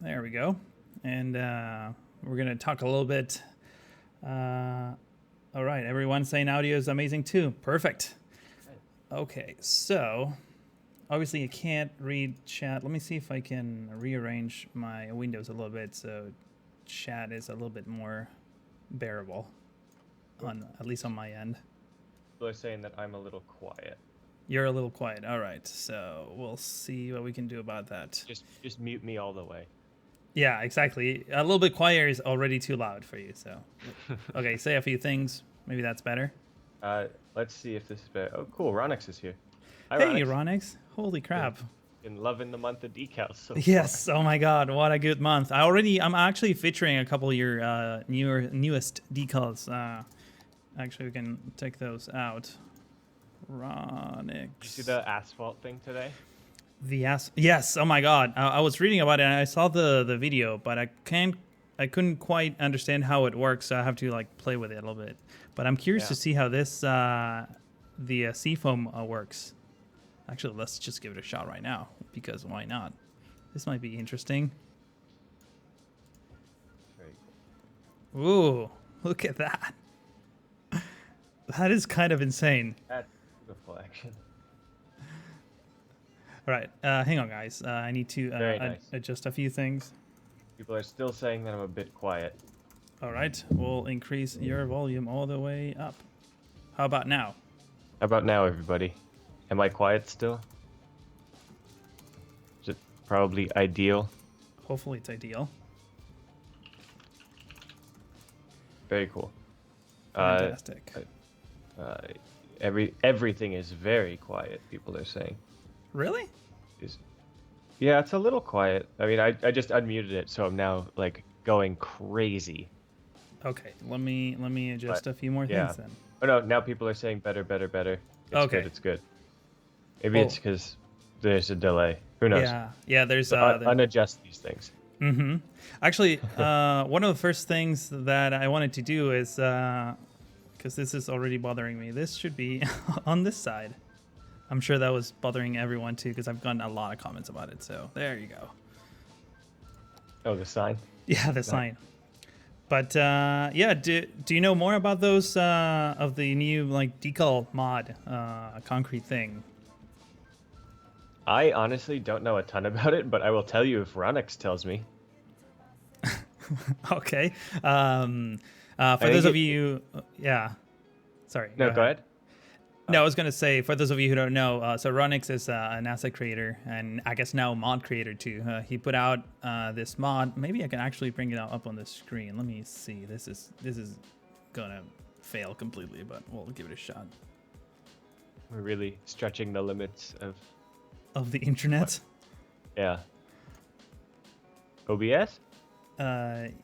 There we go. And we're going to talk a little bit. All right, everyone's saying audio is amazing too. Perfect. Okay, so obviously you can't read chat. Let me see if I can rearrange my windows a little bit so chat is a little bit more bearable, at least on my end. People are saying that I'm a little quiet. You're a little quiet. All right, so we'll see what we can do about that. Just mute me all the way. Yeah, exactly. A little bit quieter is already too loud for you. So, okay, say a few things. Maybe that's better. Let's see if this is better. Oh, cool. Ronix is here. Hi, Hey, Ronix. Ronix. Holy crap. Been loving the month of decals so Yes. far. Oh my God. What a good month. I'm actually featuring a couple of your newest decals. Actually, we can take those out. Ronix. Did you see the asphalt thing today? Yes. Oh my God. I was reading about it and I saw the video, but I couldn't quite understand how it works. So I have to like play with it a little bit. But I'm curious to see how this the seafoam works. Actually, let's just give it a shot right now because why not? This might be interesting. Very cool. Ooh, look at that. That is kind of insane. That's beautiful, actually. All right, hang on, guys. I need to Nice. adjust a few things. People are still saying that I'm a bit quiet. All right, we'll increase your volume all the way up. How about now? How about now, everybody? Am I quiet still? Is it probably ideal? Hopefully it's ideal. Very cool. Fantastic. Everything is very quiet, people are saying. Really? Yeah, it's a little quiet. I mean, I just unmuted it, so I'm now like going crazy. Okay, let me adjust a few more yeah. things then. Oh no, now people are saying better. It's Okay. good, it's good. Maybe it's because there's a delay. Who knows? Yeah, there's So unadjust these things. Mm-hmm. Actually, one of the first things that I wanted to do is, because this is already bothering me, this should be on this side. I'm sure that was bothering everyone too, because I've gotten a lot of comments about it. So there you go. Oh, the sign? Yeah, the sign. But yeah, do you know more about those of the new like decal mod concrete thing? I honestly don't know a ton about it, but I will tell you if Ronix tells me. Okay. For those of you, yeah. Sorry. No, go ahead. No, I was going to say, for those of you who don't know, so Ronix is an asset creator and I guess now mod creator too. He put out this mod. Maybe I can actually bring it up on the screen. Let me see. This is going to fail completely, but we'll give it a shot. We're really stretching the limits of the internet. Yeah. OBS?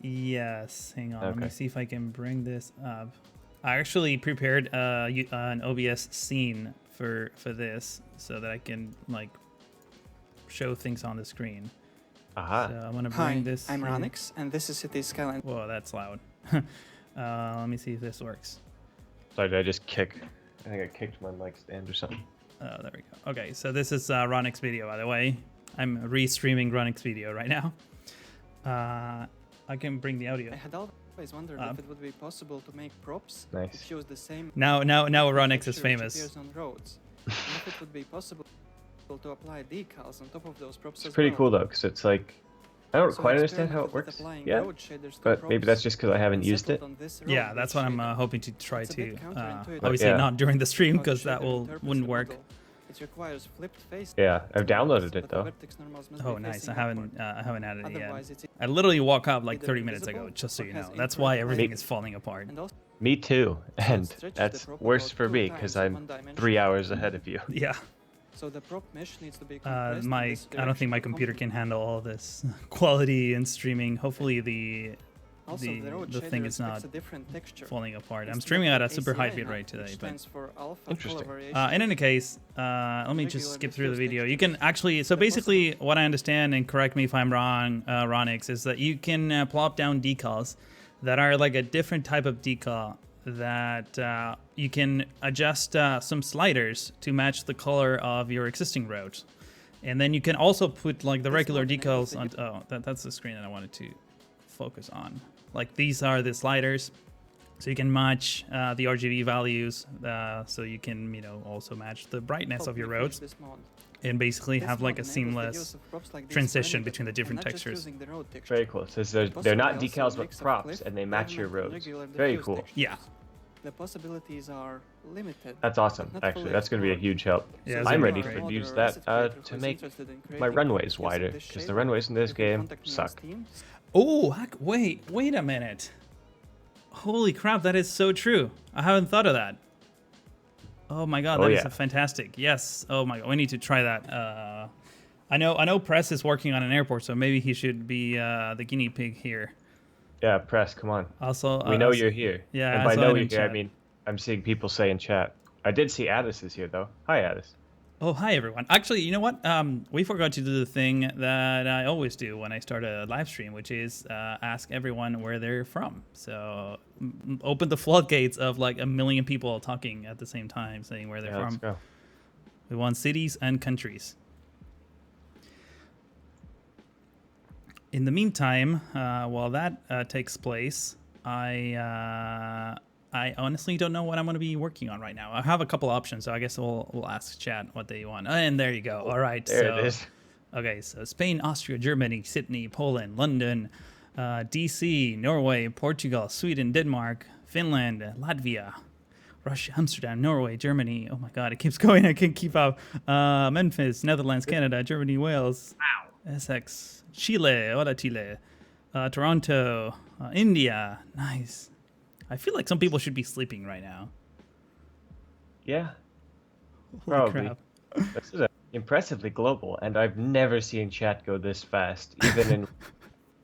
Yes. Hang on. Okay. Let me see if I can bring this up. I actually prepared an OBS scene for this so that I can like show things on the screen. Aha. So I'm gonna bring this. I'm Ronix, and this is Cities Skylines. Whoa, that's loud. Let me see if this works. Sorry, did I just kick? I think I kicked my mic stand or something. Oh, there we go. Okay, so this is Ronix video, by the way. I'm re-streaming Ronix video right now. I can bring the audio. I had always wondered if it would be possible to make props Nice. which use the same. Now Ronix is texture which famous. appears on roads. And if it would be possible to apply decals on top of those props. It's pretty well. cool though, because it's like I don't So quite understand how it experimented with works applying yet, road shaders to but maybe props that's just because I haven't and used it. settled on this road Yeah, that's what I'm shader. hoping to try It's a to. bit counterintuitive. Obviously Yeah. not during the stream But because that shader interprets wouldn't the work. model. It requires flipped face. Yeah, I've downloaded it but the though. vertex normals must Oh, be nice. facing I haven't upward. added it yet. Otherwise, it's I literally woke up like either 30 minutes ago, invisible just so or you has know. That's why incorrect everything lighting. is falling apart. And also Me too, and stretches that's the prop worse about for 2 me times because in I'm one dimension. 3 hours ahead of you. Yeah. So the prop mesh needs to be compressed in I this don't think my direction computer to can handle all this quality and streaming. Hopefully Also, the road the thing shader is not expects a different texture. falling apart. I'm It's streaming at a not super high ACI bit now, rate today, which but stands for alpha Interesting. color variation. in any case, let me just Regular skip through the diffuse video. You can textures. actually, so The basically what I understand, and correct me if I'm wrong, Ronix, is that you can plop down decals that are like a different type of decal that you can adjust some sliders to match the color of your existing road. And then you can also put like the That's regular not an decals everything. on. Oh, that's the screen that I wanted to focus on. Like these are the sliders, so you can match the RGB values. So you can, also match the brightness of your Hopefully roads, finish this mod. and basically This have like a mod enables the seamless use of props like this for transition anybody, between the and different not just textures. using the road texture. Very cool. So they're Possibly not also a decals but mix of props, cliff, and they match your pavement, and roads. regular Very diffuse cool. textures. Yeah. The possibilities are limited. That's awesome. but not Actually, fully that's going to be a explored. huge help. Yeah, So it's I'm gonna ready be if to you are a use mod or that asset creator to who is make interested in my creating runways props using wider, this because shape, the runways in this you can game contact me on suck. Steam. Oh, wait a minute. Holy crap, that is so true. I haven't thought of that. Oh my god, Oh, that is yeah. fantastic. Yes. Oh my god, we need to try that. I know Press is working on an airport, so maybe he should be the guinea pig here. Yeah, Press, come on. Also, We know you're here. yeah, And I by saw know it you're in here, I chat. mean, I'm seeing people say in chat. I did see Addis is here, though. Hi, Addis. Oh, hi everyone. Actually, you know what? We forgot to do the thing that I always do when I start a live stream, which is ask everyone where they're from. So open the floodgates of like a million people talking at the same time, saying where they're Yeah, let's from. go. We want cities and countries. In the meantime, while that takes place, I honestly don't know what I'm going to be working on right now. I have a couple options, so I guess we'll ask chat what they want. And there you go. All right. There it is. Okay, so Spain, Austria, Germany, Sydney, Poland, London, DC, Norway, Portugal, Sweden, Denmark, Finland, Latvia, Russia, Amsterdam, Norway, Germany. Oh my God, it keeps going. I can't keep up. Memphis, Netherlands, Canada, Germany, Wales, Essex, Chile, hola Chile, Toronto, India. Nice. I feel like some people should be sleeping right now. Yeah, Holy probably. crap. This is impressively global, and I've never seen chat go this fast, even in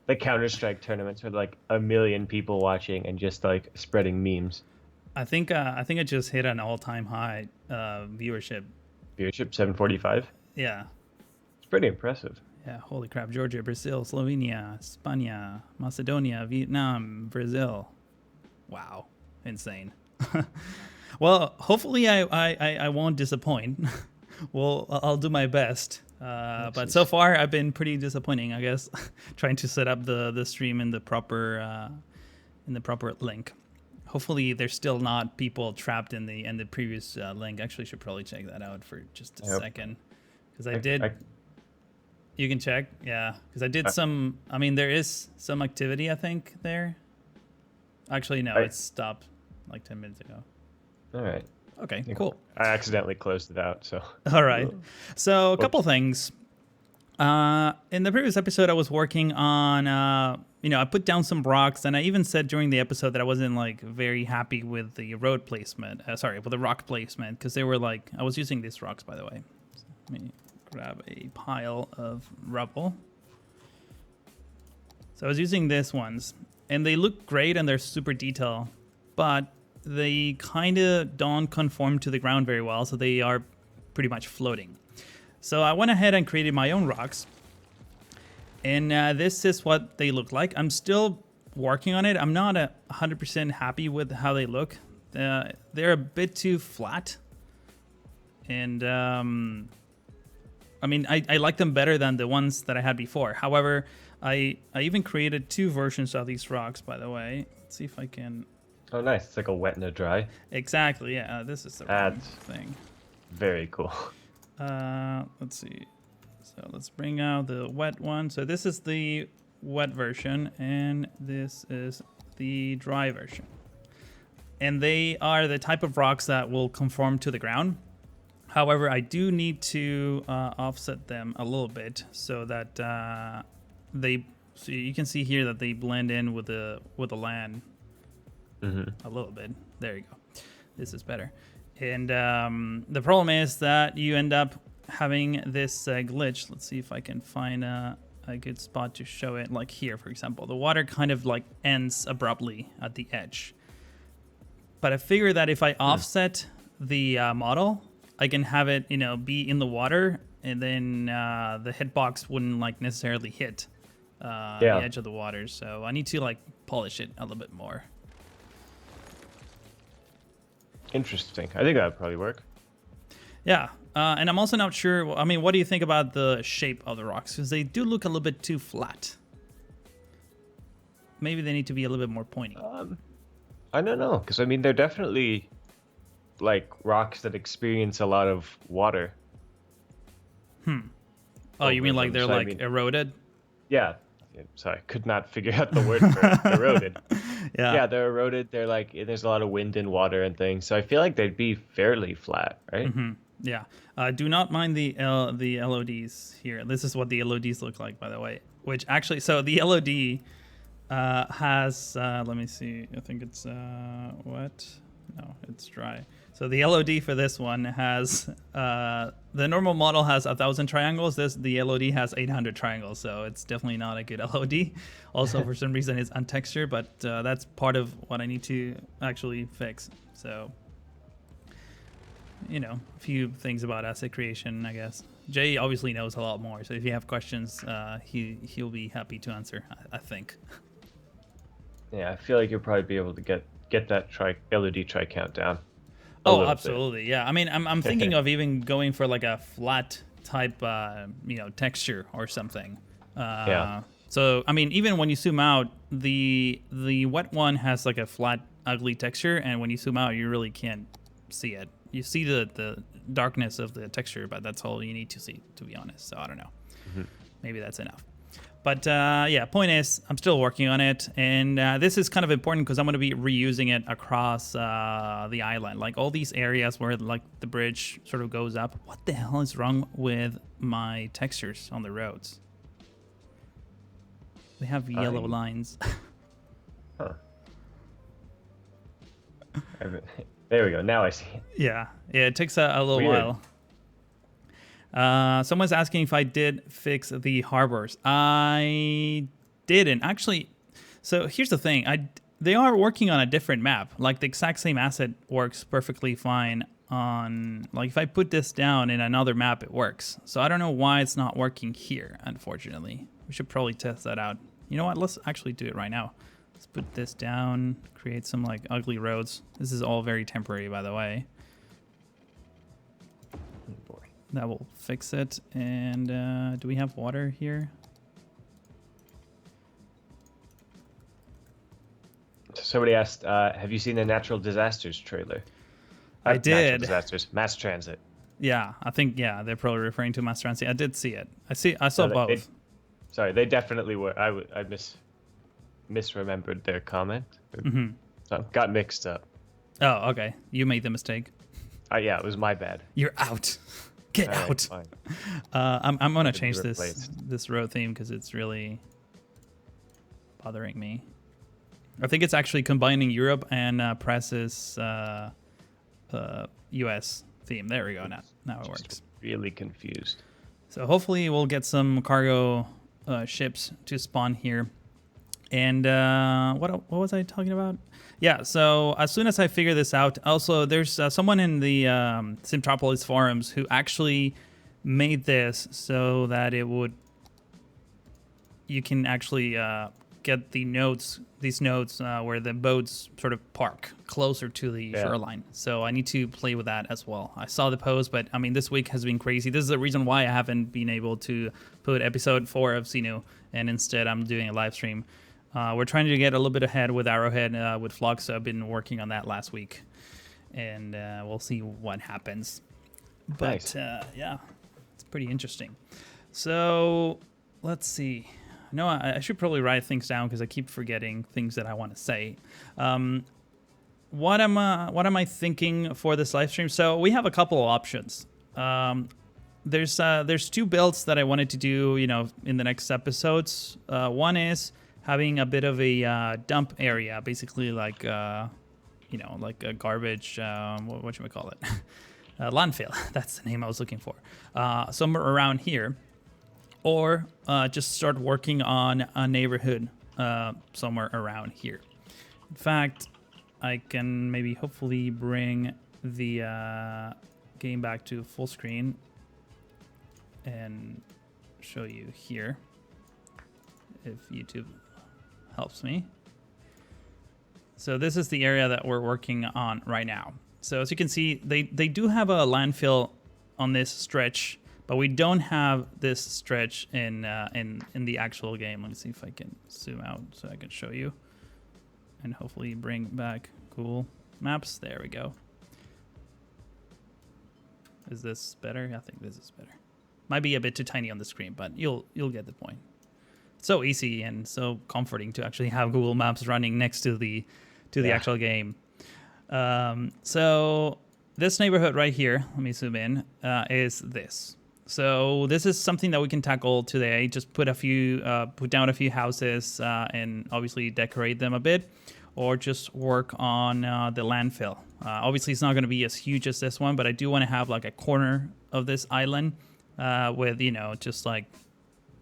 the Counter-Strike tournaments with like a million people watching and just like spreading memes. I think it just hit an all-time high viewership. Viewership 745. Yeah. It's pretty impressive. Yeah, holy crap. Georgia, Brazil, Slovenia, Spain, Macedonia, Vietnam, Brazil. Wow. Insane. Well, hopefully I won't disappoint. Well, I'll do my best. But so far I've been pretty disappointing, I guess, trying to set up the stream in the proper link. Hopefully there's still not people trapped in the previous link. Actually, should probably check that out for just a second, because I did. You can check, yeah, because I did some. I mean, there is some activity, I think, there. Actually, no, it stopped like 10 minutes ago. All right. Okay, cool. I accidentally closed it out, so. All right. So a couple things. In the previous episode, I was working on, I put down some rocks, and I even said during the episode that I wasn't like very happy with the road placement. With the rock placement, because they were like, I was using these rocks, by the way. So let me grab a pile of rubble. So I was using these ones, and they look great and they're super detailed, but they kind of don't conform to the ground very well, so they are pretty much floating. So I went ahead and created my own rocks, and this is what they look like. I'm still working on it. I'm not 100% happy with how they look. They're a bit too flat, and I mean, I like them better than the ones that I had before. However, I even created two versions of these rocks, by the way. Let's see if I can... Oh, nice. It's like a wet and a dry. Exactly, yeah. This is the wrong thing. Very cool. Let's see. So let's bring out the wet one. So this is the wet version, and this is the dry version. And they are the type of rocks that will conform to the ground. However, I do need to offset them a little bit so that so you can see here that they blend in with the land a little bit. There you go. This is better. And the problem is that you end up having this glitch. Let's see if I can find a good spot to show it. Like here, for example, the water kind of like ends abruptly at the edge. But I figure that if I offset the model, I can have it, be in the water, and then the hitbox wouldn't like necessarily hit the edge of the water. So I need to like polish it a little bit more. Interesting. I think that would probably work. Yeah, And I'm also not sure. I mean, what do you think about the shape of the rocks? Because they do look a little bit too flat. Maybe they need to be a little bit more pointy. I don't know, because I mean they're definitely like rocks that experience a lot of water. Oh, you mean like them, they're so I like mean- eroded? Yeah. Sorry, could not figure out the word for it. Eroded. Yeah. Yeah, they're eroded. They're like there's a lot of wind and water and things, so I feel like they'd be fairly flat, right? Yeah. Do not mind the LODs here. This is what the LODs look like, by the way. Which actually, so the LOD has, let me see. I think it's, what? No, it's dry. So the LOD for this one has, the normal model has 1,000 triangles. The LOD has 800 triangles. So it's definitely not a good LOD. Also, for some reason, it's untextured, but that's part of what I need to actually fix. So, you know, a few things about asset creation, I guess. Jay obviously knows a lot more. So if you have questions, he'll be happy to answer, I think. Yeah, I feel like you'll probably be able to get that LED tri count down. Oh, absolutely. Yeah. I mean, I'm thinking of even going for like a flat type, texture or something. Yeah. So, I mean, even when you zoom out, the wet one has like a flat, ugly texture, and when you zoom out, you really can't see it. You see the darkness of the texture, but that's all you need to see, to be honest. So I don't know. Maybe that's enough. But yeah, point is, I'm still working on it, and this is kind of important because I'm going to be reusing it across the island, like all these areas where like the bridge sort of goes up. What the hell is wrong with my textures on the roads? They have yellow lines. Huh. There we go. Now I see it. Yeah, it takes a little Weird. while. Someone's asking if I did fix the harbors. I didn't actually. So here's the thing. They are working on a different map. Like the exact same asset works perfectly fine on. Like if I put this down in another map, it works. So I don't know why it's not working here. Unfortunately, we should probably test that out. You know what? Let's actually do it right now. Let's put this down. Create some like ugly roads. This is all very temporary, by the way. That will fix it. And do we have water here? Somebody asked, have you seen the natural disasters trailer? I Natural did. disasters, mass transit. Yeah, I think they're probably referring to mass transit. I did see it. I saw No, both. Sorry, they definitely were. I misremembered their comment. So got mixed up. Oh, okay. You made the mistake. Yeah, it was my bad. You're out. Get All right, out. fine. I'm gonna change be this replaced. road theme because it's really bothering me. I think it's actually combining Europe and Press's US theme. There we go. Now it works. Really confused. So hopefully we'll get some cargo ships to spawn here. And what was I talking about? Yeah, so as soon as I figure this out, also there's someone in the Simtropolis forums who actually made this so that you can actually get these nodes where the boats sort of park closer to the shoreline. So I need to play with that as well. I saw the post, but I mean, this week has been crazy. This is the reason why I haven't been able to put episode 4 of Seenu, and instead I'm doing a live stream. We're trying to get a little bit ahead with Arrowhead with Flux, so I've been working on that last week, and we'll see what happens. But Nice. yeah, it's pretty interesting. So let's see. No, I should probably write things down because I keep forgetting things that I want to say. What am I thinking for this live stream? So we have a couple of options. There's 2 builds that I wanted to do, in the next episodes. One is having a bit of a dump area, basically like like a garbage. What should we call it? Landfill. That's the name I was looking for. Somewhere around here. Or just start working on a neighborhood somewhere around here. In fact, I can maybe hopefully bring the game back to full screen and show you here if YouTube helps me. So this is the area that we're working on right now. So as you can see, they do have a landfill on this stretch, but we don't have this stretch in the actual game. Let me see if I can zoom out so I can show you, and hopefully bring back cool maps. There we go. Is this better? I think this is better. Might be a bit too tiny on the screen, but you'll get the point. It's so easy and so comforting to actually have Google Maps running next to the actual game. So this neighborhood right here, let me zoom in, is this. So this is something that we can tackle today. Just put down a few houses and obviously decorate them a bit, or just work on the landfill. Obviously, it's not going to be as huge as this one, but I do want to have like a corner of this island with, just like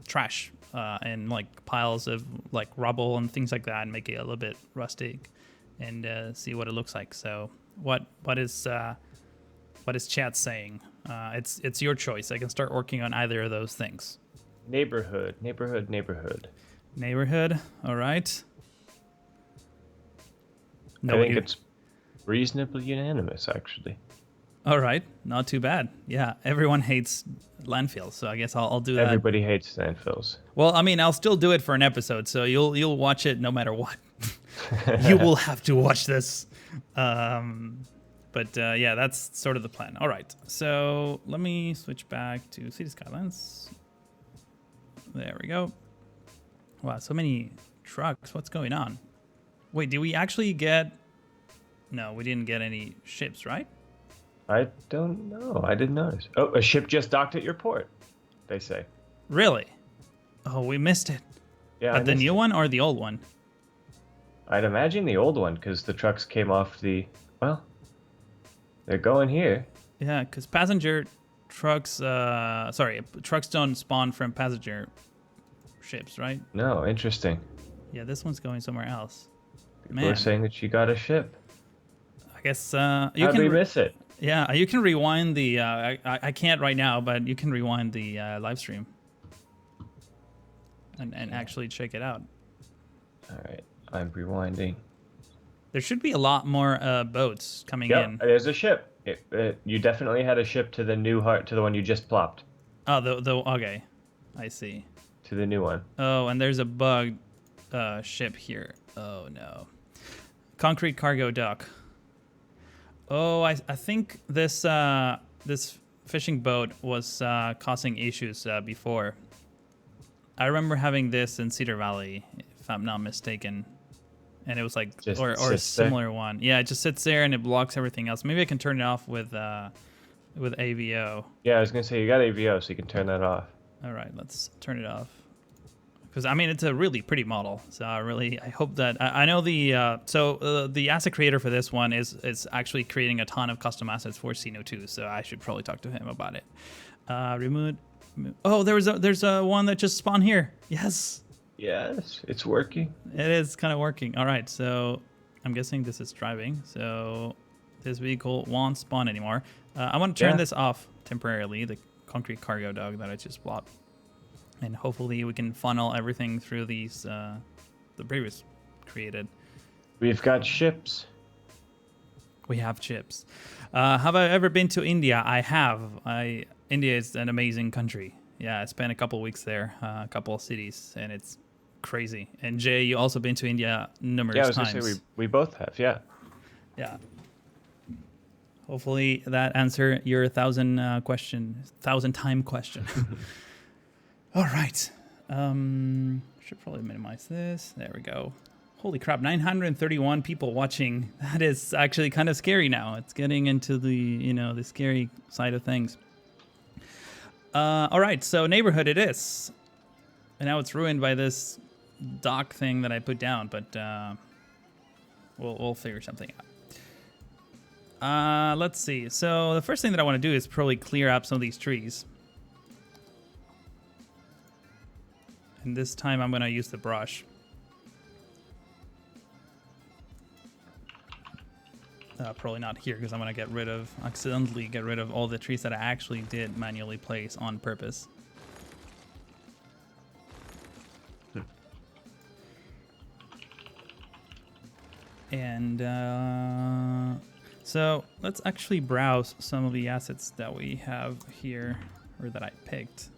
trash and like piles of like rubble and things like that, and make it a little bit rustic and see what it looks like. So what is chat saying? It's your choice. I can start working on either of those things. Neighborhood. All right. I think it's reasonably unanimous, actually. All right, not too bad. Yeah, everyone hates landfills, so I guess I'll do that. Everybody hates landfills. Well, I mean, I'll still do it for an episode, so you'll watch it no matter what. You will have to watch this. But yeah, that's sort of the plan. All right, so let me switch back to Cities Skylines. There we go. Wow, so many trucks. What's going on? Wait, did we actually get... No, we didn't get any ships, right? I don't know. I didn't notice. Oh, a ship just docked at your port, they say. Really? Oh, we missed it. Yeah. The new one or the old one? I'd imagine the old one, because the trucks came off the... Well, they're going here. Yeah, because passenger trucks... trucks don't spawn from passenger ships, right? No, interesting. Yeah, this one's going somewhere else. People are saying that she got a ship. I guess you How'd we miss it? Yeah, you can rewind the... I can't right now, but you can rewind the live stream. And actually check it out. All right, I'm rewinding. There should be a lot more boats coming in. There's a ship. You definitely had a ship to the new to the one you just plopped. Oh, okay. I see. To the new one. Oh, and there's a bug ship here. Oh, no. Concrete cargo dock. Oh, I think this fishing boat was causing issues before. I remember having this in Cedar Valley, if I'm not mistaken. And it was like, or a similar one. Yeah, it just sits there and it blocks everything else. Maybe I can turn it off with AVO. Yeah, I was going to say, you got AVO, so you can turn that off. All right, let's turn it off. Because, I mean, it's a really pretty model. So I hope that... I know the asset creator for this one is actually creating a ton of custom assets for Seenu too. So I should probably talk to him about it. Remove... Oh, there's a one that just spawned here. Yes. Yes, it's working. It is kind of working. All right, so I'm guessing this is driving. So this vehicle won't spawn anymore. I want to turn this off temporarily, the concrete cargo dog that I just plopped. And hopefully we can funnel everything through these, the previous created. We've got ships. We have chips. Have I ever been to India? I have. India is an amazing country. Yeah, I spent a couple weeks there, a couple of cities, and it's crazy. And Jay, you also been to India numerous times. Yeah, I was going to say we both have, yeah. Yeah. Hopefully that answer your 1,000-time question. All right. Should probably minimize this. There we go. Holy crap, 931 people watching. That is actually kind of scary now. It's getting into the, the scary side of things. All right, so neighborhood it is. And now it's ruined by this dock thing that I put down, but we'll figure something out. Let's see. So the first thing that I want to do is probably clear up some of these trees. And this time I'm going to use the brush. Probably not here because I'm going to accidentally get rid of all the trees that I actually did manually place on purpose. And So let's actually browse some of the assets that we have here, or that I picked.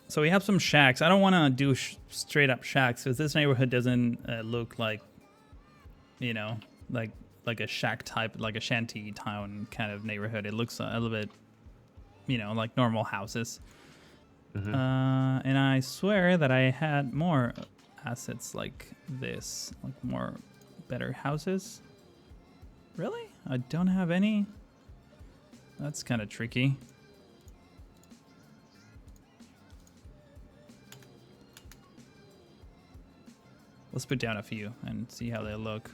So we have some shacks. I don't want to do straight up shacks because this neighborhood doesn't look like, you know, like a shack type, like a shanty town kind of neighborhood. It looks a little bit, you know, like normal houses. And I swear that I had more assets like this, like more better houses. Really? I don't have any? That's kind of tricky. Let's put down a few and see how they look.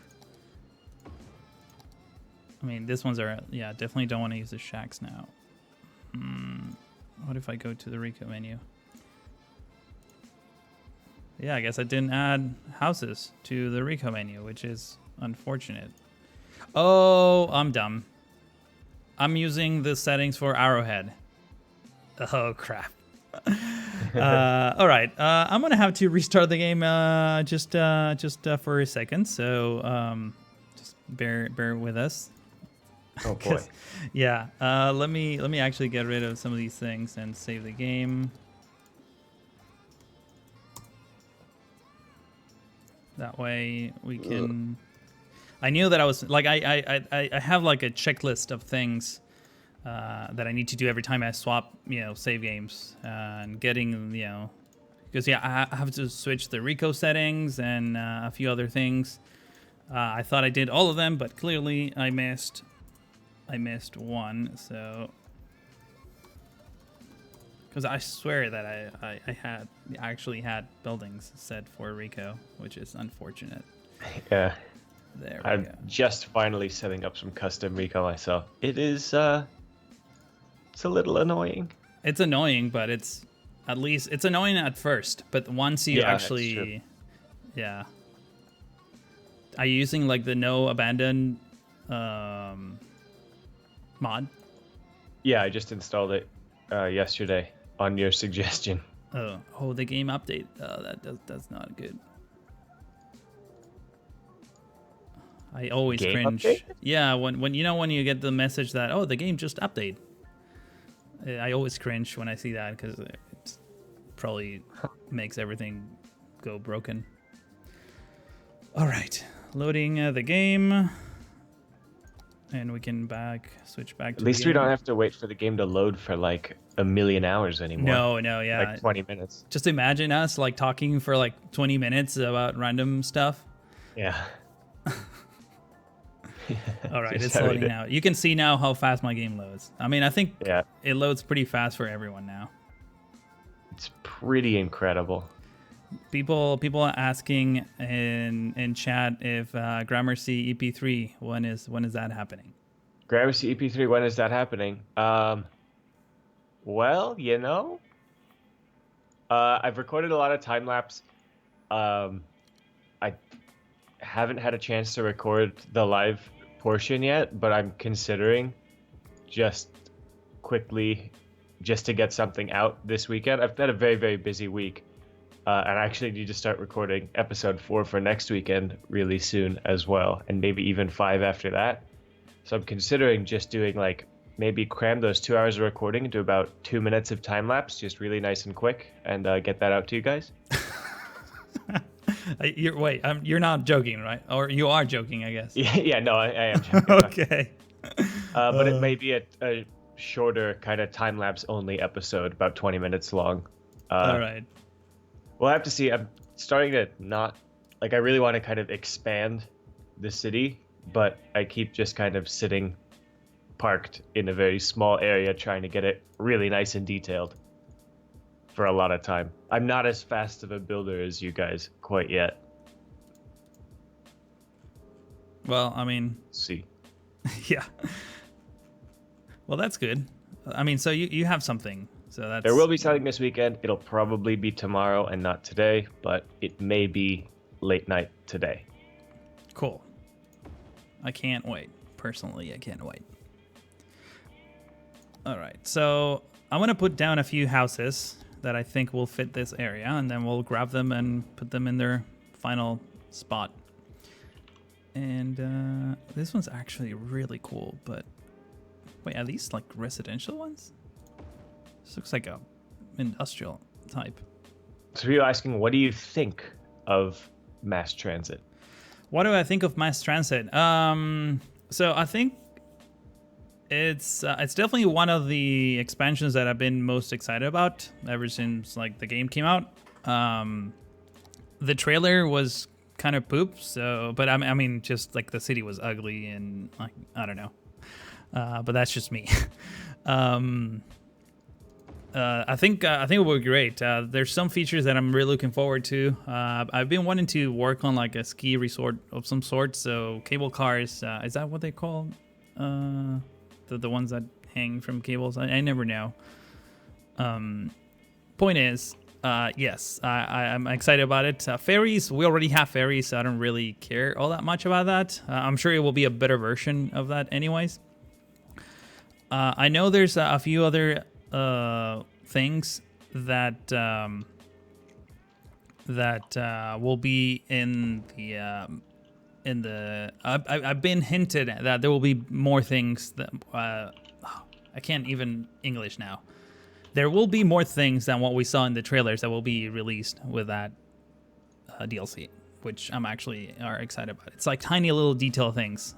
I mean, these ones are, yeah, definitely don't want to use the shacks now. What if I go to the Rico menu? Yeah, I guess I didn't add houses to the Rico menu, which is unfortunate. Oh, I'm dumb. I'm using the settings for Arrowhead. Oh, crap. All right, I'm gonna have to restart the game just for a second, so just bear with us. Oh boy. Yeah, let me actually get rid of some of these things and save the game. That way we can. I knew that I was like I have like a checklist of things that I need to do every time I swap, you know, save games, and getting, you know, because yeah, I have to switch the Rico settings and a few other things. I thought I did all of them, but clearly I missed one. So, because I swear that I actually had buildings set for Rico, which is unfortunate. Yeah. There we I'm go. just finally setting up some custom Rico myself. It is it's a little annoying. It's annoying, but it's at least it's annoying at first. But once you Yeah, that's true. actually, yeah. Are you using like the no abandon mod? Yeah, I just installed it yesterday on your suggestion. Oh, the game update. That's not good. I always Game cringe. update? Yeah, when you know when you get the message that the game just updated. I always cringe when I see that because it probably makes everything go broken. All right, loading the game, and we can switch back to. At least we don't have to wait for the game to load for like a million hours anymore. No, yeah. Like 20 minutes. Just imagine us like talking for like 20 minutes about random stuff. Yeah. All right, Just it's how loading it- now. You can see now how fast my game loads. I mean, I think Yeah. it loads pretty fast for everyone now. It's pretty incredible. People are asking in chat if Gramercy EP3 when is that happening? Gramercy EP3, when is that happening? Well, you know, I've recorded a lot of time lapse. I haven't had a chance to record the live portion yet, but I'm considering just quickly just to get something out this weekend. I've had a very, very busy week, and I actually need to start recording episode 4 for next weekend really soon as well, and maybe even 5 after that. So I'm considering just doing like maybe cram those 2 hours of recording into about 2 minutes of time lapse, just really nice and quick, and get that out to you guys. You're not joking, right? Or you are joking, I guess. Yeah, no, I am joking. Okay. But it may be a shorter kind of time lapse only episode, about 20 minutes long. All right. We'll have to see. I'm starting to not like. I really want to kind of expand the city, but I keep just kind of sitting parked in a very small area, trying to get it really nice and detailed for a lot of time. I'm not as fast of a builder as you guys quite yet. Well, I mean, See. yeah. Well, that's good. I mean, so you have something. So that's There will be something this weekend. It'll probably be tomorrow and not today, but it may be late night today. cool. I can't wait. Personally, I can't wait. All right. So I'm going to put down a few houses that I think will fit this area, and then we'll grab them and put them in their final spot. And this one's actually really cool, but wait, are these like residential ones? This looks like a industrial type. So you're asking, what do you think of mass transit? What do I think of mass transit? So I think it's definitely one of the expansions that I've been most excited about ever since like the game came out. The trailer was kind of poop, so but I mean just like the city was ugly and like I don't know, but that's just me. I think it will be great. There's some features that I'm really looking forward to. I've been wanting to work on like a ski resort of some sort. So cable cars, is that what they call the ones that hang from cables? I never know. Point is, yes, I'm excited about it. Ferries, we already have ferries, so I don't really care all that much about that. I'm sure it will be a better version of that anyways. I know there's a few other things that will be in the I've been hinted that there will be more things that I can't even English now. There will be more things than what we saw in the trailers that will be released with that DLC, which I'm actually excited about. It's like tiny little detail things.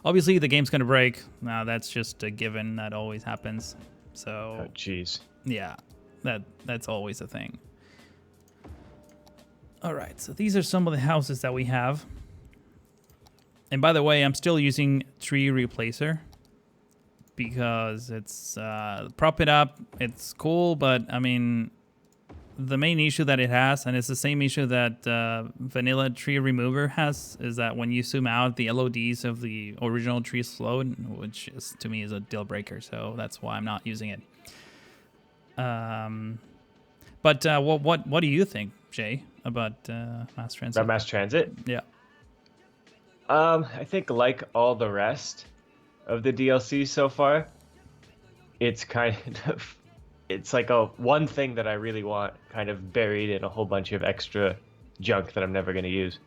Obviously, the game's gonna break. Now that's just a given. That always happens. So, Oh, jeez. Yeah, that's always a thing. All right, so these are some of the houses that we have. And by the way, I'm still using Tree Replacer because it's prop it up. It's cool, but I mean, the main issue that it has, and it's the same issue that Vanilla Tree Remover has, is that when you zoom out, the LODs of the original tree slowed, which is, to me is a deal breaker. So that's why I'm not using it. But what do you think, Jay, about mass transit? About mass transit? Yeah. I think like all the rest of the DLC so far, it's kind of it's like a one thing that I really want kind of buried in a whole bunch of extra junk that I'm never going to use.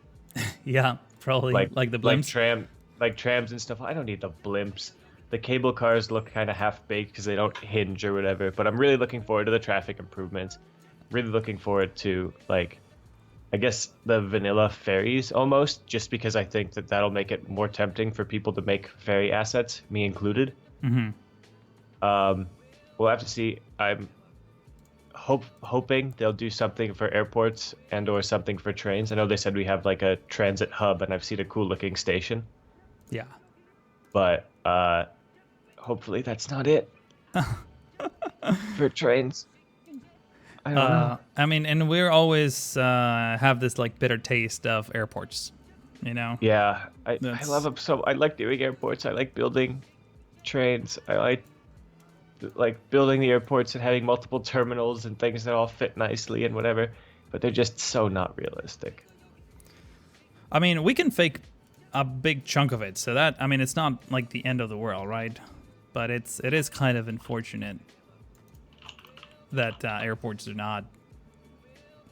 Yeah, probably like the blimps. Like trams and stuff. I don't need the blimps. The cable cars look kind of half-baked because they don't hinge or whatever, but I'm really looking forward to the traffic improvements. Really looking forward to, like, I guess the vanilla ferries almost, just because I think that that'll make it more tempting for people to make ferry assets, me included. Mm-hmm. We'll have to see. I'm hoping they'll do something for airports and or something for trains. I know they said we have like a transit hub, and I've seen a cool looking station. Yeah. But hopefully that's not it for trains. I don't know. I mean, and we're always have this like bitter taste of airports, you know? Yeah, I love them so. I like doing airports. I like building trains. I like building the airports and having multiple terminals and things that all fit nicely and whatever, but they're just so not realistic. I mean, we can fake a big chunk of it, so that, I mean, it's not like the end of the world, right? But it is kind of unfortunate that airports do not,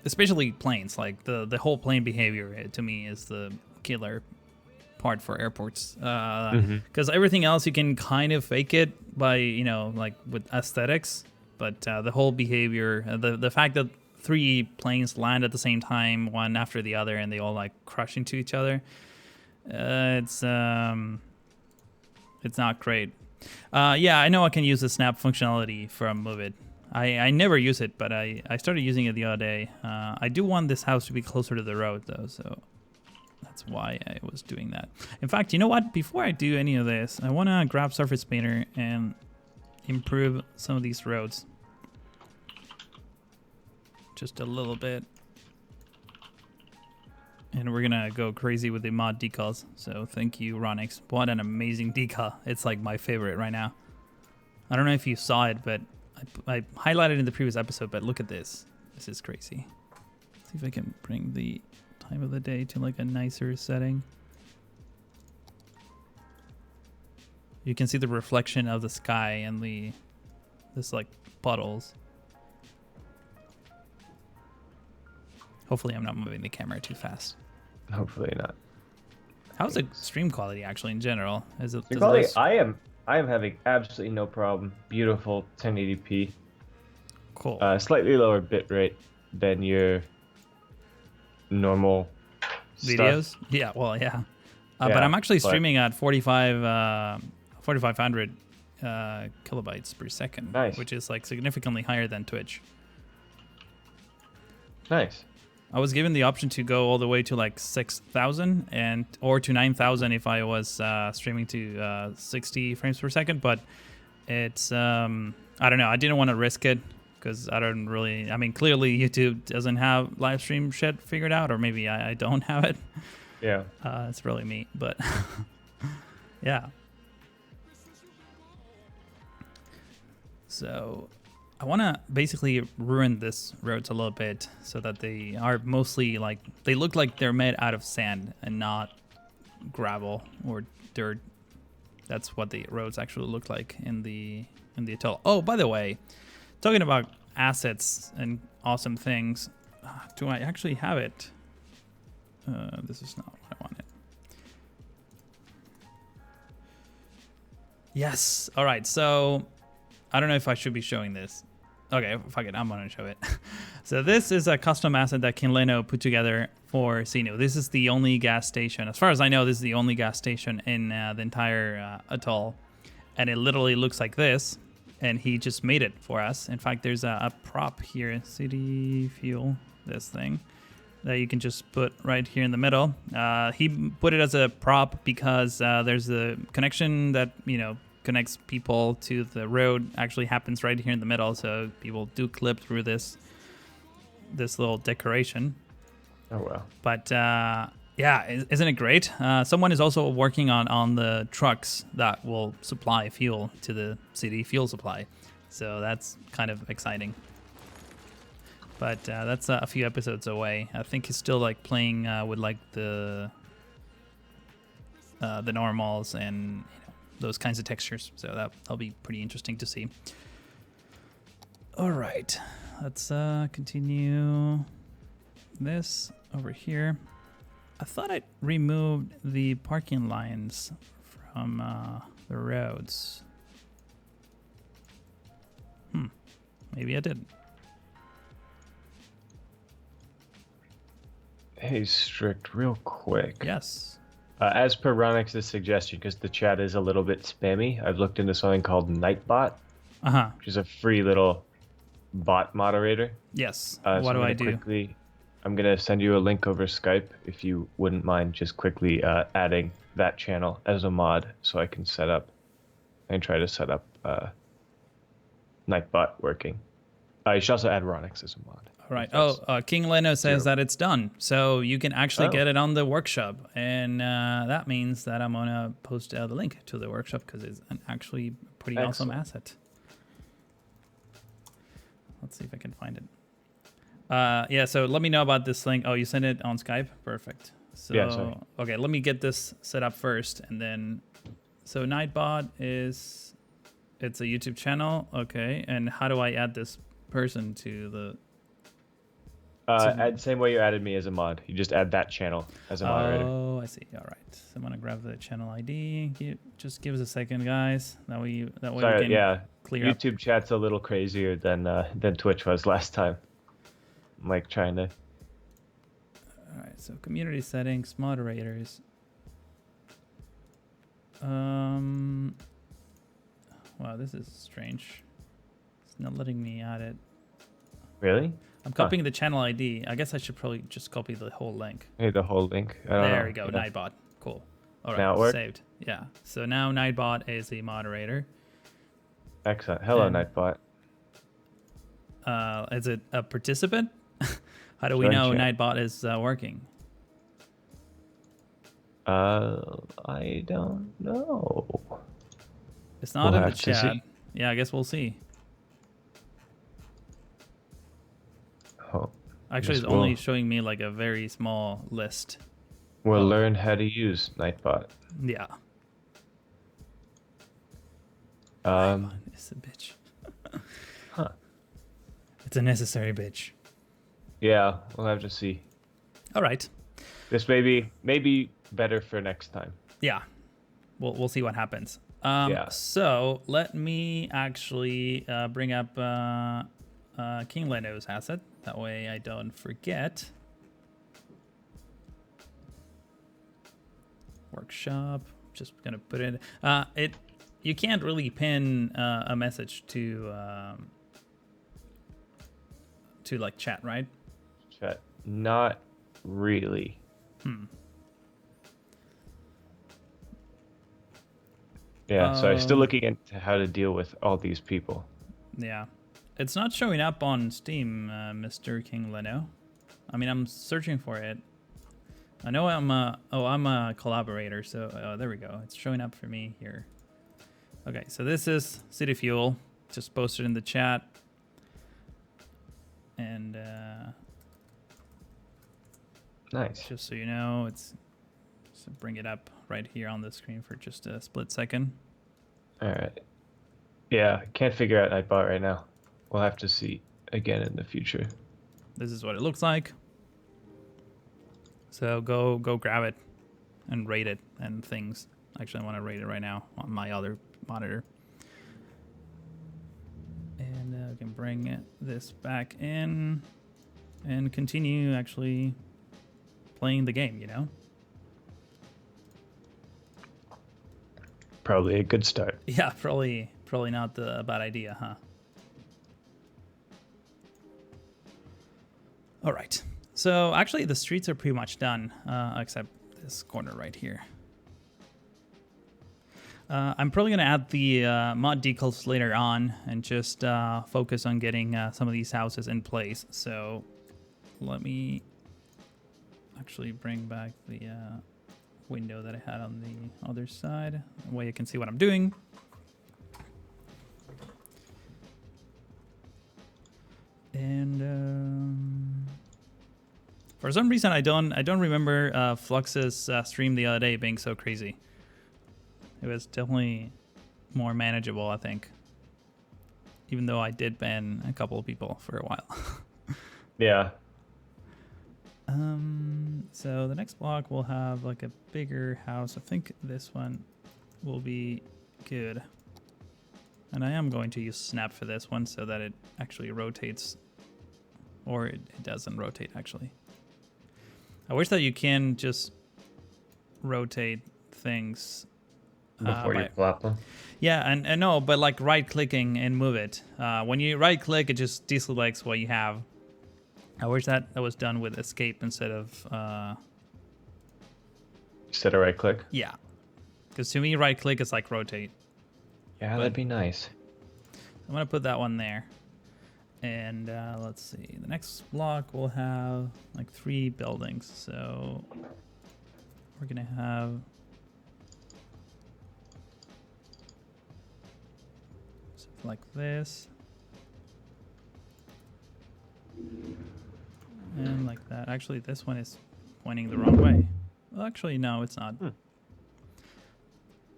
especially planes. Like the whole plane behavior to me is the killer part for airports, because everything else you can kind of fake it by, you know, like with aesthetics, but the whole behavior, the fact that 3 planes land at the same time, one after the other, and they all like crush into each other, it's not great. Yeah, I know I can use the snap functionality from Move It. I never use it, but I started using it the other day. I do want this house to be closer to the road though, so that's why I was doing that. In fact, you know what? Before I do any of this, I want to grab Surface Painter and improve some of these roads. Just a little bit. And we're gonna go crazy with the mod decals. So thank you, Ronix. What an amazing decal. It's like my favorite right now. I don't know if you saw it, but I highlighted in the previous episode, but look at this. This is crazy. Let's see if I can bring the time of the day to like a nicer setting. You can see the reflection of the sky and this like puddles. Hopefully I'm not moving the camera too fast. Hopefully not. How's the stream quality actually in general? Is it? The Does quality, this... I am having absolutely no problem. Beautiful 1080p. Cool. Slightly lower bit rate than your normal Videos? stuff. Yeah, well, yeah. Yeah, but I'm actually but- streaming at 4,500 kilobytes per second, Nice. which is like significantly higher than Twitch. Nice. I was given the option to go all the way to like 6,000 or to 9,000 if I was streaming to 60 frames per second, but it's I don't know. I didn't want to risk it because I don't really. I mean, clearly YouTube doesn't have live stream shit figured out, or maybe I don't have it. Yeah. It's really me, but yeah. So I want to basically ruin this roads a little bit so that they are mostly like, they look like they're made out of sand and not gravel or dirt. That's what the roads actually look like in the atoll. Oh, by the way, talking about assets and awesome things, do I actually have it? This is not what I wanted. Yes. All right. So I don't know if I should be showing this. Okay, fuck it. I'm going to show it. So this is a custom asset that King Leno put together for Seenu. This is the only gas station. As far as I know, this is the only gas station in the entire atoll. And it literally looks like this. And he just made it for us. In fact, there's a prop here, City Fuel, this thing, that you can just put right here in the middle. He put it as a prop because there's a connection that, you know, connects people to the road actually happens right here in the middle, so people do clip through this little decoration. Oh wow. But yeah, isn't it great? Someone is also working on the trucks that will supply fuel to the city fuel supply, so that's kind of exciting. But that's a few episodes away. I think he's still like playing with like the normals and those kinds of textures, so that'll be pretty interesting to see. All right, let's continue this over here. I thought I removed the parking lines from the roads. Maybe I didn't. Hey, Strict, real quick. Yes. As per Ronix's suggestion, because the chat is a little bit spammy, I've looked into something called Nightbot, which is a free little bot moderator. Yes. So What do I do? I'm going to send you a link over Skype if you wouldn't mind just quickly adding that channel as a mod so I can try to set up Nightbot working. You should also add Ronix as a mod. All right. Oh, King Leno says that it's done. So you can actually get it on the workshop. And that means that I'm going to post the link to the workshop because it's an actually pretty awesome asset. Let's see if I can find it. Yeah, so let me know about this link. Oh, you sent it on Skype? Perfect. So, yeah, sorry. Okay, let me get this set up first. And then, so Nightbot it's a YouTube channel. Okay, and how do I add this person to the... Add same way you added me as a mod. You just add that channel as a moderator. Oh, I see. All right. So I'm gonna grab the channel ID. Just give us a second, guys. That way we can clear up. YouTube chat's a little crazier than Twitch was last time. I'm like trying to. All right. So community settings, moderators. Wow, this is strange. It's not letting me add it. Really? I'm copying the channel ID. I guess I should probably just copy the whole link. Hey, the whole link. I don't know. We go. Yeah. Nightbot. Cool. All right. Now it worked? Saved. Yeah. So now Nightbot is the moderator. Excellent. Hello, Nightbot. Is it a participant? How do we know Nightbot is working? I don't know. It's not We'll in the have to chat. see. Yeah, I guess we'll see. Oh, Actually, it's only showing me like a very small list. We'll learn how to use Nightbot. Yeah. It's a bitch. Huh. It's a necessary bitch. Yeah, we'll have to see. All right. This may be better for next time. Yeah, we'll see what happens. Yeah. So let me actually bring up King Leno's asset. That way I don't forget. Workshop. Just gonna put it. You can't really pin a message to like chat, right? Chat. Not really. Yeah, so I'm still looking into how to deal with all these people. Yeah. It's not showing up on Steam, Mr. King Leno. I mean, I'm searching for it. I know I'm a collaborator, so there we go. It's showing up for me here. Okay, so this is City Fuel. Just posted in the chat. And Nice. just so you know, it's so bring it up right here on the screen for just a split second. All right. Yeah, can't figure out Nightbot right now. We'll have to see again in the future. This is what it looks like. So go grab it and rate it and things. Actually, I want to rate it right now on my other monitor. And we can bring this back in and continue actually playing the game, you know? Probably a good start. Yeah, probably not a bad idea, huh? All right. So actually the streets are pretty much done, except this corner right here. I'm probably going to add the mod decals later on and just focus on getting some of these houses in place. So let me actually bring back the window that I had on the other side. That way you can see what I'm doing. And for some reason I don't remember Flux's stream the other day being so crazy. It was definitely more manageable, I think. Even though I did ban a couple of people for a while. Yeah. So the next block will have like a bigger house. I think this one will be good. And I am going to use snap for this one so that it actually rotates. Or it doesn't rotate, actually. I wish that you can just rotate things Before you flop them. Yeah, and no, but like right-clicking and move it. When you right-click, it just deselects what you have. I wish that was done with escape instead of... Instead of right-click? Yeah. Because to me, right-click is like rotate. Yeah, that'd be nice. I'm going to put that one there. And let's see. The next block will have like 3 buildings. So we're going to have... something like this. And like that. Actually, this one is pointing the wrong way. Well, actually, no, it's not.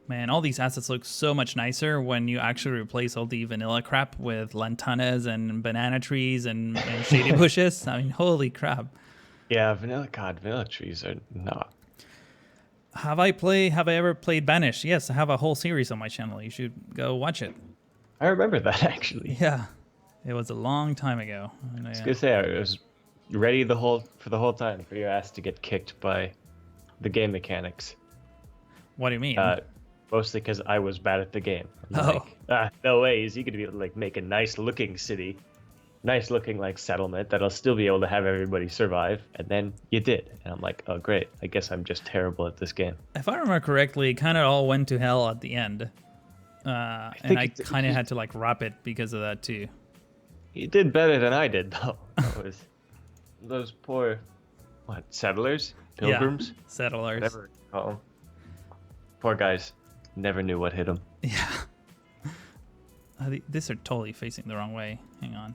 Man, all these assets look so much nicer when you actually replace all the vanilla crap with lantanas and banana trees and shady bushes. I mean, holy crap. Yeah, vanilla trees are not. Have I ever played Banish? Yes, I have a whole series on my channel. You should go watch it. I remember that, actually. Yeah. It was a long time ago. I was gonna say, I was ready the whole time for your ass to get kicked by the game mechanics. What do you mean? Mostly because I was bad at the game. No way is he gonna be able to like make a nice looking city, nice looking like settlement that'll still be able to have everybody survive, and then you did, and I'm like, oh great, I guess I'm just terrible at this game. If I remember correctly, it kind of all went to hell at the end, and I kind of had to like wrap it because of that too. You did better than I did, though. That was those poor, settlers? Pilgrims? Yeah, settlers. Whatever you call them. Poor guys. Never knew what hit them. Yeah. These are totally facing the wrong way. Hang on.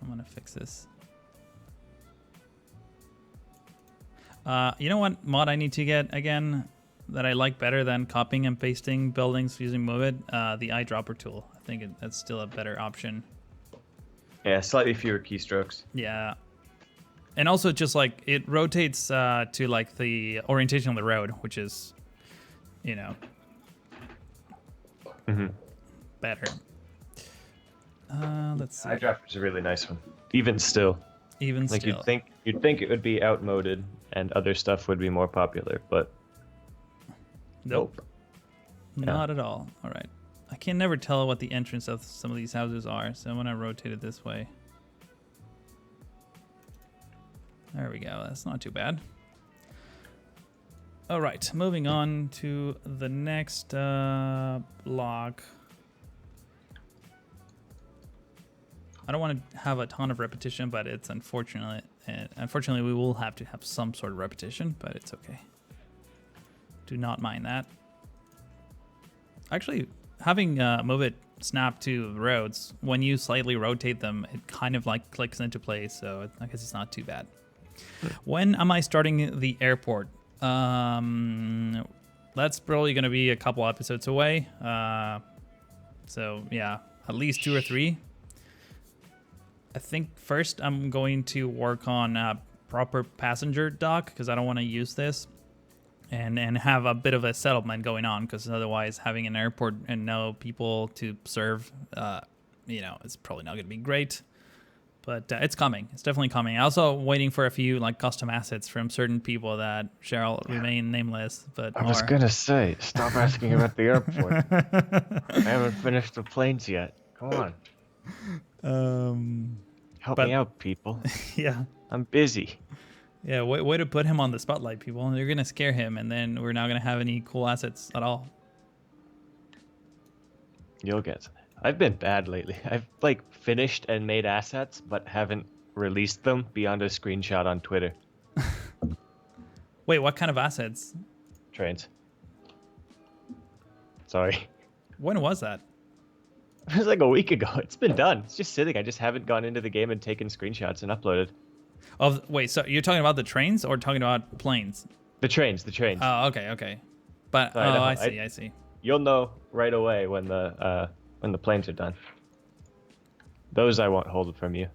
I'm going to fix this. You know what mod I need to get again that I like better than copying and pasting buildings using Move It? The eyedropper tool. I think that's still a better option. Yeah, slightly fewer keystrokes. Yeah. And also just like it rotates to like the orientation of the road, which is, you know, better. Let's see. iDrafter's a really nice one. Even still. Even Like still. you'd think it would be outmoded and other stuff would be more popular, but Nope. Not at all. All right. I can never tell what the entrance of some of these houses are, so I'm gonna rotate it this way. There we go. That's not too bad. All right, moving on to the next block. I don't want to have a ton of repetition, but it's unfortunate. And unfortunately, we will have to have some sort of repetition, but it's okay. Do not mind that. Actually, having move it snap to roads, when you slightly rotate them, it kind of like clicks into place, so I guess it's not too bad. When am I starting the airport? That's probably going to be a couple episodes away. So yeah, at least 2 or 3. I think first I'm going to work on a proper passenger dock because I don't want to use this and have a bit of a settlement going on, because otherwise having an airport and no people to serve, you know, it's probably not going to be great. But it's coming. It's definitely coming. Also waiting for a few like custom assets from certain people that shall remain nameless. But I was gonna say, stop asking about the airport. I haven't finished the planes yet. Come on. Help me out, people. Yeah. I'm busy. Yeah, way to put him on the spotlight, people. You're gonna scare him, and then we're not gonna have any cool assets at all. You'll get. I've been bad lately. I've like finished and made assets, but haven't released them beyond a screenshot on Twitter. Wait, what kind of assets? Trains. Sorry. When was that? It was like a week ago. It's been done. It's just sitting. I just haven't gone into the game and taken screenshots and uploaded. Wait, so you're talking about the trains or talking about planes? The trains. Oh, okay. But Sorry, no, I see. You'll know right away when the planes are done. Those I won't hold from you.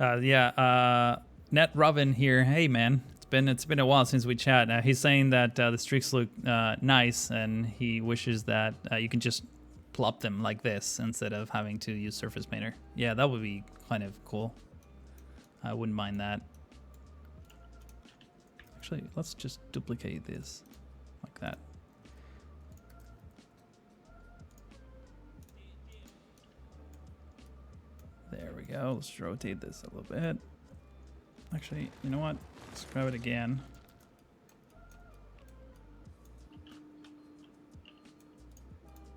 Net Robin here. Hey man, it's been a while since we chat. He's saying that the streaks look nice, and he wishes that you can just plop them like this instead of having to use Surface Painter. Yeah, that would be kind of cool. I wouldn't mind that. Actually, let's just duplicate this like that. There we go. Let's rotate this a little bit. Actually, you know what? Let's grab it again.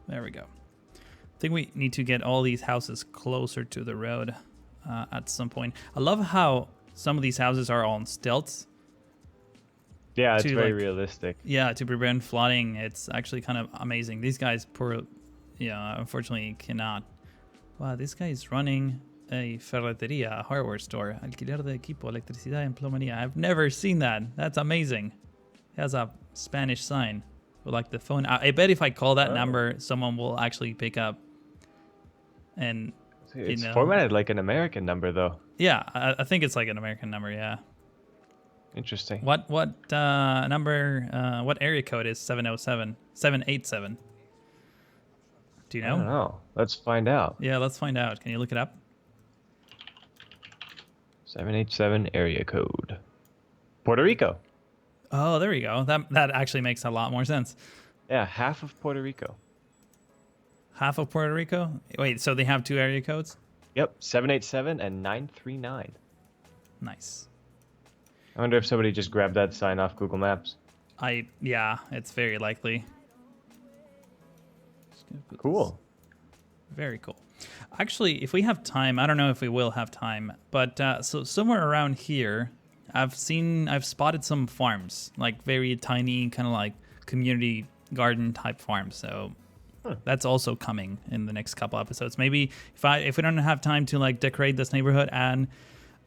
There we go. I think we need to get all these houses closer to the road at some point. I love how some of these houses are on stilts. Yeah, it's very realistic. Yeah, to prevent flooding, it's actually kind of amazing. These guys, unfortunately cannot. Wow, this guy is running a ferretería, a hardware store. Alquiler de equipo, electricidad en plomería. I've never seen that. That's amazing. He has a Spanish sign with like the phone. I bet if I call that number, someone will actually pick up. And it's formatted like an American number, though. Yeah, I think it's like an American number. Yeah. Interesting. What number? What area code is 787? Do you know? I don't know. Let's find out. Yeah, let's find out. Can you look it up? 787 area code. Puerto Rico. Oh, there we go. That actually makes a lot more sense. Yeah, half of Puerto Rico. Half of Puerto Rico? Wait, so they have 2 area codes? Yep, 787 and 939. Nice. I wonder if somebody just grabbed that sign off Google Maps. Yeah, it's very likely. Cool. Very cool. Actually, if we have time, I don't know if we will have time, but so somewhere around here, I've spotted some farms, like very tiny, kind of like community garden type farms. So that's also coming in the next couple episodes. Maybe if we don't have time to like decorate this neighborhood and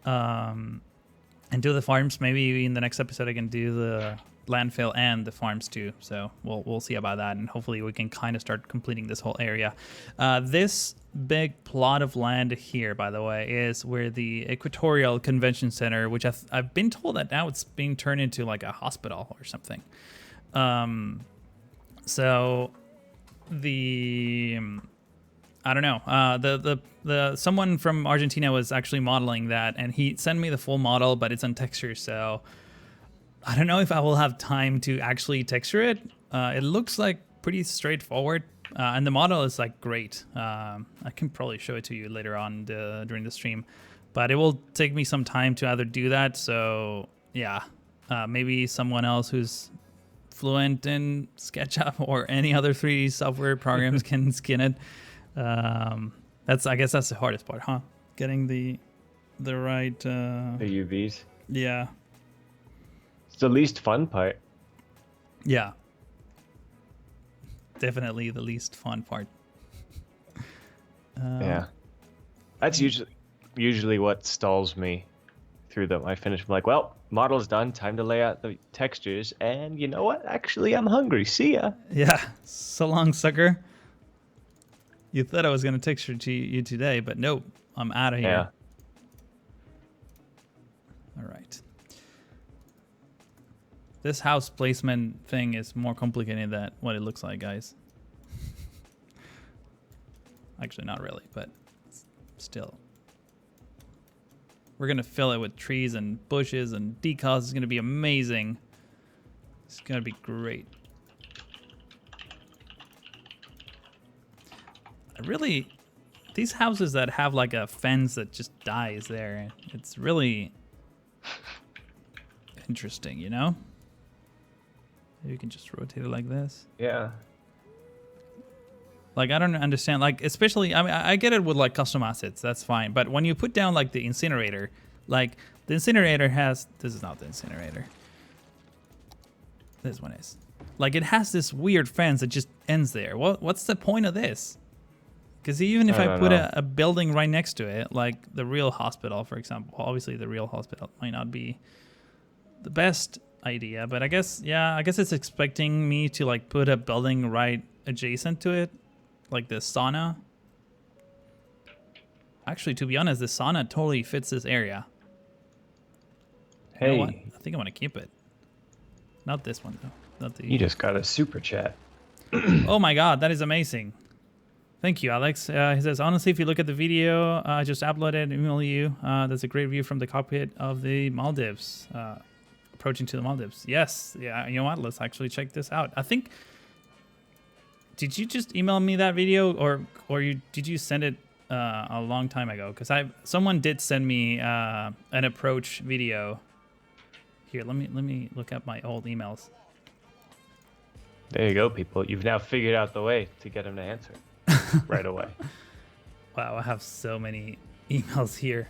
do the farms, maybe in the next episode I can do landfill and the farms too. So we'll see about that, and hopefully we can kind of start completing this whole area. This big plot of land here, by the way, is where the Equatorial Convention Center, which I've been told that now it's being turned into like a hospital or something. So the I don't know. The someone from Argentina was actually modeling that, and he sent me the full model, but it's on texture, so I don't know if I will have time to actually texture it. It looks like pretty straightforward, and the model is like great. I can probably show it to you later on during the stream, but it will take me some time to either do that. So yeah, maybe someone else who's fluent in SketchUp or any other 3D software programs can skin it. I guess that's the hardest part, huh? Getting the right The UVs. Yeah. It's the least fun part. Yeah. Definitely the least fun part. Yeah. That's usually what stalls me through them. I finish, I'm like, well, model's done, time to lay out the textures, and you know what? Actually, I'm hungry. See ya. Yeah. So long, sucker. You thought I was going to texture to you today, but nope. I'm out of here. Yeah. All right. This house placement thing is more complicated than what it looks like, guys. Actually, not really, but still. We're going to fill it with trees and bushes and decals. It's going to be amazing. It's going to be great. Really, these houses that have like a fence that just dies there, it's really interesting, you know? Maybe you can just rotate it like this. Yeah. Like, I don't understand, like, especially, I mean, I get it with like custom assets, that's fine. But when you put down like the incinerator, like the incinerator has, this is not the incinerator. This one is. Like, it has this weird fence that just ends there. What's the point of this? Because even if I put a building right next to it, like the real hospital, for example, obviously the real hospital might not be the best idea, but I guess it's expecting me to like put a building right adjacent to it, like the sauna. Actually, to be honest, the sauna totally fits this area. Hey. You know what? I think I want to keep it. Not this one, though. Not the... You just got a super chat. Oh my god, that is amazing. Thank you, Alex. He says, honestly, if you look at the video I just uploaded and email you, that's a great view from the cockpit of the Maldives. Approaching to the Maldives. Yes. Yeah, you know what? Let's actually check this out. I think... Did you just email me that video, or did you send it a long time ago? Because someone did send me an approach video. Here, let me look at my old emails. There you go, people. You've now figured out the way to get him to answer right away. Wow, I have so many emails here.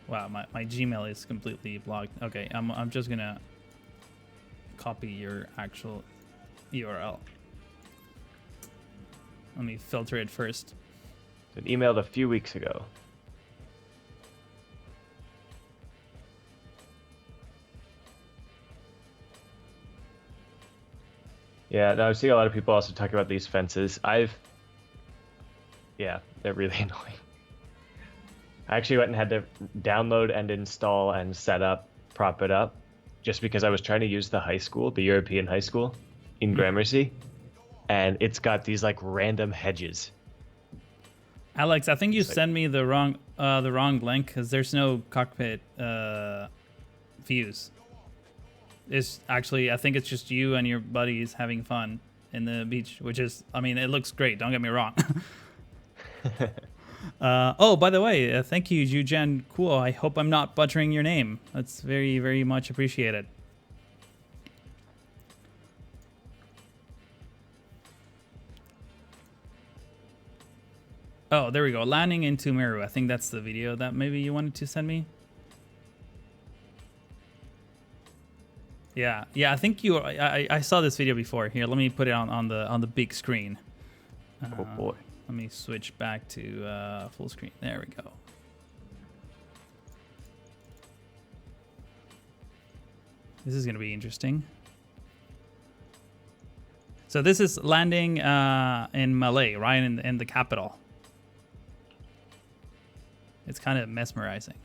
Wow, my Gmail is completely blocked. Okay, I'm just gonna copy your actual URL. Let me filter it first. It emailed a few weeks ago. Yeah, no, I see a lot of people also talking about these fences. Yeah, they're really annoying. I actually went and had to download and install and set up, prop it up, just because I was trying to use the high school, the European high school in Gramercy, and it's got these like random hedges. Alex, I think you sent me the wrong link because there's no cockpit views. It's actually, I think it's just you and your buddies having fun in the beach, which is, I mean, it looks great. Don't get me wrong. Oh, by the way, thank you, Jujan Kuo. I hope I'm not butchering your name. That's very, very much appreciated. Oh, there we go. Landing into Meru. I think that's the video that maybe you wanted to send me. Yeah, I think I saw this video before. Here, let me put it on the big screen. Oh boy. Let me switch back to full screen. There we go. This is going to be interesting. So this is landing in Malay, right in the capital. It's kind of mesmerizing.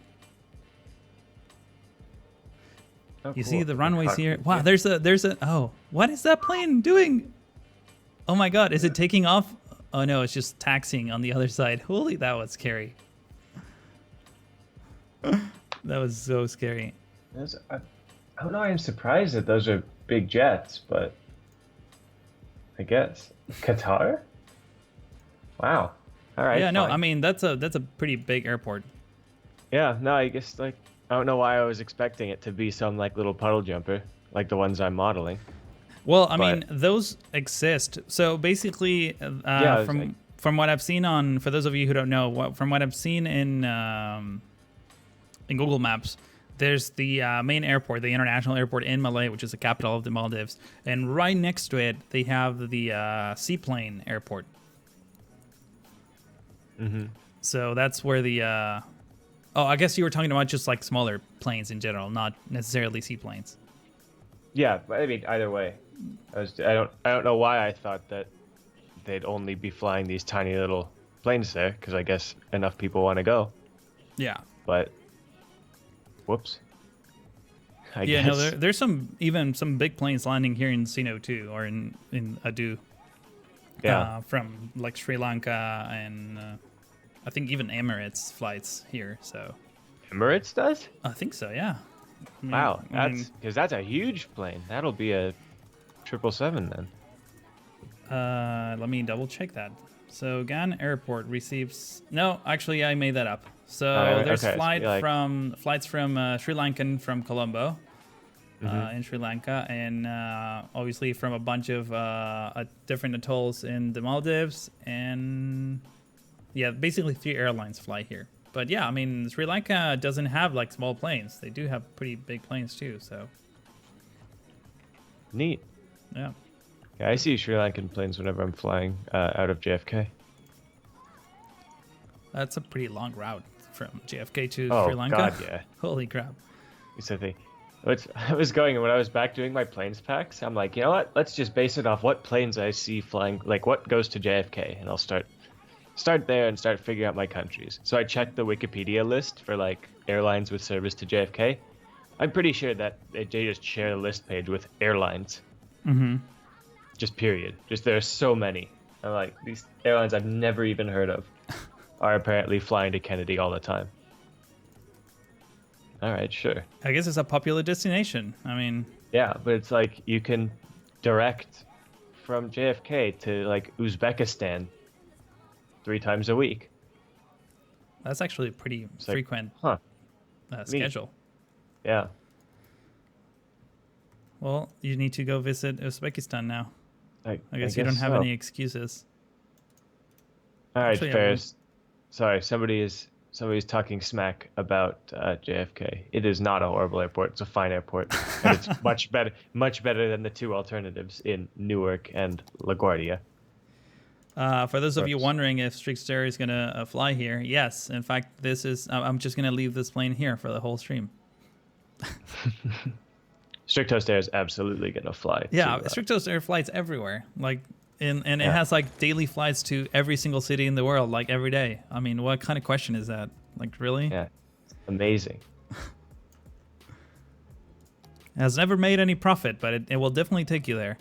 Oh, You cool. see the runways here. Wow, Yeah. there's a. Oh, what is that plane doing? Oh my God, is it taking off? Oh no, it's just taxiing on the other side. Holy, that was scary. That was so scary. I don't know. I'm surprised that those are big jets, but I guess Qatar. Wow. All right. Yeah, no, fine. I mean that's a pretty big airport. Yeah. No, I guess like I don't know why I was expecting it to be some like little puddle jumper, like the ones I'm modeling. Well, I But- mean those exist. So basically, Yeah, it's like- from what I've seen on, for those of you who don't know, from what I've seen in Google Maps, there's the main airport, the international airport in Malay, which is the capital of the Maldives, and right next to it they have the seaplane airport. Mm-hmm. So that's where the oh, I guess you were talking about just like smaller planes in general, not necessarily seaplanes. Yeah, but I mean either way, I don't know why I thought that they'd only be flying these tiny little planes there, because I guess enough people want to go. Yeah. But whoops. I Yeah, guess. no, there's some big planes landing here in Seenu too, or in Addu. Yeah. From like Sri Lanka and I think even Emirates flights here. So Emirates does? I think so. Yeah. I mean- Wow, I mean, that's because that's a huge plane. That'll be a 777 then. let me double check that. So Gan Airport receives. No, actually, I made that up. So there's okay, so flights from Sri Lankan from Colombo. Mm-hmm. In Sri Lanka, and obviously from a bunch of different atolls in the Maldives, and yeah, basically 3 airlines fly here. But yeah, I mean, Sri Lanka doesn't have like small planes; they do have pretty big planes too. So Neat. yeah, Yeah, I see Sri Lankan planes whenever I'm flying out of JFK. that's a pretty long route from JFK to Oh Sri Lanka. God, yeah. Holy crap! It's a thing. I was going, and when I was back doing my planes packs, I'm like, you know what? Let's just base it off what planes I see flying, like what goes to JFK, and I'll start there and start figuring out my countries. So I checked the Wikipedia list for like airlines with service to JFK. I'm pretty sure that they just share the list page with airlines. Mm-hmm. Just period. Just there are so many. I'm like, these airlines I've never even heard of are apparently flying to Kennedy all the time. All right, sure. I guess it's a popular destination. I mean, Yeah, but it's like you can direct from JFK to like Uzbekistan 3 times a week. that's actually a pretty It's like, frequent huh? schedule. Yeah. Well, you need to go visit Uzbekistan now. I I guess you don't have so. any excuses. All right, Actually, I Ferris. Sorry, somebody's talking smack about JFK. It is not a horrible airport. It's a fine airport, and it's much better than the 2 alternatives in Newark and LaGuardia. For those of you Gross. wondering if Trickster is gonna fly here, yes. In fact, this is. I'm just gonna leave this plane here for the whole stream. Strictos Air is absolutely gonna fly. Yeah, to, Strictos Air flights everywhere. Like, and it Yeah. has like daily flights to every single city in the world, like every day. I mean, what kind of question is that? Like, really? yeah, amazing. It has never made any profit, but it will definitely take you there.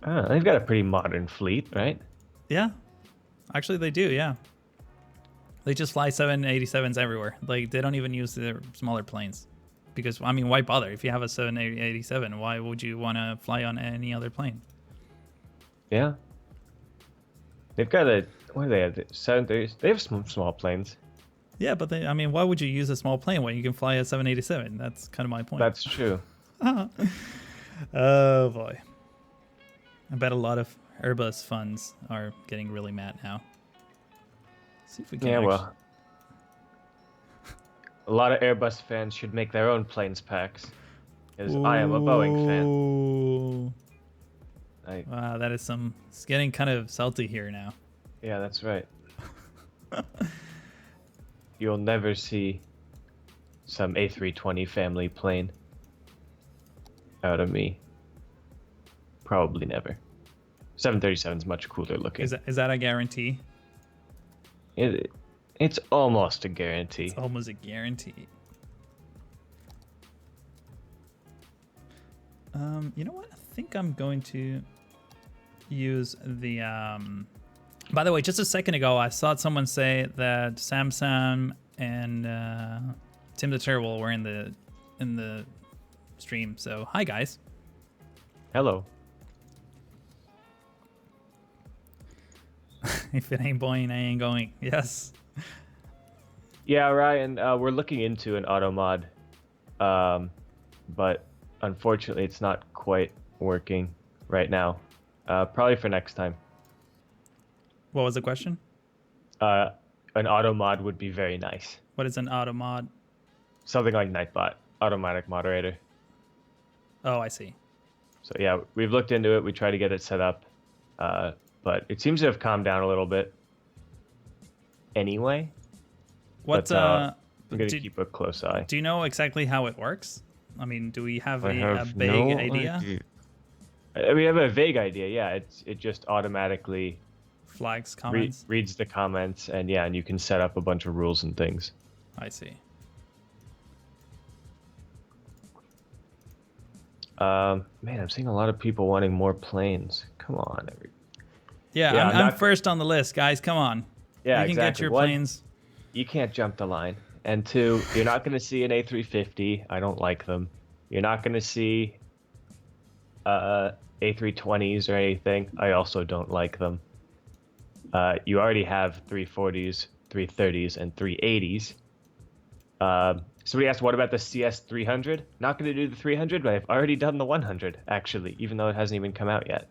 They've got a pretty modern fleet, right? Yeah, actually, they do. Yeah, they just fly 787s everywhere. Like, they don't even use their smaller planes, because I mean, why bother? If you have a 787, why would you want to fly on any other plane? Yeah. They've got what do they have? 730s. They have some small planes. Yeah, but I mean, why would you use a small plane when you can fly a 787? That's kind of my point. That's true. Oh boy, I bet a lot of Airbus funds are getting really mad now. Let's see if we can. Yeah, well. A lot of Airbus fans should make their own planes packs. Because I am a Boeing fan. Ooh. I, Wow, that is it's getting kind of salty here now. yeah, that's right. You'll never see some A320 family plane out of me. Probably never. 737 is much cooler looking. Is that a guarantee? It's almost a guarantee. It's almost a guarantee. You know what? I think I'm going to use the. By the way, just a second ago, I saw someone say that Sam and Tim the Terrible were in the stream. So hi guys. Hello. If it ain't boing, I ain't going. Yes. Yeah, Ryan. We're looking into an auto mod, but unfortunately, it's not quite working right now. Probably for next time. What was the question? An auto mod would be very nice. What is an auto mod? Something like Nightbot, automatic moderator. Oh, I see. So yeah, we've looked into it. We tried to get it set up, but it seems to have calmed down a little bit. Anyway, What? I'm gonna keep a close eye. Do you know exactly how it works? I mean, do we have I a have vague no idea? We have a vague idea. Yeah, it just automatically Flags comments. reads the comments, and yeah, and you can set up a bunch of rules and things. I see. Man, I'm seeing a lot of people wanting more planes. Come on, Yeah, Yeah, I'm first on the list, guys. Come on. yeah, You can get exactly. your One, planes. you can't jump the line, and two, you're not going to see an A350. I don't like them. You're not going to see A320s or anything. I also don't like them. You already have 340s, 330s, and 380s. Somebody asked, what about the CS 300? Not going to do the 300, but I've already done the 100, actually, even though it hasn't even come out yet.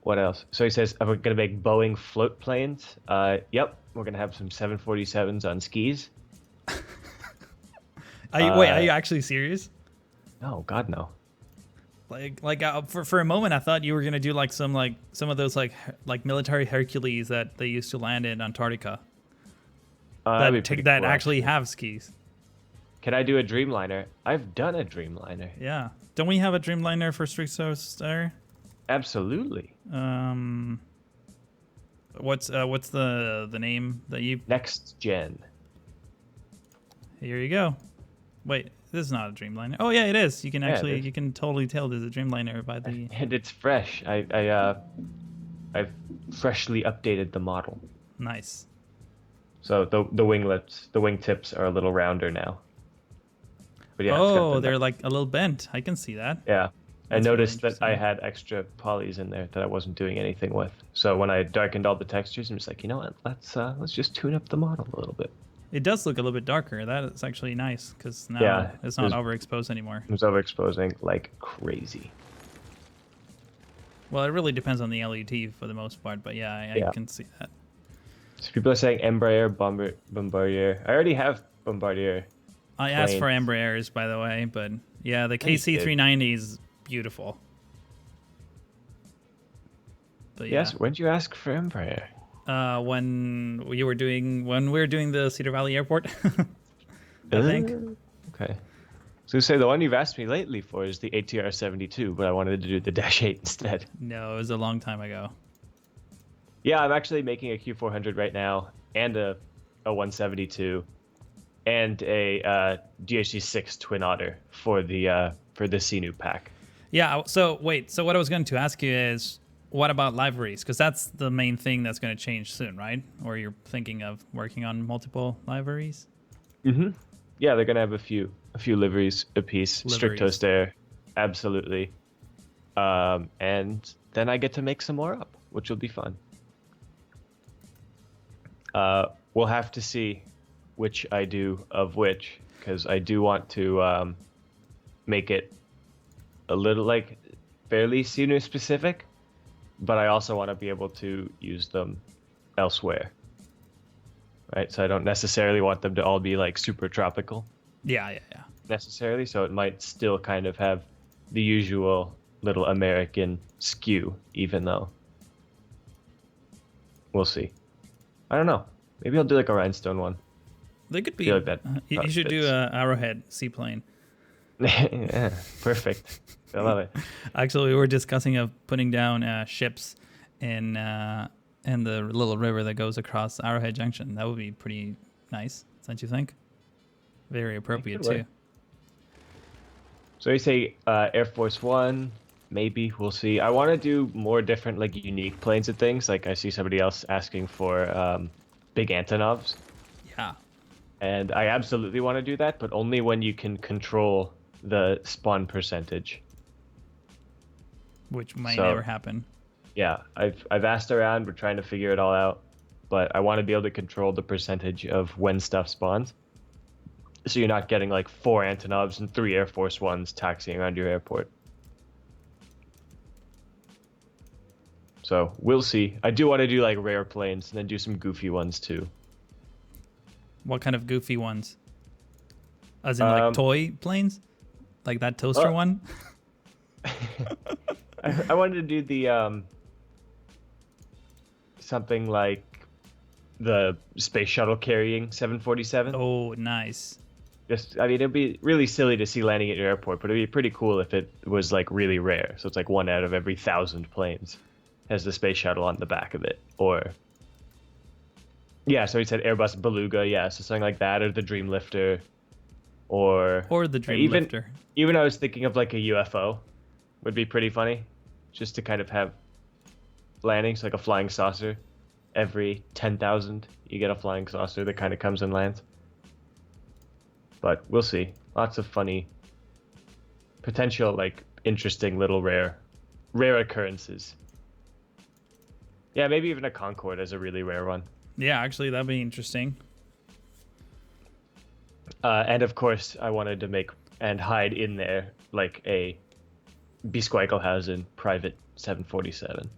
What else? So he says, are we going to make Boeing float planes? Yep, we're going to have some 747s on skis. Wait, are you actually serious? No, God, no. For a moment, I thought you were gonna do like some of those like military Hercules that they used to land in Antarctica. That'd be pretty That cool, actually have skis. Can I do a Dreamliner? I've done a Dreamliner. Yeah. Don't we have a Dreamliner for Star? Absolutely. What's the name that you? Next Gen. Here you go. Wait, this is not a Dreamliner. Oh yeah, it is. You can actually is. you can totally tell there's a Dreamliner by the. And it's fresh. I've freshly updated the model. Nice. So the winglets, the wingtips are a little rounder now. But yeah, it's got they're like a little bent. I can see that. yeah. I That's really noticed that I interesting. had extra polys in there that I wasn't doing anything with. So when I darkened all the textures, I'm just like, you know what? Let's just tune up the model a little bit. It does look a little bit darker. That is actually nice because now Yeah, it's not it was- overexposed anymore. It was overexposing like crazy. Well, it really depends on the LED for the most part, but yeah, I Yeah. can see that. So people are saying Embraer, Bombardier. I already have Bombardier. I asked for Planes. Embraers, by the way, but yeah, the Yeah, you did. KC390 is beautiful. But yeah, Yes. When did you ask for Embraer? when we were doing the Cedar Valley Airport, I think. Okay. So say the one you've asked me lately for is the ATR 72, but I wanted to do the Dash 8 instead. No, it was a long time ago. Yeah, I'm actually making a Q400 right now, and a 172, and a GHG6 Twin Otter for the Seenu pack. Yeah. So wait. So what I was going to ask you is, what about liveries? Because that's the main thing that's going to change soon, right? Or you're thinking of working on multiple liveries? Mm-hmm. Yeah, they're gonna have a few liveries apiece. Strict Liveries. toast air, absolutely. And then I get to make some more up, which will be fun. We'll have to see which I do of which, because I do want to make it a little like fairly Seenu specific, but I also want to be able to use them elsewhere. Right, so I don't necessarily want them to all be like super tropical Yeah. necessarily, so it might still kind of have the usual little American skew, even though we'll see. I don't know. Maybe I'll do like a rhinestone one. They could be. feel like that You probably should do fits. a Arrowhead seaplane. Yeah, perfect. I love it. Actually, we were discussing of putting down ships in the little river that goes across Arrowhead Junction. That would be pretty nice, don't you think? Very appropriate could work. too. So you say Air Force One, maybe we'll see. I want to do more different, like unique planes and things. Like I see somebody else asking for big Antonovs, Yeah, and I absolutely want to do that, but only when you can control the spawn percentage. which might So- never happen. Yeah, I've asked around. We're trying to figure it all out, but I want to be able to control the percentage of when stuff spawns. So you're not getting like 4 Antonovs and 3 Air Force Ones taxiing around your airport. So we'll see. I do want to do like rare planes and then do some goofy ones too. What kind of goofy ones? As in like toy planes, like that toaster one. I wanted to do the something like the space shuttle carrying 747. Oh, nice. Just, I mean, it'd be really silly to see landing at your airport, but it'd be pretty cool if it was like really rare. So it's like 1 out of every 1,000 planes has the space shuttle on the back of it, or yeah. So he said Airbus Beluga, yeah. So something like that, or the Dream Lifter, or the Dream even Lifter. even I was thinking of like a UFO, would be pretty funny, just to kind of have landings like a flying saucer. Every 10,000, you get a flying saucer that kind of comes and lands. But we'll see. Lots of funny, potential, like, interesting little rare occurrences. Yeah, maybe even a Concorde as a really rare one. Yeah, actually, that'd be interesting. And of course, I wanted to make and hide in there like a Bisqueikelhausen private 747.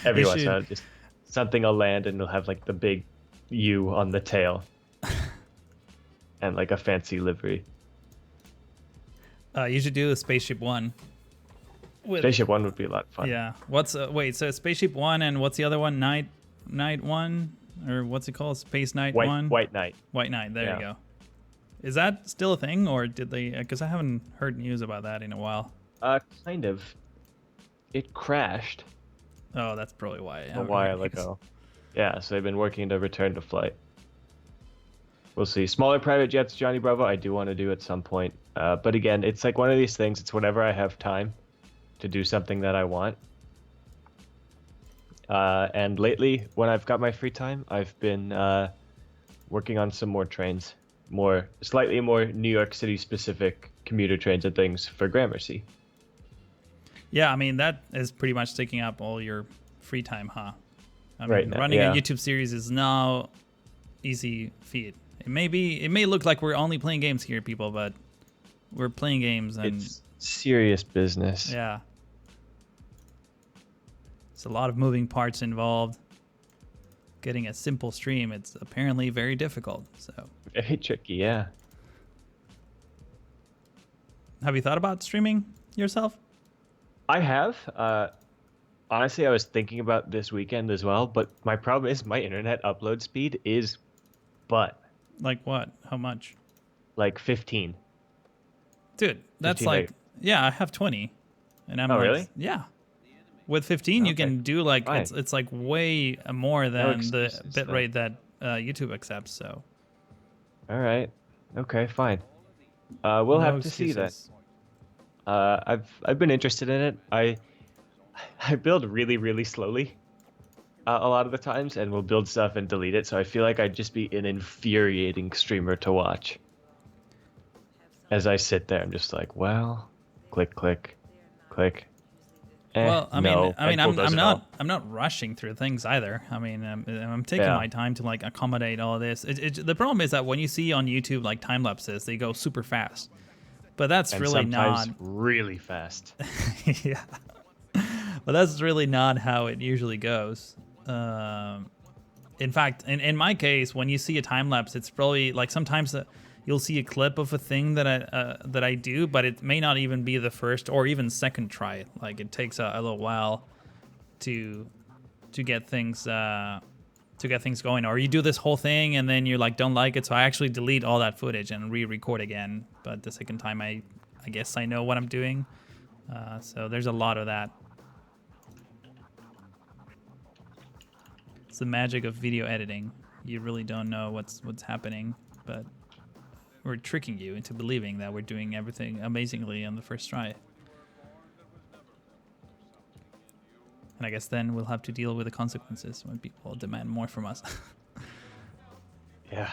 Every once in a while, just something will land and it'll have like the big U on the tail. And like a fancy livery. You should do a Spaceship One. Spaceship One would be a lot of fun. Yeah. What's wait? So Spaceship One and what's the other one? Night One, or what's it called? Space Night One. White Knight. White Knight. There Yeah. you go. Is that still a thing, or did they? Because I haven't heard news about that in a while. Kind of. It crashed Oh, that's probably why. I a haven't while heard news. ago. Yeah, so they've been working to return to flight. We'll see. Smaller private jets, Johnny Bravo, I do want to do at some point. But again, it's like one of these things. It's whenever I have time to do something that I want. And lately, when I've got my free time, I've been working on some more trains. Slightly more New York City specific commuter trains and things for Gramercy. Yeah, I mean that is pretty much taking up all your free time, huh? I mean, Right now, running yeah. a YouTube series is no easy feat. It may look like we're only playing games here, people, but we're playing games, and It's serious business. yeah, it's a lot of moving parts involved. Getting a simple stream, it's apparently very difficult. So, Very tricky, yeah. have you thought about streaming yourself? I have. Honestly, I was thinking about this weekend as well, but my problem is my internet upload speed is Like what? How much? like 15. Dude, that's 15 like meg. yeah, I have 20, and I'm Oh, like, really? yeah. With 15, you Okay. can do like Fine. it's like way more than the excuses, bit then. rate that YouTube accepts. So All right. Okay, fine. We'll no have to see that. excuses. I've been interested in it. I build really, really slowly a lot of the times, and will build stuff and delete it. So I feel like I'd just be an infuriating streamer to watch. As I sit there, I'm just like, well, click, click, click. Well, I mean, Red Bull does it all. I'm not rushing through things either. I mean, I'm taking Yeah. my time to like accommodate all this. The problem is that when you see on YouTube like time lapses, they go super fast, but that's And really sometimes not. really fast. Yeah, but that's really not how it usually goes. In fact, in my case, when you see a time lapse, it's probably like sometimes you'll see a clip of a thing that I do, but it may not even be the first or even second try. Like it takes a little while to get things to to get things going, or you do this whole thing and then you like don't like it. So I actually delete all that footage and re-record again. But the second time, I guess I know what I'm doing. So there's a lot of that. It's the magic of video editing. You really don't know what's happening, but we're tricking you into believing that we're doing everything amazingly on the first try. And I guess then we'll have to deal with the consequences when people demand more from us. Yeah.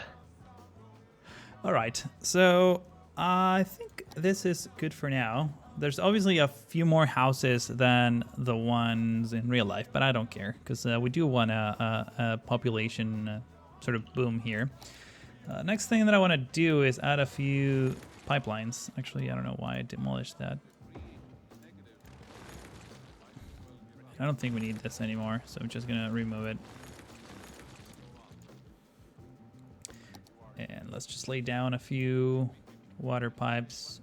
All right, so I think this is good for now. There's obviously a few more houses than the ones in real life, but I don't care because we do want a population sort of boom here. Next thing that I want to do is add a few pipelines. Actually, I don't know why I demolished that. I don't think we need this anymore, so I'm just going to remove it. And let's just lay down a few water pipes.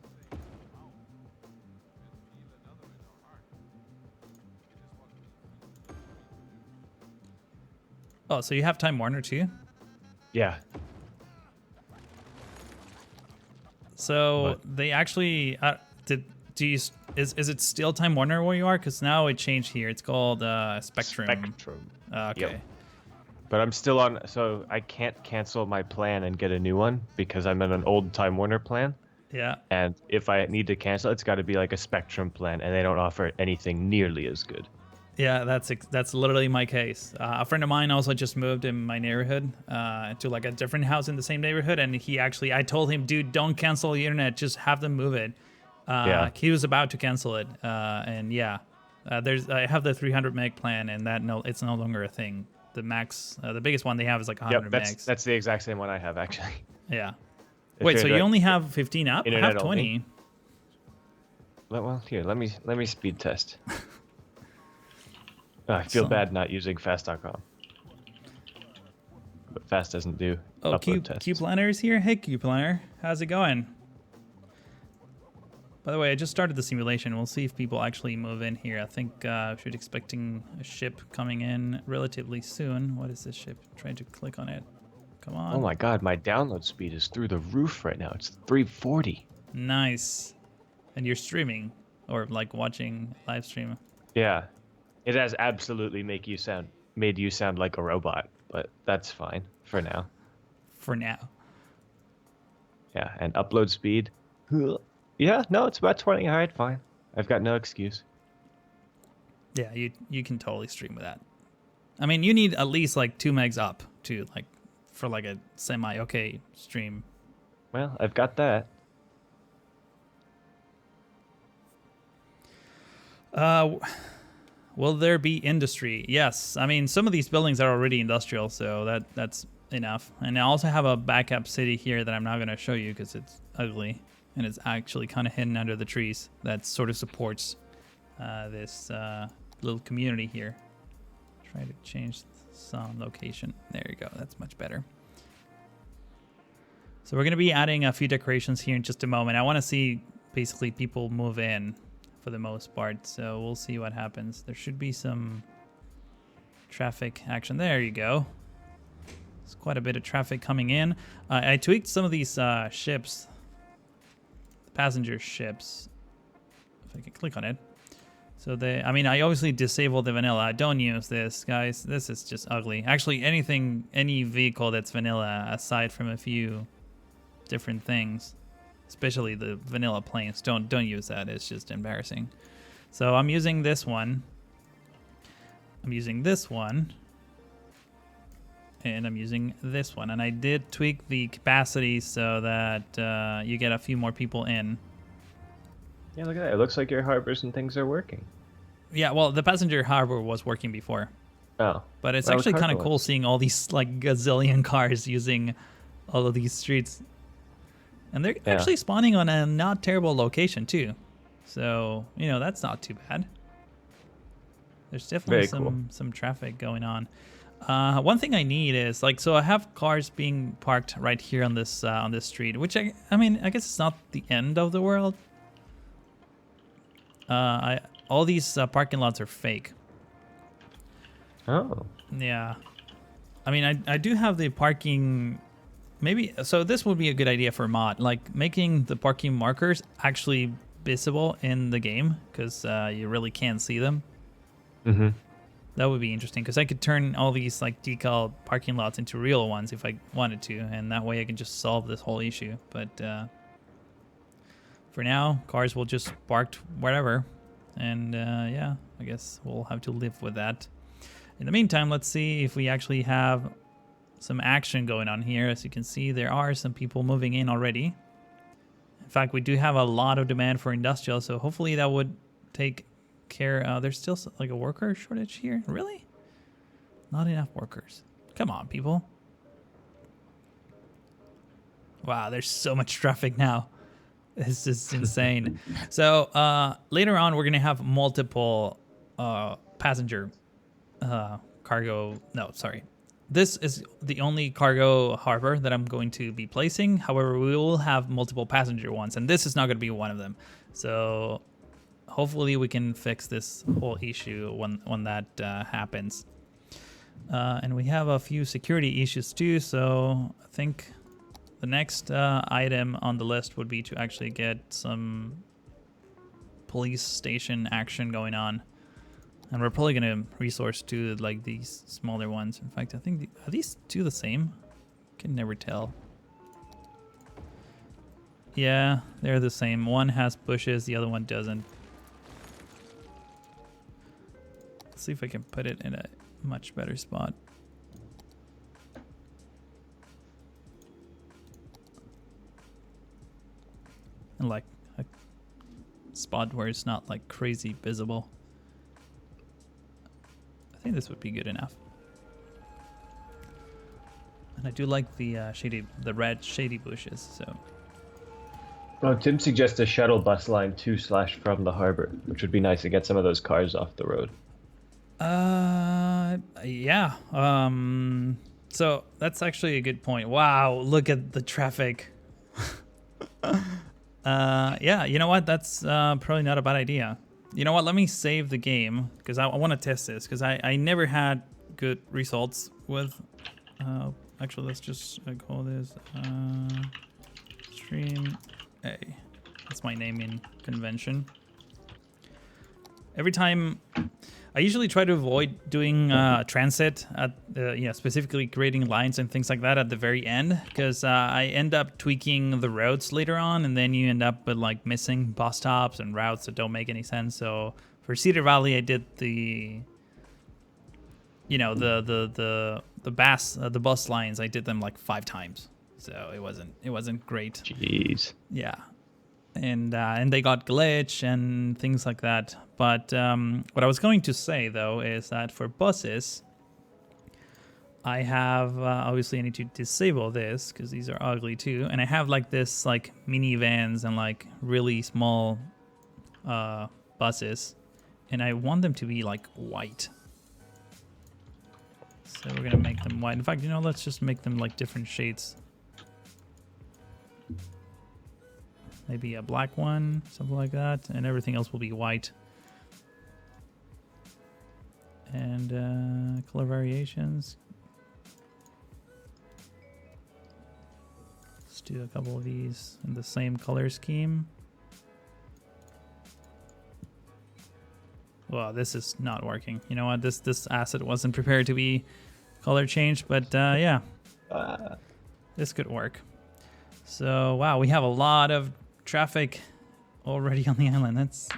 Oh, so you have Time Warner too? Yeah. So they actually is it still Time Warner where you are? Because now it changed here. It's called Spectrum. Spectrum. Okay. Yep. But I'm still on, so I can't cancel my plan and get a new one because I'm in an old Time Warner plan. Yeah. And if I need to cancel, it's got to be like a Spectrum plan, and they don't offer anything nearly as good. Yeah, that's literally my case. A friend of mine also just moved in my neighborhood to like a different house in the same neighborhood, and I told him, dude, don't cancel the internet, just have them move it. He was about to cancel it, and yeah, I have the 300 meg plan, and it's no longer a thing. The max, the biggest one they have is like 100 megs. That's the exact same one I have actually. Yeah. Wait, so you only have 15 up? I have 20. Only. Well, here, let me speed test. Oh, I feel bad not using fast.com. But fast doesn't do upload tests. Q Planner is here. Hey, Q Planner, how's it going? By the way, I just started the simulation. We'll see if people actually move in here. I think I should be expecting a ship coming in relatively soon. What is this ship? Trying to click on it. Come on. Oh my god, my download speed is through the roof right now. It's 340. Nice. And you're streaming or like watching live stream. Yeah. It has absolutely made you sound like a robot, but that's fine for now. For now. Yeah, and upload speed. Yeah, no, it's about 20. All right, fine. I've got no excuse. Yeah, you can totally stream with that. I mean, you need at least like 2 megs up to like for like a semi-okay stream. Well, I've got that. Will there be industry? Yes. I mean, some of these buildings are already industrial, so that's enough. And I also have a backup city here that I'm not going to show you because it's ugly and it's actually kind of hidden under the trees. That sort of supports this little community here. Try to change some location. There you go. That's much better. So we're going to be adding a few decorations here in just a moment. I want to see basically people move in for the most part, so we'll see what happens. There should be some traffic action. There you go. There's quite a bit of traffic coming in. I tweaked some of these ships, passenger ships. If I can click on it. So I obviously disabled the vanilla. Don't use this, guys. This is just ugly. Actually, any vehicle that's vanilla, aside from a few different things, especially the vanilla planes, don't use that. It's just embarrassing. So I'm using this one. I'm using this one. And I'm using this one. And I did tweak the capacity so that you get a few more people in. Yeah, look at that. It looks like your harbors and things are working. Yeah, well, the passenger harbor was working before. Oh. But it's actually kind of cool seeing all these like gazillion cars using all of these streets. And they're actually spawning on a not terrible location too. So, that's not too bad. There's definitely some traffic going on. One thing I need is so I have cars being parked right here on this street, which I guess it's not the end of the world. All these parking lots are fake. Oh. Yeah. I mean, I do have the parking. Maybe so. This would be a good idea for a mod, like making the parking markers actually visible in the game, because you really can't see them. Mm-hmm. That would be interesting, because I could turn all these like decal parking lots into real ones if I wanted to, and that way I can just solve this whole issue. But for now, cars will just park wherever, and yeah, I guess we'll have to live with that. In the meantime, let's see if we actually have some action going on here. As you can see, there are some people moving in already. In fact, we do have a lot of demand for industrial, so hopefully that would take care. There's still like a worker shortage here. Really? Not enough workers. Come on, people. Wow, there's so much traffic now. It's just insane. So later on, we're gonna have multiple passenger cargo. No, sorry. This is the only cargo harbor that I'm going to be placing. However, we will have multiple passenger ones, and this is not going to be one of them. So hopefully we can fix this whole issue when that happens. And we have a few security issues too, so I think the next item on the list would be to actually get some police station action going on. And we're probably gonna resource to like these smaller ones. In fact, I think are these two the same? Can never tell. Yeah, they're the same. One has bushes, the other one doesn't. Let's see if I can put it in a much better spot. And like a spot where it's not like crazy visible. I think this would be good enough. And I do like the red shady bushes. So. Oh, Tim suggests a shuttle bus line to/from the harbor, which would be nice to get some of those cars off the road. Yeah. So that's actually a good point. Wow, look at the traffic. Yeah, you know what? That's probably not a bad idea. You know what? Let me save the game because I want to test this because I never had good results with. Actually, let's just call this stream A. That's my naming convention. Every time, I usually try to avoid doing transit at specifically creating lines and things like that at the very end because I end up tweaking the roads later on, and then you end up with like missing bus stops and routes that don't make any sense. So for Cedar Valley, I did the bus lines. I did them like 5 times, so it wasn't great. Jeez. Yeah. And they got glitch and things like that. But what I was going to say, though, is that for buses, I have, obviously I need to disable this because these are ugly too. And I have like this like minivans and like really small buses. And I want them to be like white. So we're going to make them white. In fact, let's just make them like different shades. Maybe a black one, something like that, and everything else will be white. And color variations. Let's do a couple of these in the same color scheme. Well, this is not working. You know what? This asset wasn't prepared to be color changed, but yeah, this could work. So wow, we have a lot of traffic already on the island. That's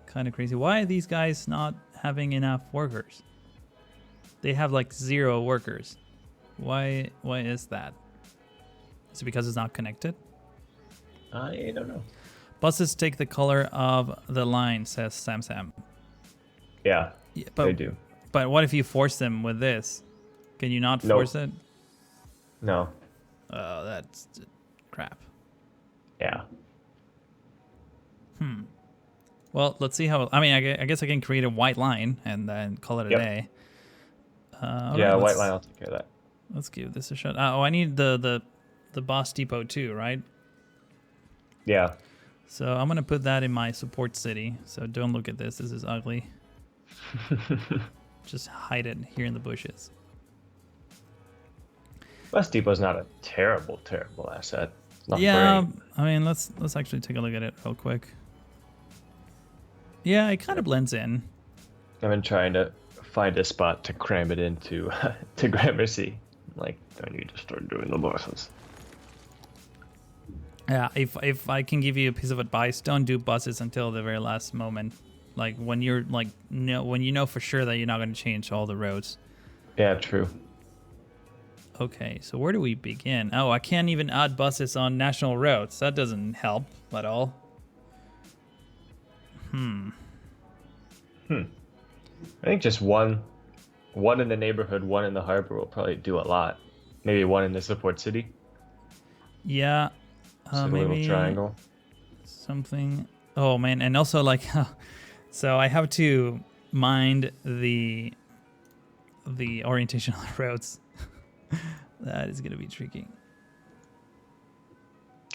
kind of crazy. Why are these guys not having enough workers? They have like 0 workers. Why is that? Is it because it's not connected? I don't know. Buses take the color of the line, says Sam. Yeah, but, they do. But what if you force them with this? Can you not force it? No. Oh, that's crap. Yeah. Well, let's see how. I mean, I guess I can create a white line and then call it a day. Yeah, right, white line. I'll take care of that. Let's give this a shot. Oh, I need the boss depot too, right? Yeah. So I'm gonna put that in my support city. So don't look at this. This is ugly. Just hide it here in the bushes. Bus Depot's not a terrible, terrible asset. It's not Yeah, great. I mean, let's actually take a look at it real quick. Yeah, it kind of blends in. I've been trying to find a spot to cram it into to Gramercy. Like, I need to start doing the buses. Yeah, if I can give you a piece of advice, don't do buses until the very last moment. Like when you're like when you know for sure that you're not going to change all the roads. Yeah, true. Okay, so where do we begin? Oh, I can't even add buses on national roads. That doesn't help at all. I think just one in the neighborhood, one in the harbor will probably do a lot. Maybe one in the support city. Yeah, Just like a little maybe triangle. something. Oh man, and also like, so I have to mind the orientation on the roads. That is gonna be tricky.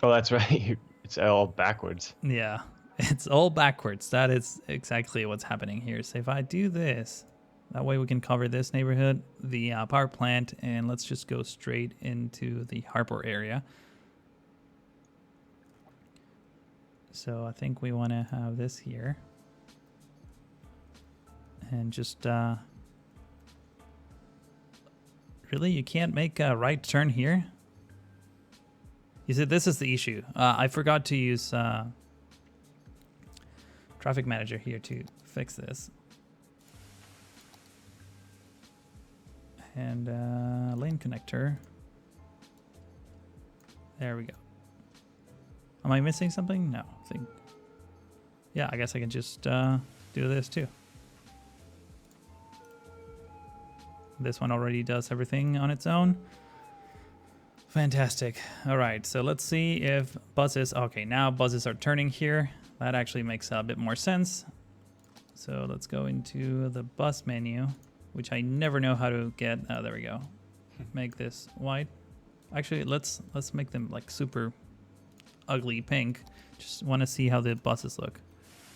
Oh, that's right. It's all backwards. Yeah, it's all backwards. That is exactly what's happening here. So if I do this, that way we can cover this neighborhood, the power plant, and let's just go straight into the harbor area. So I think we want to have this here. And just, really, you can't make a right turn here? You see, this is the issue. I forgot to use Traffic Manager here to fix this. And lane connector. There we go. Am I missing something? No. I think. Yeah, I guess I can just do this too. This one already does everything on its own. Fantastic. All right, so let's see if buses... Okay, now buses are turning here. That actually makes a bit more sense. So let's go into the bus menu, which I never know how to get. Oh, there we go. Make this white. Actually, let's make them like super ugly pink. Just want to see how the buses look.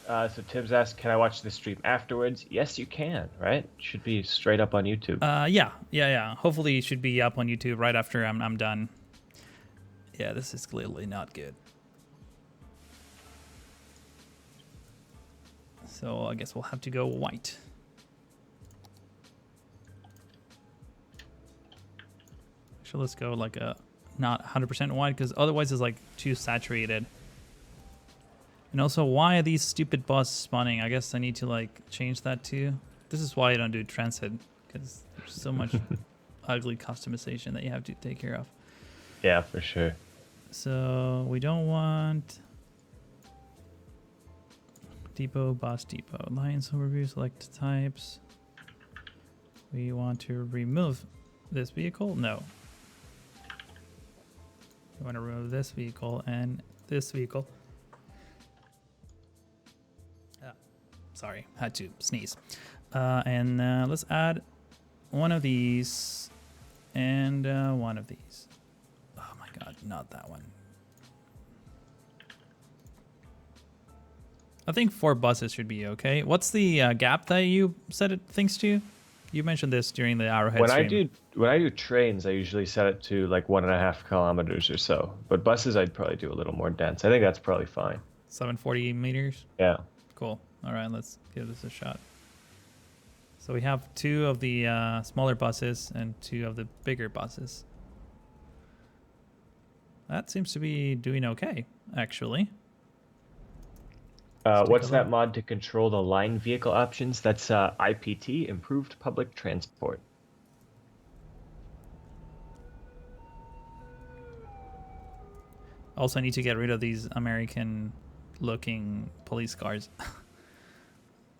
So Tibbs asked, can I watch the stream afterwards? Yes, you can, right? Should be straight up on YouTube. Yeah. Hopefully it should be up on YouTube right after I'm done. Yeah, this is clearly not good. So I guess we'll have to go white. Actually, let's go like a not 100% white because otherwise it's like too saturated. And also, why are these stupid buses spawning? I guess I need to like change that too. This is why I don't do transit, because there's so much ugly customization that you have to take care of. Yeah, for sure. So we don't want depot, bus depot. Lines overview, select types. We want to remove this vehicle? No. We want to remove this vehicle and this vehicle. Sorry, had to sneeze. And let's add one of these and one of these. Oh my god, not that one. I think 4 buses should be okay. What's the gap that you set it things to? You mentioned this during the Arrowhead stream. When I do trains, I usually set it to like 1.5 kilometers or so. But buses, I'd probably do a little more dense. I think that's probably fine. 740 meters? Yeah. Cool. All right, let's give this a shot. So we have 2 of the smaller buses and 2 of the bigger buses. That seems to be doing okay, actually. What's that mod to control the line vehicle options? That's IPT, Improved Public Transport. Also, I need to get rid of these American-looking police cars.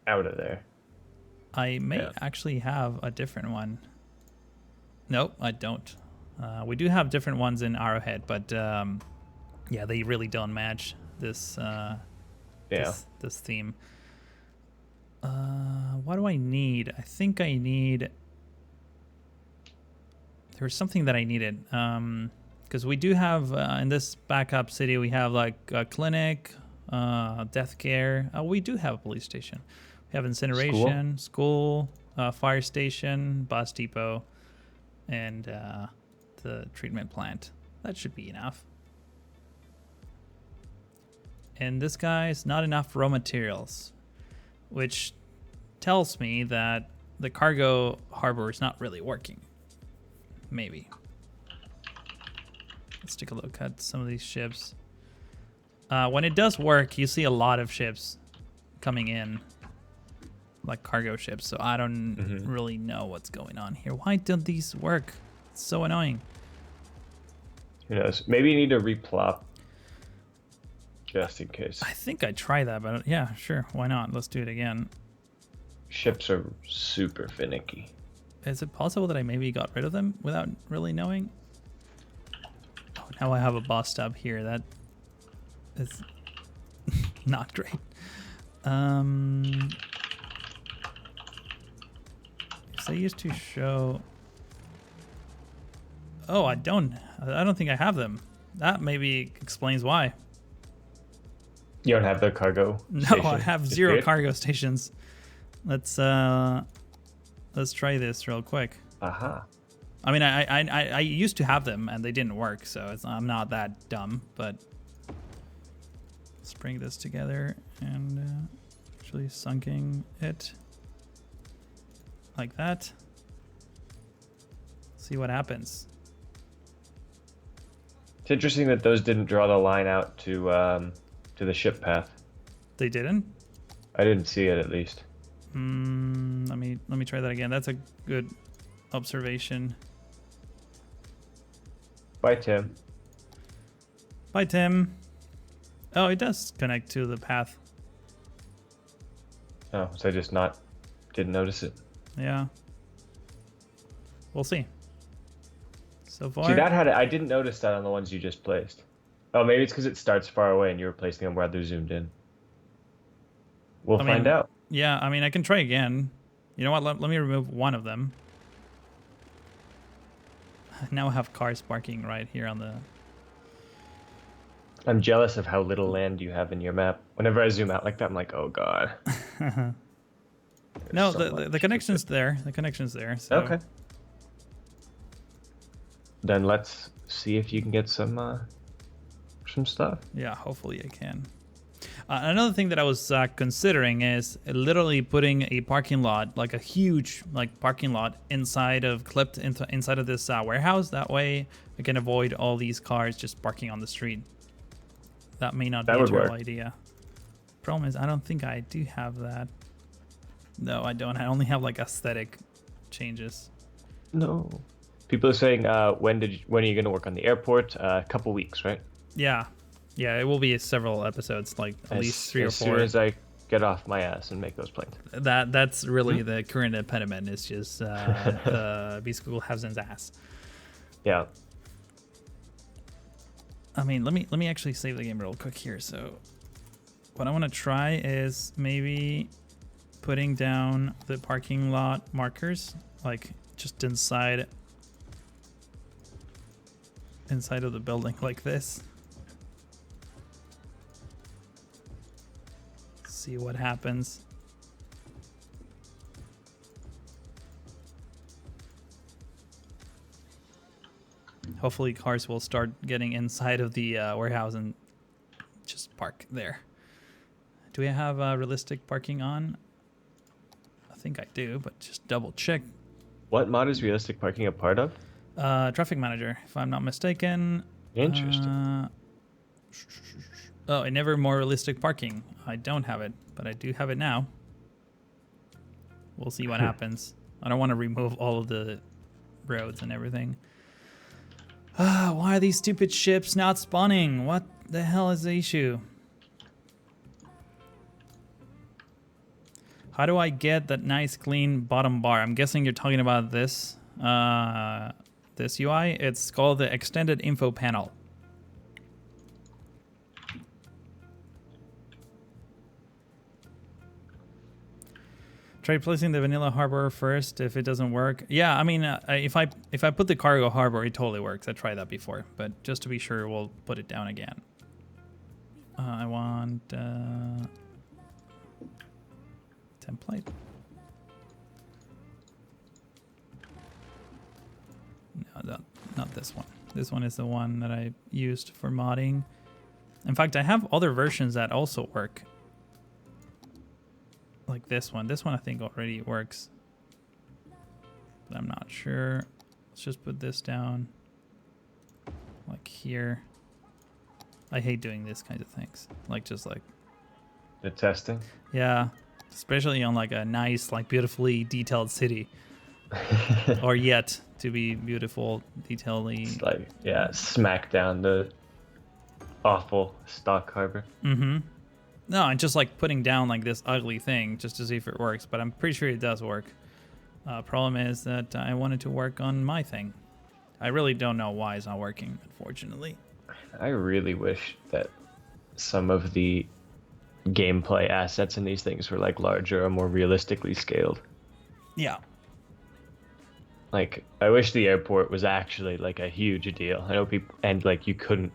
Out of there. I may actually have a different one. Nope, I don't. We do have different ones in Arrowhead, but yeah, they really don't match this this theme. What do I need? I think I need... There's something that I needed. Because we do have, in this backup city, we have like a clinic, death care. We do have a police station. We have incineration, school, fire station, bus depot, and the treatment plant. That should be enough. And this guy's not enough raw materials, which tells me that the cargo harbor is not really working. Maybe. Let's take a look at some of these ships. When it does work, you see a lot of ships coming in, like cargo ships. So I don't really know what's going on here. Why don't these work? It's so annoying. Who knows? Maybe you need to replop just in case. I think I tried that, but yeah, sure. Why not? Let's do it again. Ships are super finicky. Is it possible that I maybe got rid of them without really knowing? Oh, now I have a boss stub here. That is not great. They used to show. Oh, I don't think I have them. That maybe explains why. You don't have the cargo No, station? I have zero cargo stations. Let's try this real quick. Aha. I mean, I used to have them and they didn't work, so I'm not that dumb. But let's bring this together and actually sunking it like that. See what happens. It's interesting that those didn't draw the line out to the ship path. They didn't? I didn't see it, at least. Let me try that again. That's a good observation. Bye, Tim. Bye, Tim. Oh, it does connect to the path. Oh, so I just didn't notice it. Yeah. We'll see. So far. See, I didn't notice that on the ones you just placed. Oh, maybe it's because it starts far away and you were placing them where they're zoomed in. We'll find out. Yeah, I mean, I can try again. You know what? Let me remove one of them. Now I have cars parking right here on the... I'm jealous of how little land you have in your map. Whenever I zoom out like that, I'm like, oh, God. No, the connection's there. The connection's there. So. Okay. Then let's see if you can get some stuff. Yeah, hopefully I can. Another thing that I was considering is literally putting a parking lot, like a huge parking lot inside of this warehouse. That way I can avoid all these cars just parking on the street. That may not be a terrible idea. Problem is, I don't think I do have that. No, I don't. I only have like aesthetic changes. No. People are saying, when are you going to work on the airport? A couple weeks, right? Yeah. Yeah, it will be several episodes, like at least 3 or 4. As soon as I get off my ass and make those planes. That's really the current impediment. Is just B-School Havsen's ass. Yeah. I mean, let me actually save the game real quick here. So what I want to try is maybe putting down the parking lot markers, like just inside of the building like this. See what happens. Hopefully cars will start getting inside of the warehouse and just park there. Do we have realistic parking on? I think I do, but just double check. What mod is realistic parking a part of? Traffic manager, if I'm not mistaken. Interesting. Oh, and never more realistic parking. I don't have it, but I do have it now. We'll see what happens. I don't want to remove all of the roads and everything. Why are these stupid ships not spawning? What the hell is the issue? How do I get that nice clean bottom bar? I'm guessing you're talking about this. This UI. It's called the extended info panel. Try placing the vanilla harbor first if it doesn't work. Yeah, I mean, if I put the cargo harbor, it totally works. I tried that before, but just to be sure, we'll put it down again. I want template. No, not this one. This one is the one that I used for modding. In fact, I have other versions that also work. Like this one. This one I think already works. But I'm not sure. Let's just put this down. Like here. I hate doing these kinds of things. Like just like... The testing? Yeah. Especially on like a nice, like beautifully detailed city. Or yet to be beautiful, detailedly. It's like, yeah, smack down the awful stock harbor. Mm-hmm. No, and just like putting down like this ugly thing just to see if it works, but I'm pretty sure it does work. Problem is that I wanted to work on my thing. I really don't know why it's not working, unfortunately. I really wish that some of the gameplay assets in these things were like larger or more realistically scaled. Yeah. Like, I wish the airport was actually like a huge deal. I know people, and like you couldn't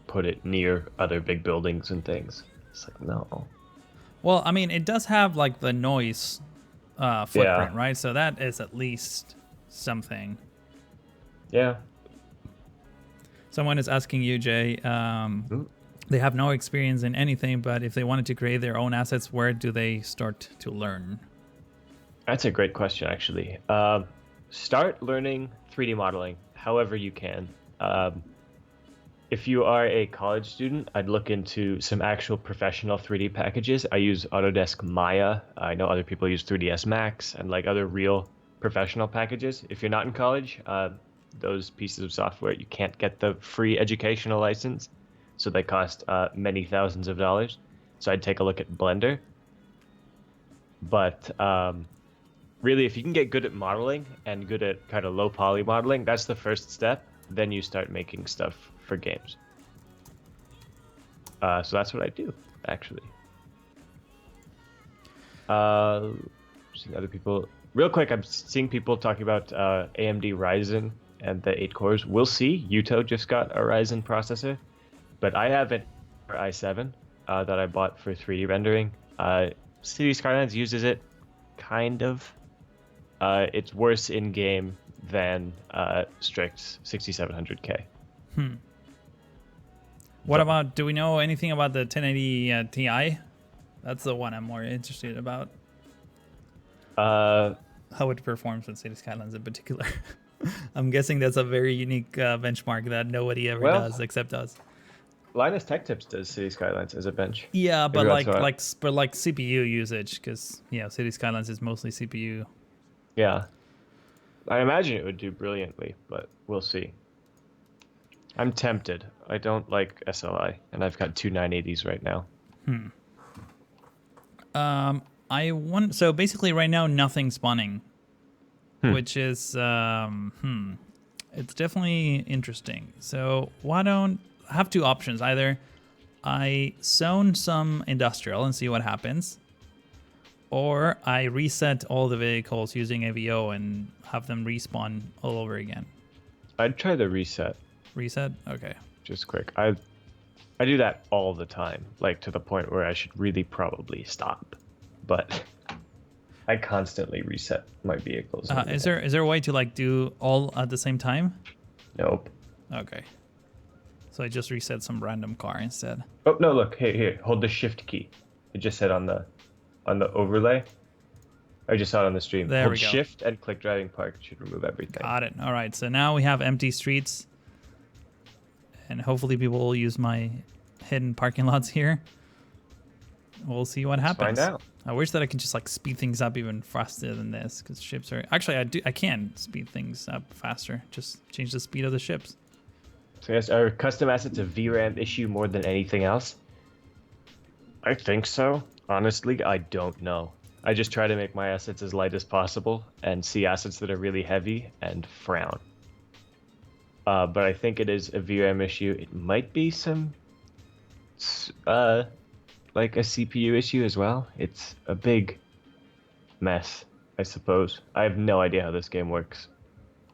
put it near other big buildings and things. It's like, no. Well, I mean, it does have like the noise footprint, right? So that is at least something. Yeah. Someone is asking you, Jay. They have no experience in anything, but if they wanted to create their own assets, where do they start to learn? That's a great question, actually. Start learning 3D modeling however you can. If you are a college student, I'd look into some actual professional 3D packages. I use Autodesk Maya. I know other people use 3ds Max and like other real professional packages. If you're not in college, those pieces of software, you can't get the free educational license. So they cost many thousands of dollars. So I'd take a look at Blender. But really, if you can get good at modeling and good at kind of low poly modeling, that's the first step. Then you start making stuff for games. So that's what I do, actually. Seeing other people. Real quick, I'm seeing people talking about AMD Ryzen and the 8 cores. We'll see. Yuto just got a Ryzen processor. But I have an i7 that I bought for 3D rendering. Cities Skylines uses it, kind of. It's worse in game than strict 6700K. What about, do we know anything about the 1080 Ti? That's the one I'm more interested about. How it performs with Cities Skylines in particular. I'm guessing that's a very unique benchmark that nobody ever does except us. Linus Tech Tips does Cities Skylines as a bench. Yeah, but like CPU usage, because Cities Skylines is mostly CPU. Yeah, I imagine it would do brilliantly, but we'll see. I'm tempted. I don't like SLI, and I've got two 980s right now. So basically right now nothing's spawning, which is it's definitely interesting. So why don't I have two options? Either I zone some industrial and see what happens, or I reset all the vehicles using AVO and have them respawn all over again. I'd try the reset. Reset? Okay. Just quick. I do that all the time, like to the point where I should really probably stop. But I constantly reset my vehicles. Is there a way to like do all at the same time? Nope. Okay. So I just reset some random car instead. Oh no! Look, here, hold the shift key. It just said on the overlay. I just saw it on the stream. There hold we go. Shift and click driving park. It should remove everything. Got it. All right. So now we have empty streets, and hopefully people will use my hidden parking lots here. We'll see what happens. Find out. I wish that I could just like speed things up even faster than this, because ships are actually I can speed things up faster. Just change the speed of the ships. So yes, are custom assets a VRAM issue more than anything else? I think so. Honestly, I don't know. I just try to make my assets as light as possible and see assets that are really heavy and frown. But I think it is a VRAM issue. It might be some like a CPU issue as well. It's a big mess, I suppose. I have no idea how this game works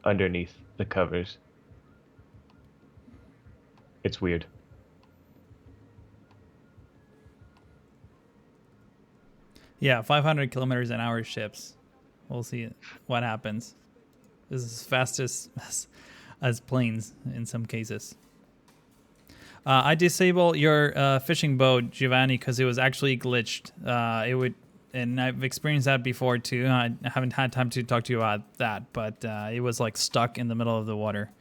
underneath the covers. It's weird. Yeah, 500 kilometers an hour ships. We'll see what happens. This is fastest. as planes in some cases. I disable your fishing boat, Giovanni, because it was actually glitched. And I've experienced that before too. I haven't had time to talk to you about that, but it was like stuck in the middle of the water.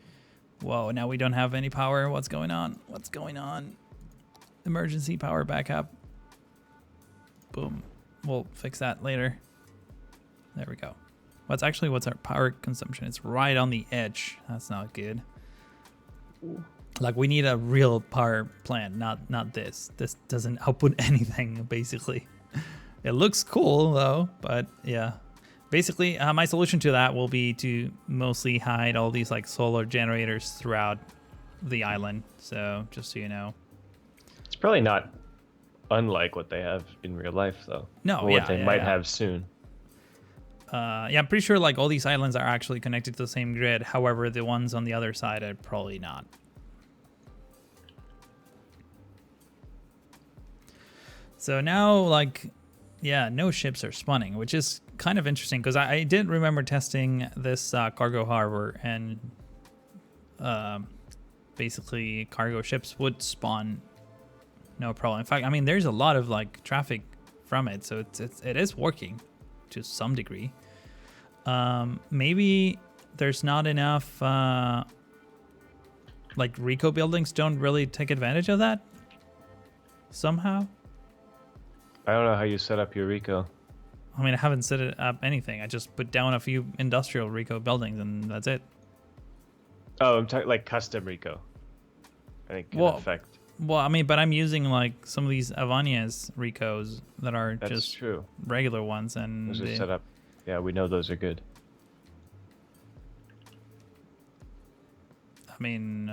Whoa, now we don't have any power. What's going on? What's going on? Emergency power backup. Boom. We'll fix that later. There we go. What's our power consumption? It's right on the edge. That's not good. Like we need a real power plant, not this. This doesn't output anything, basically. It looks cool though, but yeah. Basically, my solution to that will be to mostly hide all these like solar generators throughout the island. So just so you know. It's probably not unlike what they have in real life though. No, or what they might have soon. Yeah, I'm pretty sure like all these islands are actually connected to the same grid. However, the ones on the other side are probably not. So now, like, yeah, no ships are spawning, which is kind of interesting because I did remember testing this cargo harbor, and basically cargo ships would spawn no problem. In fact, I mean, there's a lot of like traffic from it, so it is working to some degree. Maybe there's not enough like Rico buildings don't really take advantage of that somehow. I don't know how you set up your Rico. I mean, I haven't set it up anything. I just put down a few industrial Rico buildings and that's it. Oh, I'm talking like custom Rico. I think in effect. Well, I mean, but I'm using like some of these Avanias Ricos that are just true. Regular ones, and Those are set up. Yeah, we know those are good. I mean,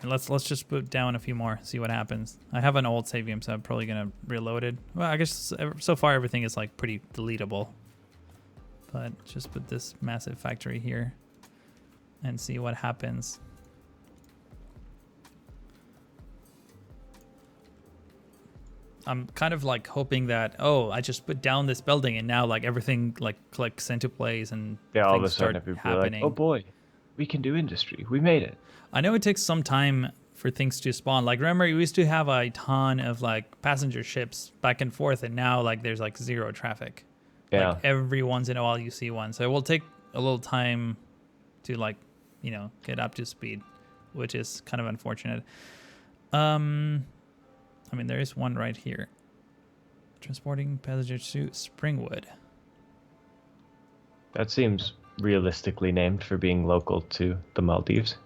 let's just put down a few more, see what happens. I have an old save game, so I'm probably gonna reload it. Well, I guess so far everything is like pretty deletable. But just put this massive factory here and see what happens. I'm kind of like hoping that, oh, I just put down this building and now like everything like clicks into place and all of a things sudden start people are happening. like, oh boy, we can do industry. We made it. I know it takes some time for things to spawn. Like, remember, we used to have a ton of like passenger ships back and forth, and now like there's like zero traffic. Yeah. Like every once in a while you see one. So it will take a little time to like, you know, get up to speed, which is kind of unfortunate. I mean, there is one right here. Transporting passengers to Springwood. That seems realistically named for being local to the Maldives.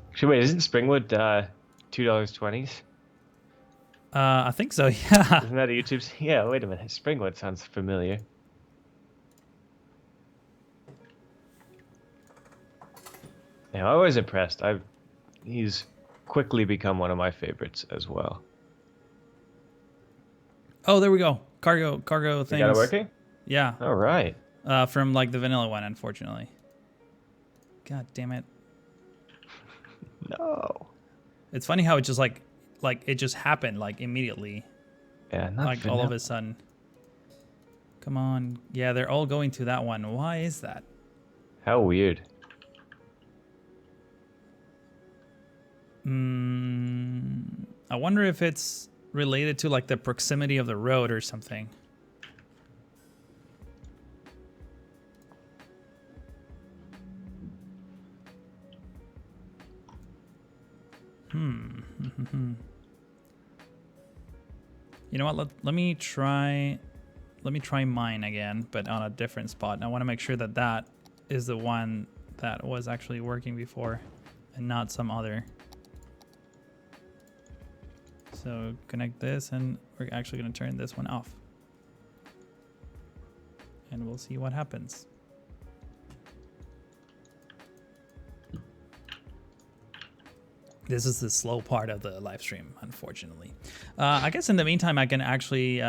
Actually, wait, isn't Springwood $2.20? I think so, yeah. Isn't that a YouTube's? Yeah, wait a minute. Springwood sounds familiar. Yeah, I was impressed. He's quickly become one of my favorites as well. Oh, there we go. Cargo things. You got it working? Yeah. All right. From like the vanilla one, unfortunately. God damn it. No. It's funny how it just like it just happened like immediately. Yeah, not like vanilla. all of a sudden. Come on. Yeah, they're all going to that one. Why is that? How weird. I wonder if it's related to like the proximity of the road or something. You know what? Let me try mine again, but on a different spot. And I want to make sure that that is the one that was actually working before and not some other. So connect this, and we're actually going to turn this one off. And we'll see what happens. This is the slow part of the live stream, unfortunately. I guess in the meantime, I can actually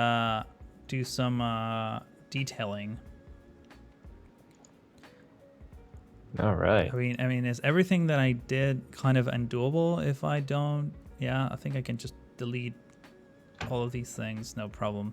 do some detailing. All right. I mean, is everything that I did kind of undoable if I don't? Yeah, I think I can just delete all of these things, no problem.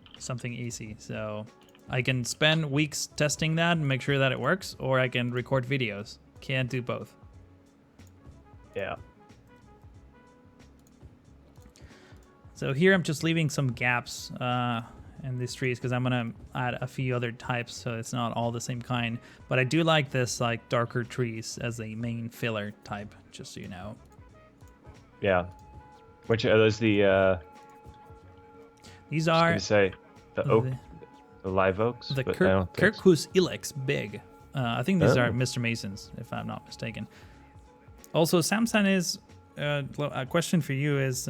something easy. So I can spend weeks testing that and make sure that it works, or I can record videos. Can't do both. Yeah. So here I'm just leaving some gaps in these trees because I'm gonna add a few other types so it's not all the same kind. But I do like this like darker trees as a main filler type, just so you know. Yeah. Which are those These I was are gonna say the oak, the live oaks. the but I don't think so. Kirkus ilex big. I think these are Mr. Masons, if I'm not mistaken. Also, Samson is a question for you is.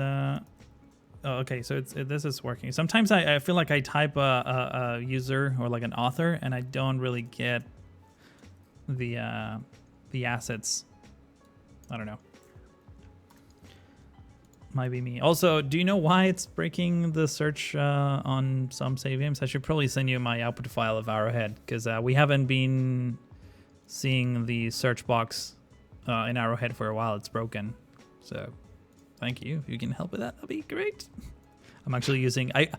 Oh, okay, so this is working. Sometimes I feel like I type a user or like an author, and I don't really get the assets. I don't know. Might be me. Also, do you know why it's breaking the search on some save games? I should probably send you my output file of Arrowhead because we haven't been seeing the search box in Arrowhead for a while. It's broken, so. Thank you. If you can help with that, that'd be great. I'm actually using I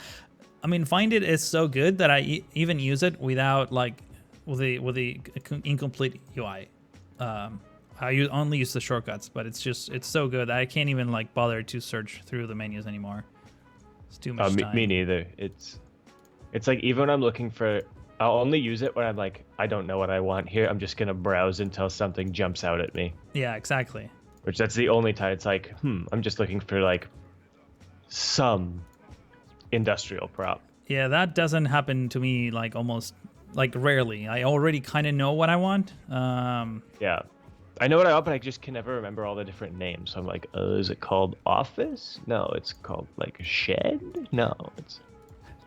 mean, Find It is so good that I even use it without like with the incomplete UI. I only use the shortcuts, but it's so good that I can't even like bother to search through the menus anymore. It's too much time. Me neither. It's like even when I'm looking for, I'll only use it when I'm like, I don't know what I want here. I'm just gonna browse until something jumps out at me. Yeah, exactly. Which that's the only time it's like, I'm just looking for like some industrial prop. Yeah, that doesn't happen to me like almost like rarely. I already kind of know what I want. Yeah. I know what I want, but I just can never remember all the different names. So I'm like, is it called office? No, it's called like a shed? No, it's...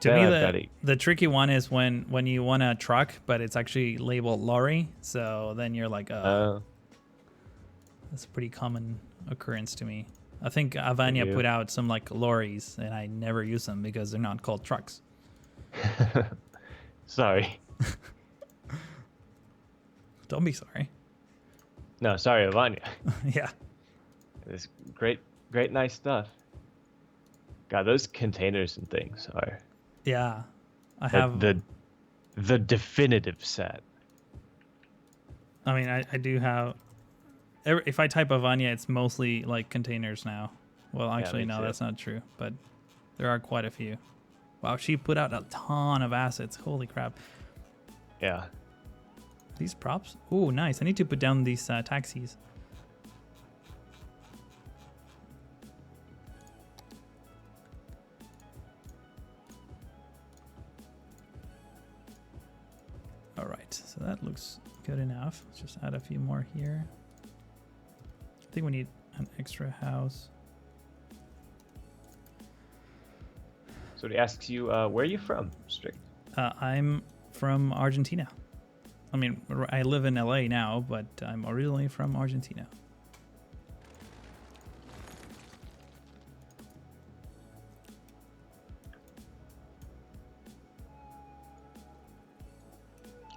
To me, the tricky one is when you want a truck, but it's actually labeled lorry. So then you're like, that's a pretty common occurrence to me. I think Avania put out some like lorries, and I never use them because they're not called trucks. Sorry. Don't be sorry. No, sorry, Avania. Yeah. It's great, nice stuff. God, those containers and things are... Yeah. I have... The definitive set. I mean, I do have... If I type Avania, it's mostly like containers now. Well, actually, no, that's not true. But there are quite a few. Wow, she put out a ton of assets. Holy crap. Yeah. These props? Oh, nice. I need to put down these taxis. All right, so that looks good enough. Let's just add a few more here. I think we need an extra house. So he asks you, where are you from, Strict? I'm from Argentina. I mean, I live in LA now, but I'm originally from Argentina.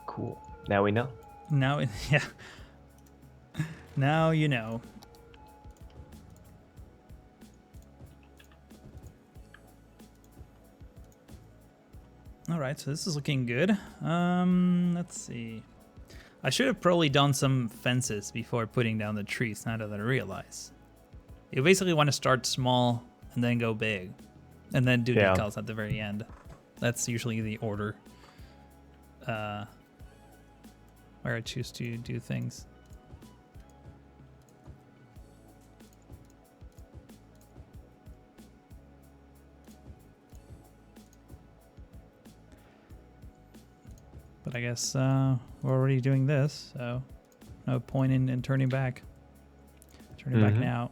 Cool. Now we know. Now, yeah. Now you know. All right, so this is looking good. Let's see. I should have probably done some fences before putting down the trees, now that I realize. You basically want to start small and then go big. And then do decals at the very end. That's usually the order where I choose to do things. But I guess we're already doing this, so no point in turning back. Turning back now.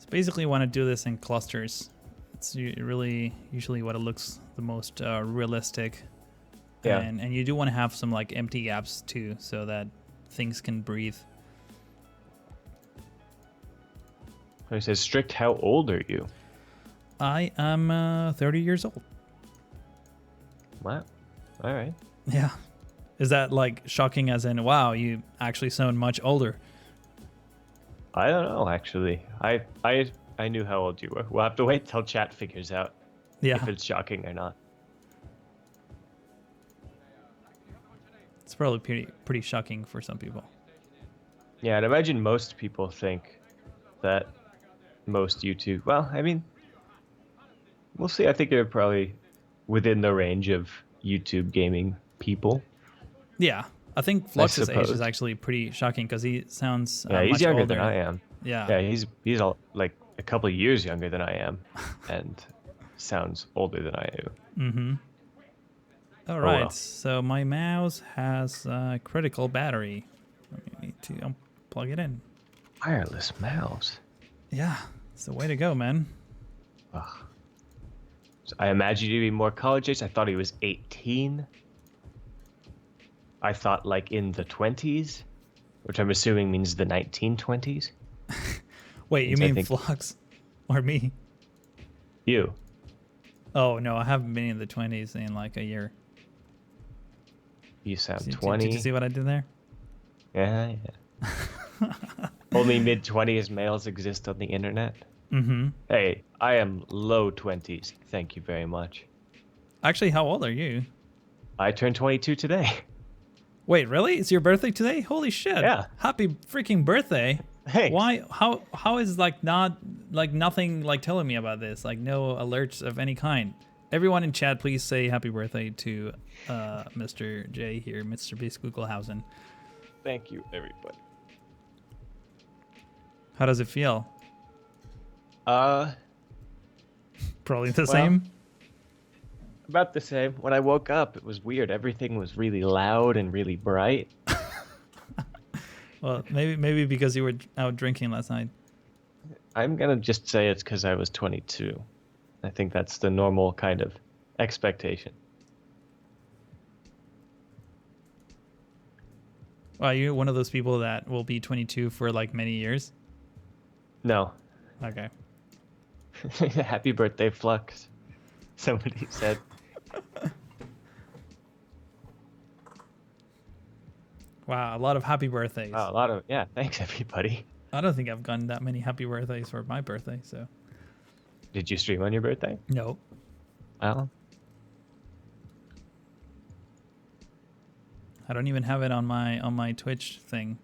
So basically you want to do this in clusters. It's really usually what it looks the most realistic. Yeah. And you do want to have some like empty gaps too, so that things can breathe. He says, Strict, how old are you? I am 30 years old. Wow. All right. Yeah. Is that like shocking as in, wow, you actually sound much older? I don't know, actually. I knew how old you were. We'll have to wait till chat figures out Yeah. if it's shocking or not. It's probably pretty shocking for some people. Yeah, I'd imagine most people think that most YouTube. Well, I mean, we'll see. I think they're probably within the range of YouTube gaming people. Yeah. I think Flux's age is suppose. actually pretty shocking because he sounds Yeah, he's much younger older. than I am. Yeah. Yeah, he's all, like a couple of years younger than I am, and sounds older than I do. Mm-hmm. All right. well. So my mouse has a critical battery. I need to unplug it in. Wireless mouse. Yeah. It's the way to go, man. Ugh. So I imagine he'd be more college age. I thought he was 18. I thought like in the 20s, which I'm assuming means the 1920s. Wait, you I mean think- Flux or me? You. Oh, no, I haven't been in the 20s in like a year. You sound Did 20. you see what I did there? Yeah. Only mid-20s males exist on the internet. Mm-hmm. Hey, I am low 20s. Thank you very much. Actually, how old are you? I turned 22 today. Wait, really? It's your birthday today? Holy shit. Yeah. Happy freaking birthday. Thanks. Why? How is like not like nothing like telling me about this? Like no alerts of any kind. Everyone in chat, please say happy birthday to Mr. J here, Mr. Beast Googlehausen. Thank you, everybody. How does it feel? Uh, Probably the Well, same. about the same. When I woke up, it was weird. Everything was really loud and really bright. Well, maybe because you were out drinking last night. I'm gonna just say it's because I was 22. I think that's the normal kind of expectation. Are you one of those people that will be 22 for like many years? No. Okay. Happy birthday, Flux. Somebody said. Wow, a lot of happy birthdays. Oh, a lot of, yeah, thanks, everybody. I don't think I've gotten that many happy birthdays for my birthday, so Did you stream on your birthday? no. Oh. I don't even have it on my Twitch thing.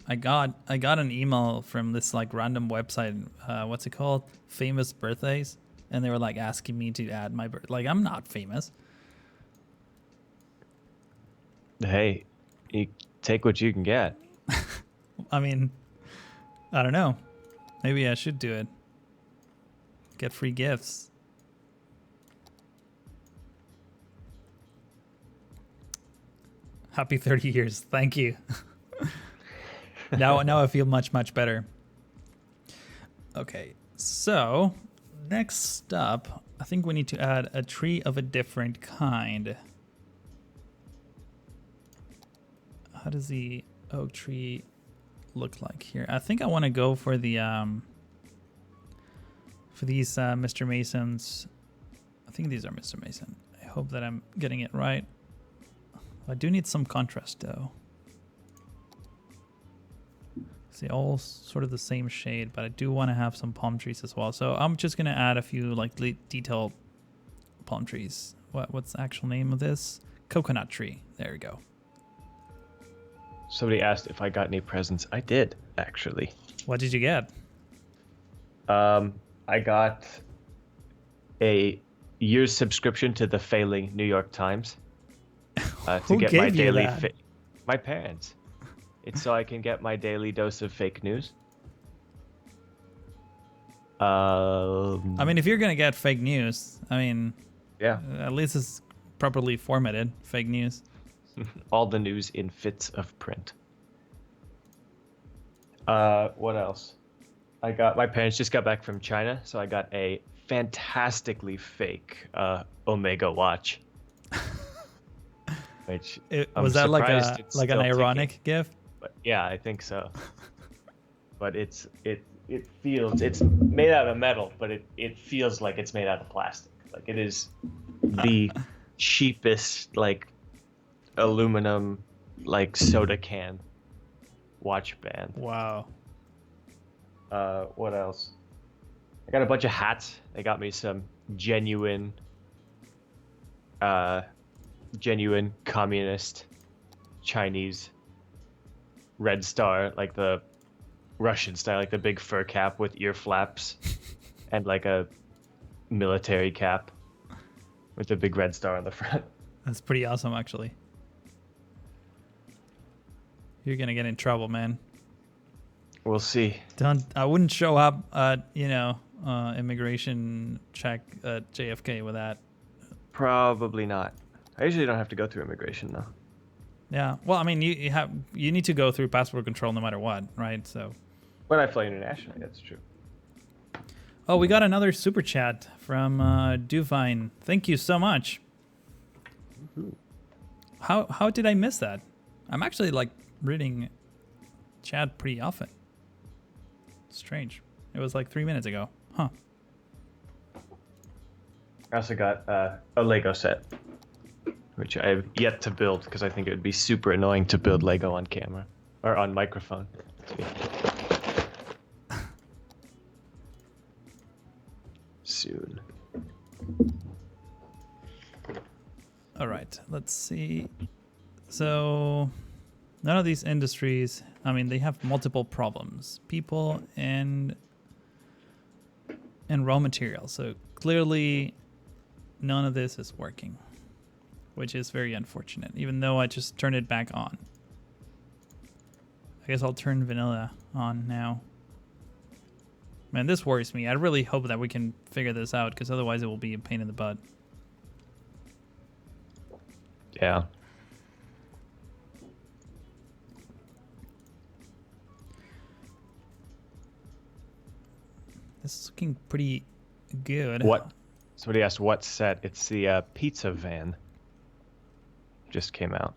I got an email from this like random website. What's it called? Famous birthdays, and they were like asking me to add my birth. Like I'm not famous. Hey, you take what you can get. I mean, I don't know. Maybe I should do it. Get free gifts. Happy 30 years. Thank you. Now I feel much better. Okay, so next up, I think we need to add a tree of a different kind. How does the oak tree look like here? I think I want to go for the for these Mr. Masons. I think these are Mr. Mason. I hope that I'm getting it right. I do need some contrast though. See, all sort of the same shade, but I do want to have some palm trees as well. So I'm just gonna add a few like detailed palm trees. What's the actual name of this? Coconut tree. There we go. Somebody asked if I got any presents. I did, actually. What did you get? I got a year's subscription to the failing New York Times to Who get gave my you daily. that? My parents. It's so I can get my daily dose of fake news. I mean, if you're gonna get fake news, I mean, Yeah. at least it's properly formatted fake news. All the news in fits of print. What else? My parents just got back from China, so I got a fantastically fake Omega watch. Which I'm Was that like surprised it's an still ironic ticking. gift? But yeah, I think so. But it feels, it's made out of metal, but it feels like it's made out of plastic. Like it is the cheapest like aluminum like soda can watch band. Wow. What else? I got a bunch of hats. They got me some genuine communist Chinese red star, like the Russian style, like the big fur cap with ear flaps and like a military cap with a big red star on the front. That's pretty awesome, actually. You're gonna get in trouble, man. We'll see. I wouldn't show up at, immigration check at JFK with that. Probably not. I usually don't have to go through immigration though. Yeah. Well, I mean, you need to go through passport control no matter what, right? So. When I fly internationally, that's true. Oh, we got another super chat from Duvine. Thank you so much. Woohoo. How did I miss that? I'm actually like reading chat pretty often. Strange. It was like 3 minutes ago. Huh. I also got a Lego set, which I have yet to build because I think it would be super annoying to build Lego on camera or on microphone. Soon. All right. Let's see. So, none of these industries, I mean, they have multiple problems. People and raw materials. So, clearly, none of this is working, which is very unfortunate, even though I just turned it back on. I guess I'll turn vanilla on now. Man, this worries me. I really hope that we can figure this out, because otherwise it will be a pain in the butt. Yeah. This is looking pretty good. What? Somebody asked what set. It's the pizza van. Just came out.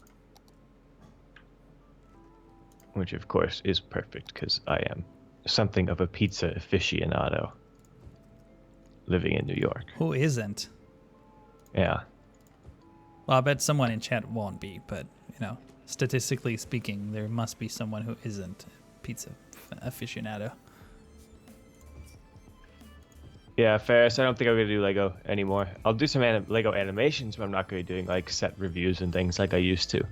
Which, of course, is perfect because I am something of a pizza aficionado living in New York. Who isn't? Yeah. Well, I bet someone in chat won't be, but, statistically speaking, there must be someone who isn't a pizza aficionado. Yeah, Ferris, I don't think I'm going to do Lego anymore. I'll do some Lego animations, but I'm not going to be doing, like, set reviews and things like I used to.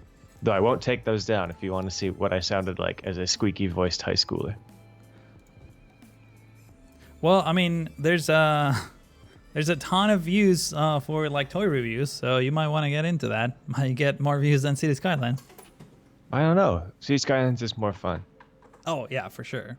Though I won't take those down if you want to see what I sounded like as a squeaky-voiced high schooler. Well, I mean, there's a ton of views for, like, toy reviews, so you might want to get into that. Might get more views than Cities Skylines. I don't know. Cities Skylines is more fun. Oh, yeah, for sure.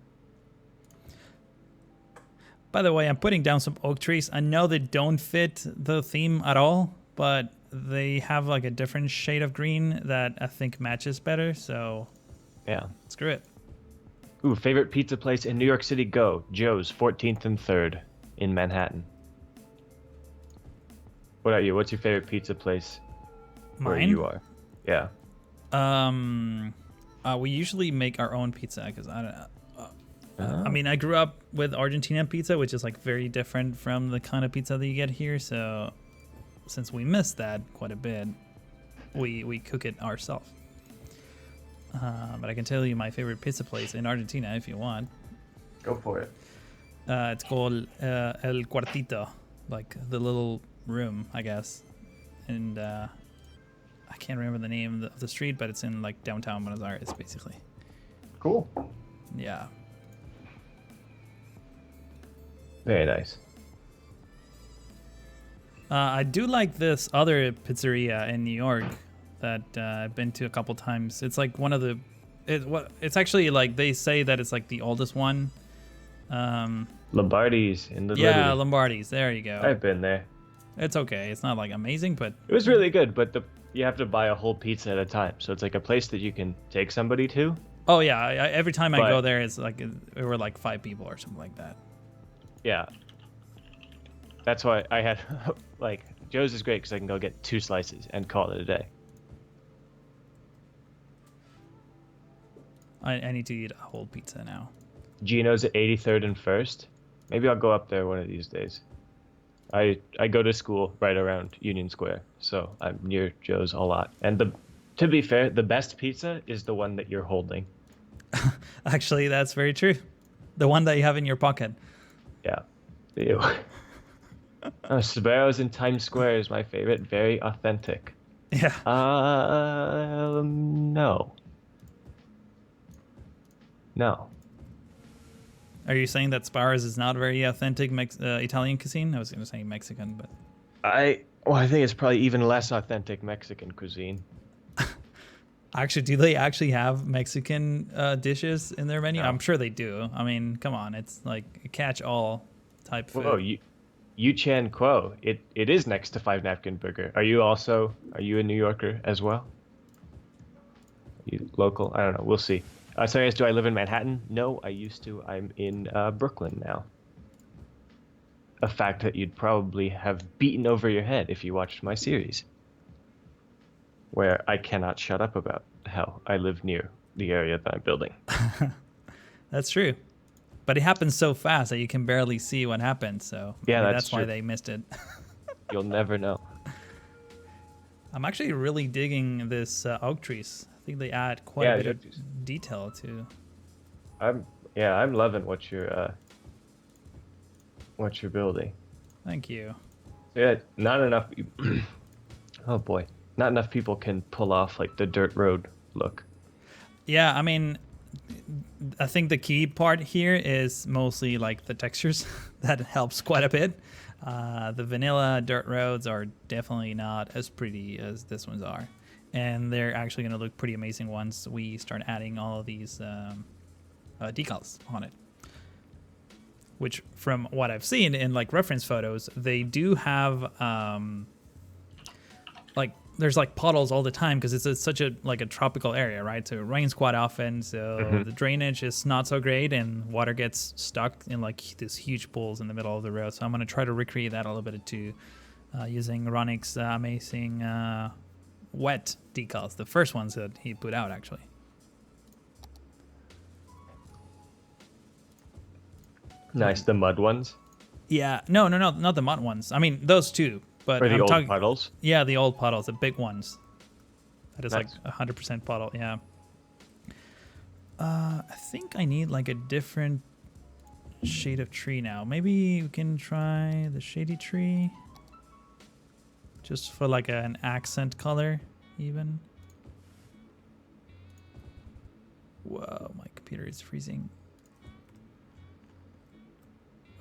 By the way, I'm putting down some oak trees. I know they don't fit the theme at all, but they have like a different shade of green that I think matches better, so yeah, screw it. Ooh, favorite pizza place in New York City? Go. Joe's, 14th and 3rd in Manhattan. What about you? What's your favorite pizza place? Mine? Where you are. Yeah. We usually make our own pizza because I mean, I grew up with Argentinian pizza, which is like very different from the kind of pizza that you get here. So since we miss that quite a bit, we cook it ourselves. But I can tell you my favorite pizza place in Argentina if you want. Go for it. It's called El Cuartito, like the little room, I guess. And I can't remember the name of the street, but it's in like downtown Buenos Aires, basically. Cool. Yeah. Very nice. I do like this other pizzeria in New York that I've been to a couple times. It's like one of the, it's actually like they say that it's like the oldest one. Lombardi's in the yeah, Liberty. Lombardi's. There you go. I've been there. It's okay. It's not like amazing, but it was really good. But you have to buy a whole pizza at a time, so it's like a place that you can take somebody to. Oh yeah, every time I go there, it's like we were like 5 people or something like that. Yeah. That's why I had, like, Joe's is great because I can go get 2 slices and call it a day. I need to eat a whole pizza now. Gino's at 83rd and 1st. Maybe I'll go up there one of these days. I go to school right around Union Square, so I'm near Joe's a lot. And to be fair, the best pizza is the one that you're holding. Actually, that's very true. The one that you have in your pocket. Yeah. Ew. Sbarro's in Times Square is my favorite. Very authentic. Yeah. No. No. Are you saying that Sparrows is not very authentic Italian cuisine? I was going to say Mexican, but I think it's probably even less authentic Mexican cuisine. actually, do they actually have Mexican dishes in their menu? No. I'm sure they do. I mean, come on, it's like a catch-all type food. Whoa, Yu Chan Quo. It is next to Five Napkin Burger. Are you a New Yorker as well? You local? I don't know. We'll see. Sorry, do I live in Manhattan? No, I used to. I'm in Brooklyn now. A fact that you'd probably have beaten over your head if you watched my series, where I cannot shut up about how I live near the area that I'm building. That's true. But it happens so fast that you can barely see what happens. So Yeah, maybe that's why true. they missed it. You'll never know. I'm actually really digging this oak trees. I think they add quite a bit of detail to. I'm loving what you're building. Thank you. Yeah, not enough. Oh boy, not enough people can pull off like the dirt road look. Yeah, I mean, I think the key part here is mostly like the textures. That helps quite a bit. The vanilla dirt roads are definitely not as pretty as this ones are. And they're actually going to look pretty amazing once we start adding all of these decals on it. Which, from what I've seen in like reference photos, they do have there's like puddles all the time because it's such a tropical area, right? So it rains quite often, so the drainage is not so great, and water gets stuck in like these huge pools in the middle of the road. So I'm gonna try to recreate that a little bit too, using Ronik's amazing wet decals, the first ones that he put out actually. Nice, the mud ones. Yeah, no, not the mud ones. I mean those two. But Or the I'm old talking, puddles? Yeah, the old puddles, the big ones. That is Nice. like 100% puddle, yeah. I think I need like a different shade of tree now. Maybe we can try the shady tree. Just for like an accent color, even. Whoa, my computer is freezing.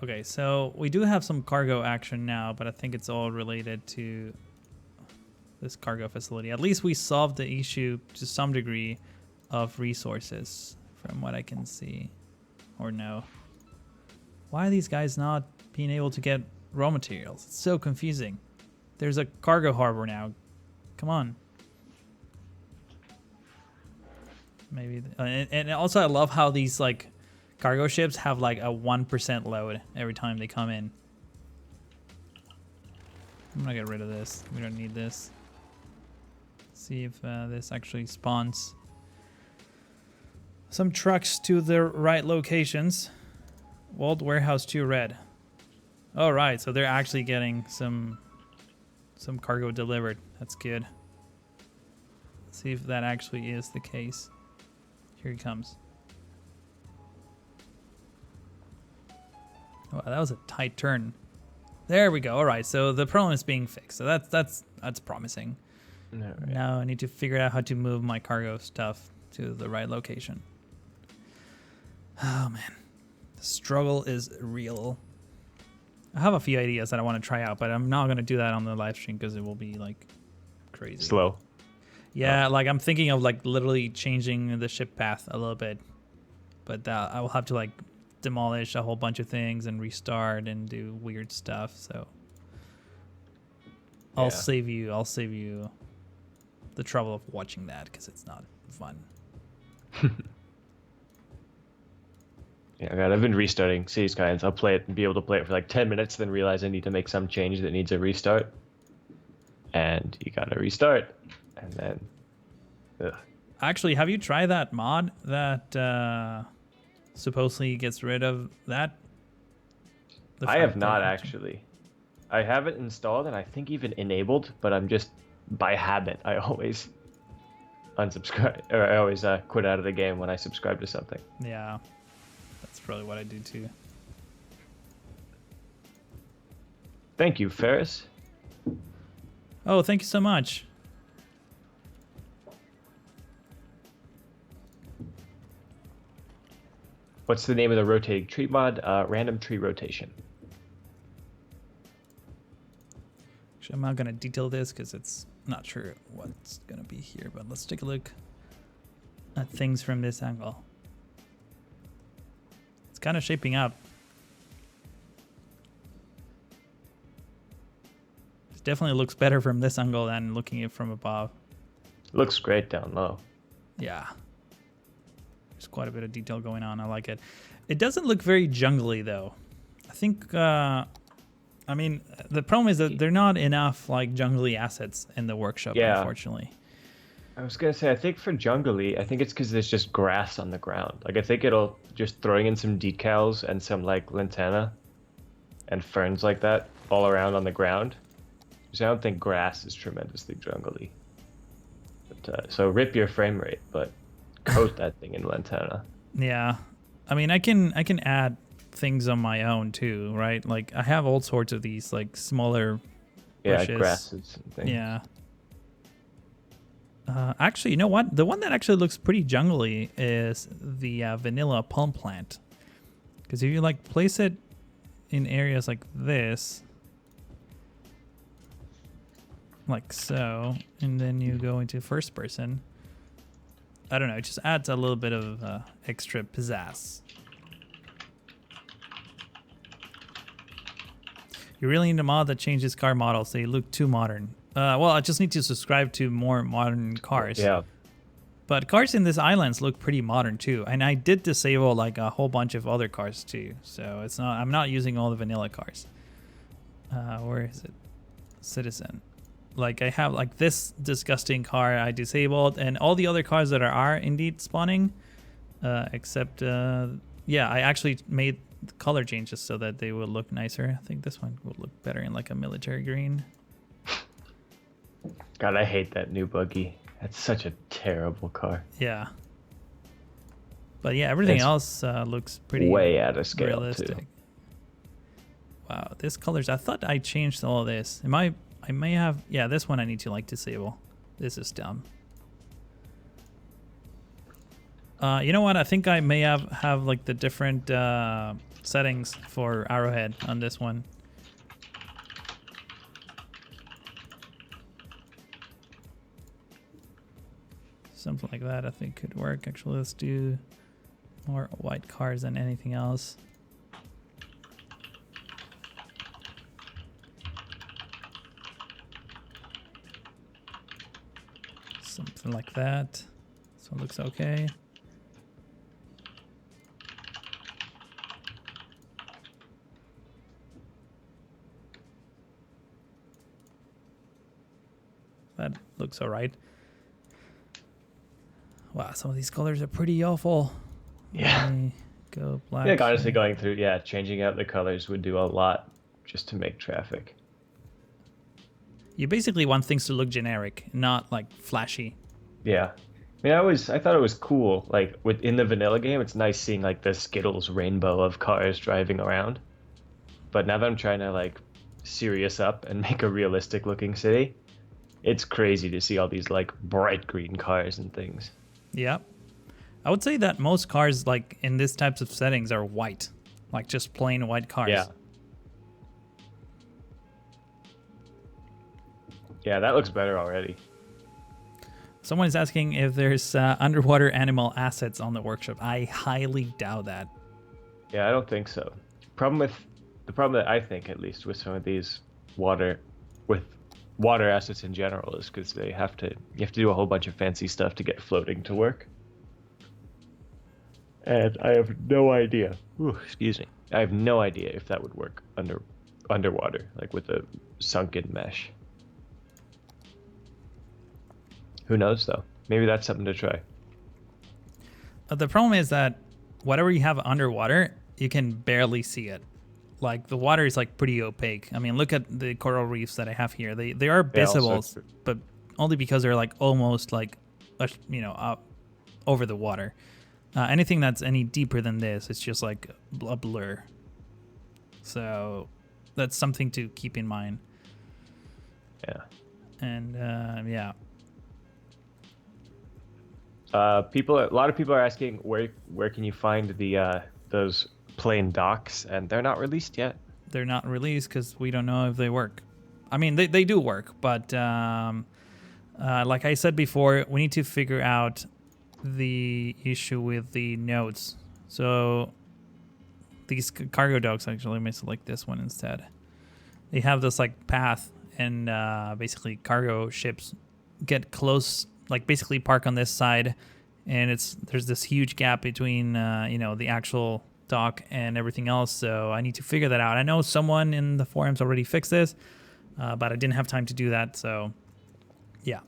Okay, so we do have some cargo action now, but I think it's all related to this cargo facility. At least we solved the issue to some degree of resources, from what I can see. Or no. Why are these guys not being able to get raw materials? It's so confusing. There's a cargo harbor now. Come on. Maybe. And also I love how these like cargo ships have like a 1% load every time they come in. I'm gonna get rid of this. We don't need this. See if this actually spawns some trucks to the right locations. Walled Warehouse 2 red. All right, so they're actually getting some cargo delivered. That's good. Let's see if that actually is the case. Here he comes. Wow, that was a tight turn. There we go. All right, so the problem is being fixed. So that's promising. Right. Now I need to figure out how to move my cargo stuff to the right location. Oh man, the struggle is real. I have a few ideas that I want to try out, but I'm not going to do that on the live stream because it will be like crazy. Slow. Yeah, like I'm thinking of like literally changing the ship path a little bit, but I will have to like demolish a whole bunch of things and restart and do weird stuff. So I'll save you the trouble of watching that because it's not fun. Yeah, God, I've been restarting Cities Skylines. I'll play it and be able to play it for like 10 minutes, then realize I need to make some change that needs a restart. And you gotta restart. And then, ugh. Actually, have you tried that mod that supposedly gets rid of that? I have not actually. I have it installed and I think even enabled, but I'm just by habit I always unsubscribe or I always quit out of the game when I subscribe to something. Yeah, that's probably what I do too. Thank you, Ferris. Oh, thank you so much. What's the name of the rotating tree mod? Random tree rotation. Actually, I'm not going to detail this because it's not sure what's going to be here, but let's take a look at things from this angle. It's kind of shaping up. It definitely looks better from this angle than looking at it from above. Looks great down low. Yeah. There's quite a bit of detail going on. I like it. It doesn't look very jungly, though. I think... I mean, the problem is that there are not enough like jungly assets in the workshop, unfortunately. I was gonna say, I think for jungly, I think it's because there's just grass on the ground. Like I think it'll just throwing in some decals and some like lantana and ferns like that all around on the ground. Because I don't think grass is tremendously jungly. But, so rip your frame rate, but coat that thing in lantana. Yeah, I mean, I can add things on my own too, right? Like I have all sorts of these like smaller bushes. Grasses and things. Yeah. Actually, you know what? The one that actually looks pretty jungly is the vanilla palm plant. Because if you like place it in areas like this, like so, and then you go into first person, I don't know, it just adds a little bit of extra pizzazz. You really need a mod that changes car models so they look too modern. Well, I just need to subscribe to more modern cars. Yeah. But cars in these islands look pretty modern too. And I did disable like a whole bunch of other cars too. So it's not, I'm not using all the vanilla cars. Where is it? Citizen. Like I have like this disgusting car I disabled and all the other cars that are indeed spawning. Except, yeah, I actually made the color changes so that they will look nicer. I think this one will look better in like a military green. God, I hate that new buggy. That's such a terrible car. Yeah. But yeah, everything else looks pretty way out of scale realistic. too. Wow, this colors. I thought I changed all of this. I may have. Yeah, this one I need to like disable. This is dumb. You know what? I think I may have like the different settings for Arrowhead on this one. Something like that I think could work. Actually, let's do more white cars than anything else. Something like that. This one looks okay. That looks all right. Wow, some of these colors are pretty awful. Yeah. Let me go black. Yeah, honestly, going through, changing out the colors would do a lot just to make traffic. You basically want things to look generic, not like flashy. Yeah. I mean, I thought it was cool. Like within the vanilla game, it's nice seeing like the Skittles rainbow of cars driving around. But now that I'm trying to like serious up and make a realistic looking city, it's crazy to see all these like bright green cars and things. Yeah. I would say that most cars like in these types of settings are white, like just plain white cars. Yeah. Yeah, that looks better already. Someone is asking if there's underwater animal assets on the workshop. I highly doubt that. Yeah, I don't think so. The problem that I think, at least, with some of these water assets in general is because you have to do a whole bunch of fancy stuff to get floating to work. And I have no idea. Ooh, excuse me. I have no idea if that would work underwater, like with a sunken mesh. Who knows, though? Maybe that's something to try. The problem is that whatever you have underwater, you can barely see it. like the water is like pretty opaque. I mean, look at the coral reefs that I have here. They are visible, but only because they're like almost like, up over the water. Anything that's any deeper than this, it's just like a blur. So that's something to keep in mind. Yeah. And yeah. A lot of people are asking where can you find the those plain docks, and they're not released yet. They're not released because we don't know if they work. I mean, they do work, but like I said before, we need to figure out the issue with the nodes. So these cargo docks, actually, let me select this one instead. They have this like path, and basically cargo ships get close, like basically park on this side, and there's this huge gap between the actual dock and everything else. So I need to figure that out. I know someone in the forums already fixed this, but I didn't have time to do that. So yeah,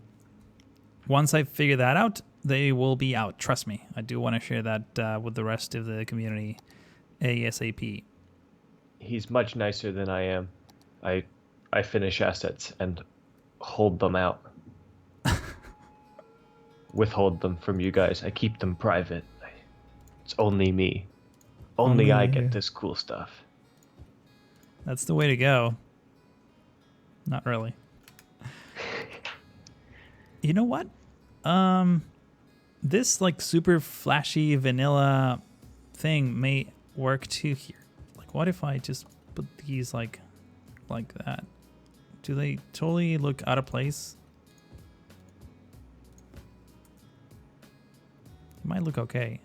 once I figure that out, they will be out. Trust me, I do want to share that with the rest of the community ASAP. He's much nicer than I am. I finish assets and hold them out. Withhold them from you guys. I keep them private. It's only me. Only I get this cool stuff. That's the way to go. Not really. You know what? This like super flashy vanilla thing may work too here. Like, what if I just put these like that? Do they totally look out of place? They might look okay.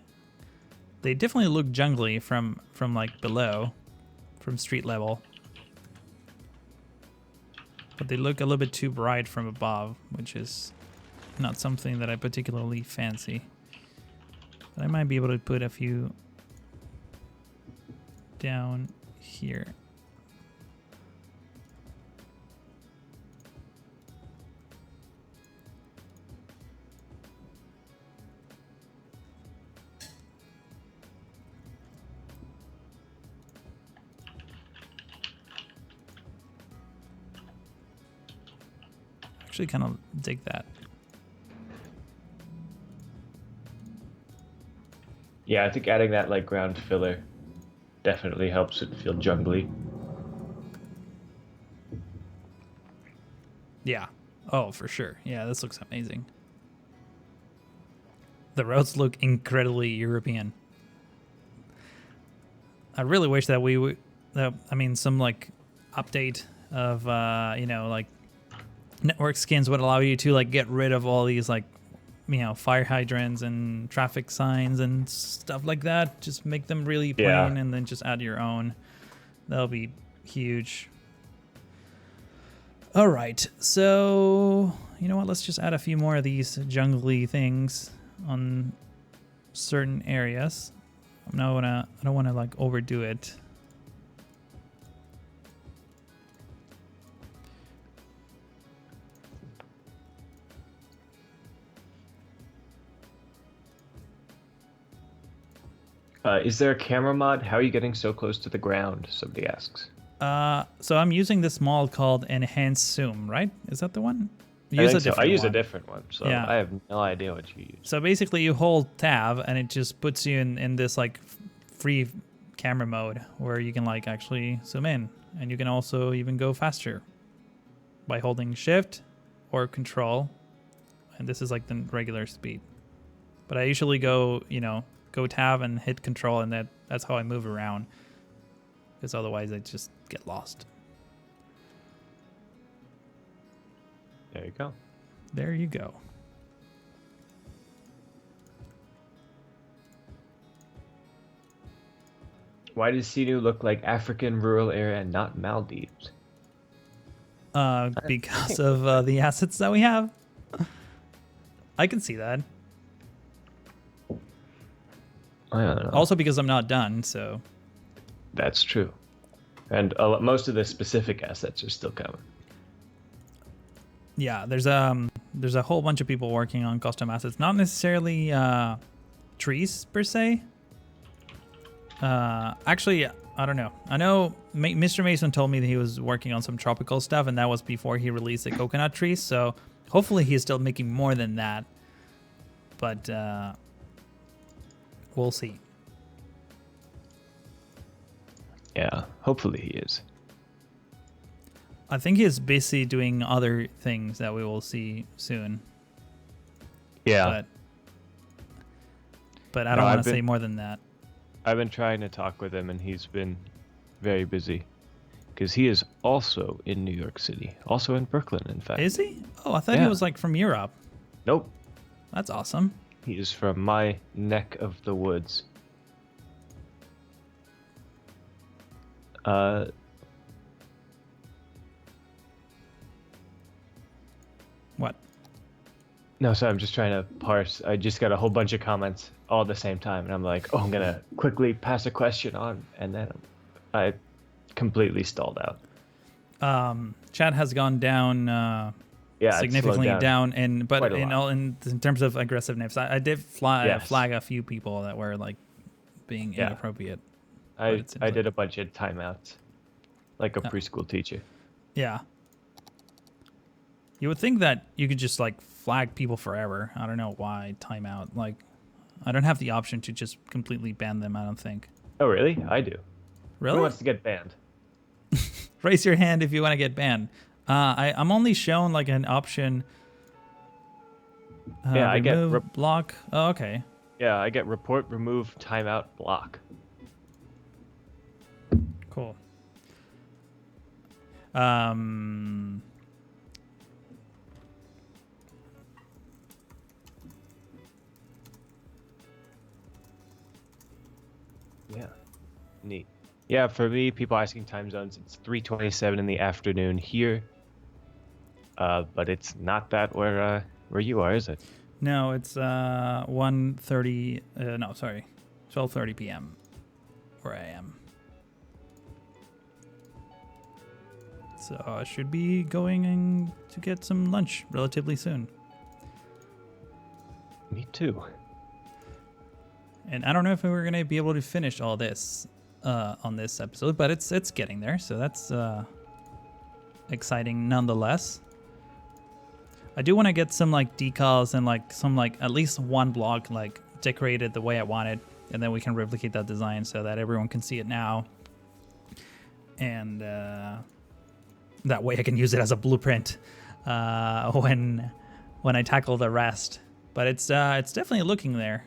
They definitely look jungly from like below, from street level. But they look a little bit too bright from above, which is not something that I particularly fancy. But I might be able to put a few down here. Actually kind of dig that. Yeah, I think adding that like ground filler definitely helps it feel jungly. Yeah. Oh, for sure. Yeah, this looks amazing. The roads look incredibly European. I really wish that we would, some like update of, like network skins would allow you to like get rid of all these like, fire hydrants and traffic signs and stuff like that. Just make them really plain and then just add your own. That'll be huge. All right. So, you know what? Let's just add a few more of these jungly things on certain areas. I don't want to like overdo it. Is there a camera mod? How are you getting so close to the ground? Somebody asks. So I'm using this mod called Enhanced Zoom, right? Is that the one? I use a different one, so yeah. I have no idea what you use. So basically you hold tab and it just puts you in this like free camera mode where you can like actually zoom in, and you can also even go faster by holding shift or control. And this is like the regular speed. But I usually go tab and hit control, and that's how I move around, because otherwise I just get lost. There you go. There you go. Why does Seenu look like African rural area and not Maldives? Because of the assets that we have. I can see that. I don't know. Also because I'm not done, so. That's true. And most of the specific assets are still coming. Yeah, there's a whole bunch of people working on custom assets. Not necessarily trees per se. Actually, I don't know. I know Mr. Mason told me that he was working on some tropical stuff, and that was before he released the coconut trees. So hopefully he's still making more than that. But we'll see. Yeah, hopefully he is. I think he's busy doing other things that we will see soon. Yeah. But I don't want to say more than that. I've been trying to talk with him, and he's been very busy. Because he is also in New York City. Also in Brooklyn, in fact. Is he? Oh, I thought he was like from Europe. Nope. That's awesome. He is from my neck of the woods. What? No, sorry, I'm just trying to parse. I just got a whole bunch of comments all at the same time, and I'm like, oh, I'm going to quickly pass a question on, and then I completely stalled out. Chat has gone down significantly down, but in terms of aggressiveness, I did flag a few people that were like being inappropriate. I did a bunch of timeouts, like a preschool teacher. Yeah. You would think that you could just like flag people forever. I don't know why timeout. Like, I don't have the option to just completely ban them. I don't think. Oh really? I do. Really? Who wants to get banned? Raise your hand if you want to get banned. I'm only shown like an option. I get block. Oh, okay. Yeah, I get report, remove, timeout, block. Cool. Yeah, neat. Yeah, for me, people asking time zones, it's 3:27 in the afternoon here. But it's not that where you are, is it? No, it's 1:30. No, sorry, 12:30 p.m. where I am. So I should be going to get some lunch relatively soon. Me too. And I don't know if we're gonna be able to finish all this on this episode, but it's getting there, so that's exciting nonetheless. I do want to get some like decals and like some like at least one block like decorated the way I want it, and then we can replicate that design so that everyone can see it now, and that way I can use it as a blueprint when I tackle the rest. But it's definitely looking there,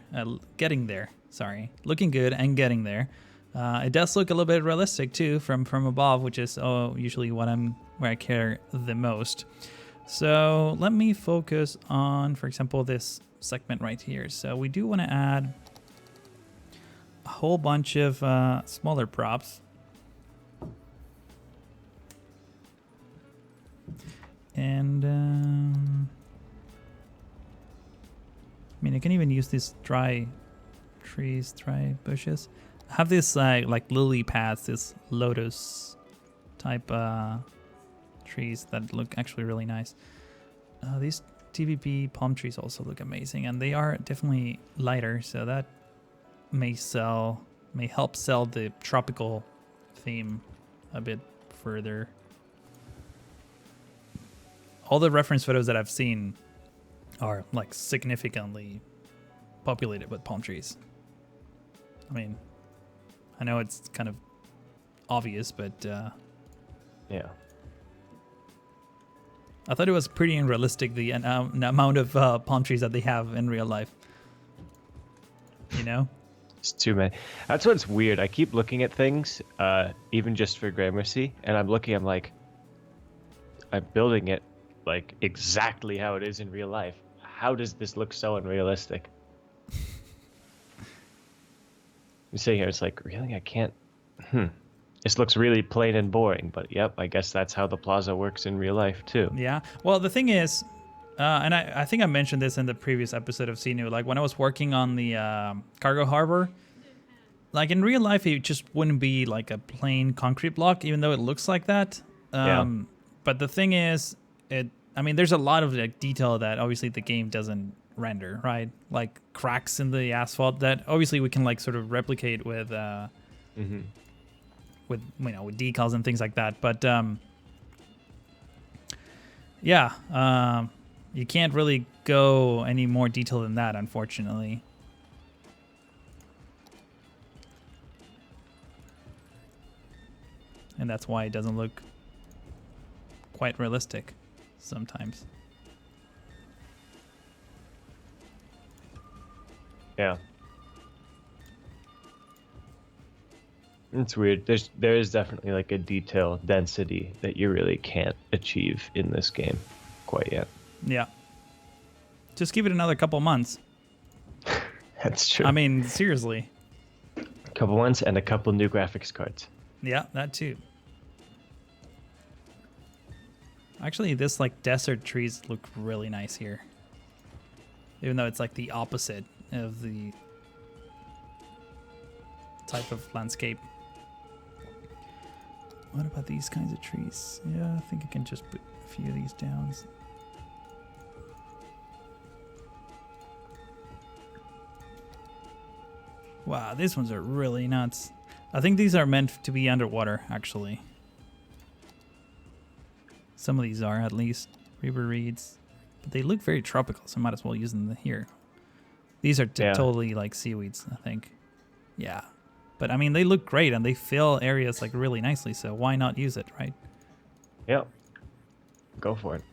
getting there. Sorry, looking good and getting there. It does look a little bit realistic too from above, which is usually where I care the most. So let me focus on, for example, this segment right here. So we do want to add a whole bunch of smaller props. And I mean, I can even use these dry trees, dry bushes. I have this like lily pads, this lotus type trees that look actually really nice. These TVP palm trees also look amazing, and they are definitely lighter, so that may help sell the tropical theme a bit further. All the reference photos that I've seen are like significantly populated with palm trees. I mean, I know it's kind of obvious, but yeah. I thought it was pretty unrealistic the amount of palm trees that they have in real life. You know? It's too many. That's what's weird. I keep looking at things, even just for Gramercy, and I'm like, I'm building it like exactly how it is in real life. How does this look so unrealistic? I'm sitting here, it's like, really? I can't. This looks really plain and boring, but yep, I guess that's how the plaza works in real life too. Yeah. Well, the thing is, and I think I mentioned this in the previous episode of Seenu, like when I was working on the cargo harbor, like in real life, it just wouldn't be like a plain concrete block, even though it looks like that. But the thing is, there's a lot of like detail that obviously the game doesn't render, right? Like cracks in the asphalt that obviously we can like sort of replicate with with with decals and things like that. But yeah, you can't really go any more detail than that, unfortunately. And that's why it doesn't look quite realistic sometimes. Yeah. It's weird. There is definitely like a detail density that you really can't achieve in this game quite yet. Yeah. Just give it another couple months. That's true. I mean, seriously. A couple months and a couple new graphics cards. Yeah, that too. Actually, this like desert trees look really nice here. Even though it's like the opposite of the type of landscape. What about these kinds of trees? Yeah, I think I can just put a few of these down. Wow, these ones are really nuts. I think these are meant to be underwater, actually. Some of these are, at least. River reeds. But they look very tropical, so I might as well use them here. These are totally like seaweeds, I think. Yeah. But I mean, they look great and they fill areas like really nicely, so why not use it, right? Yep. Go for it.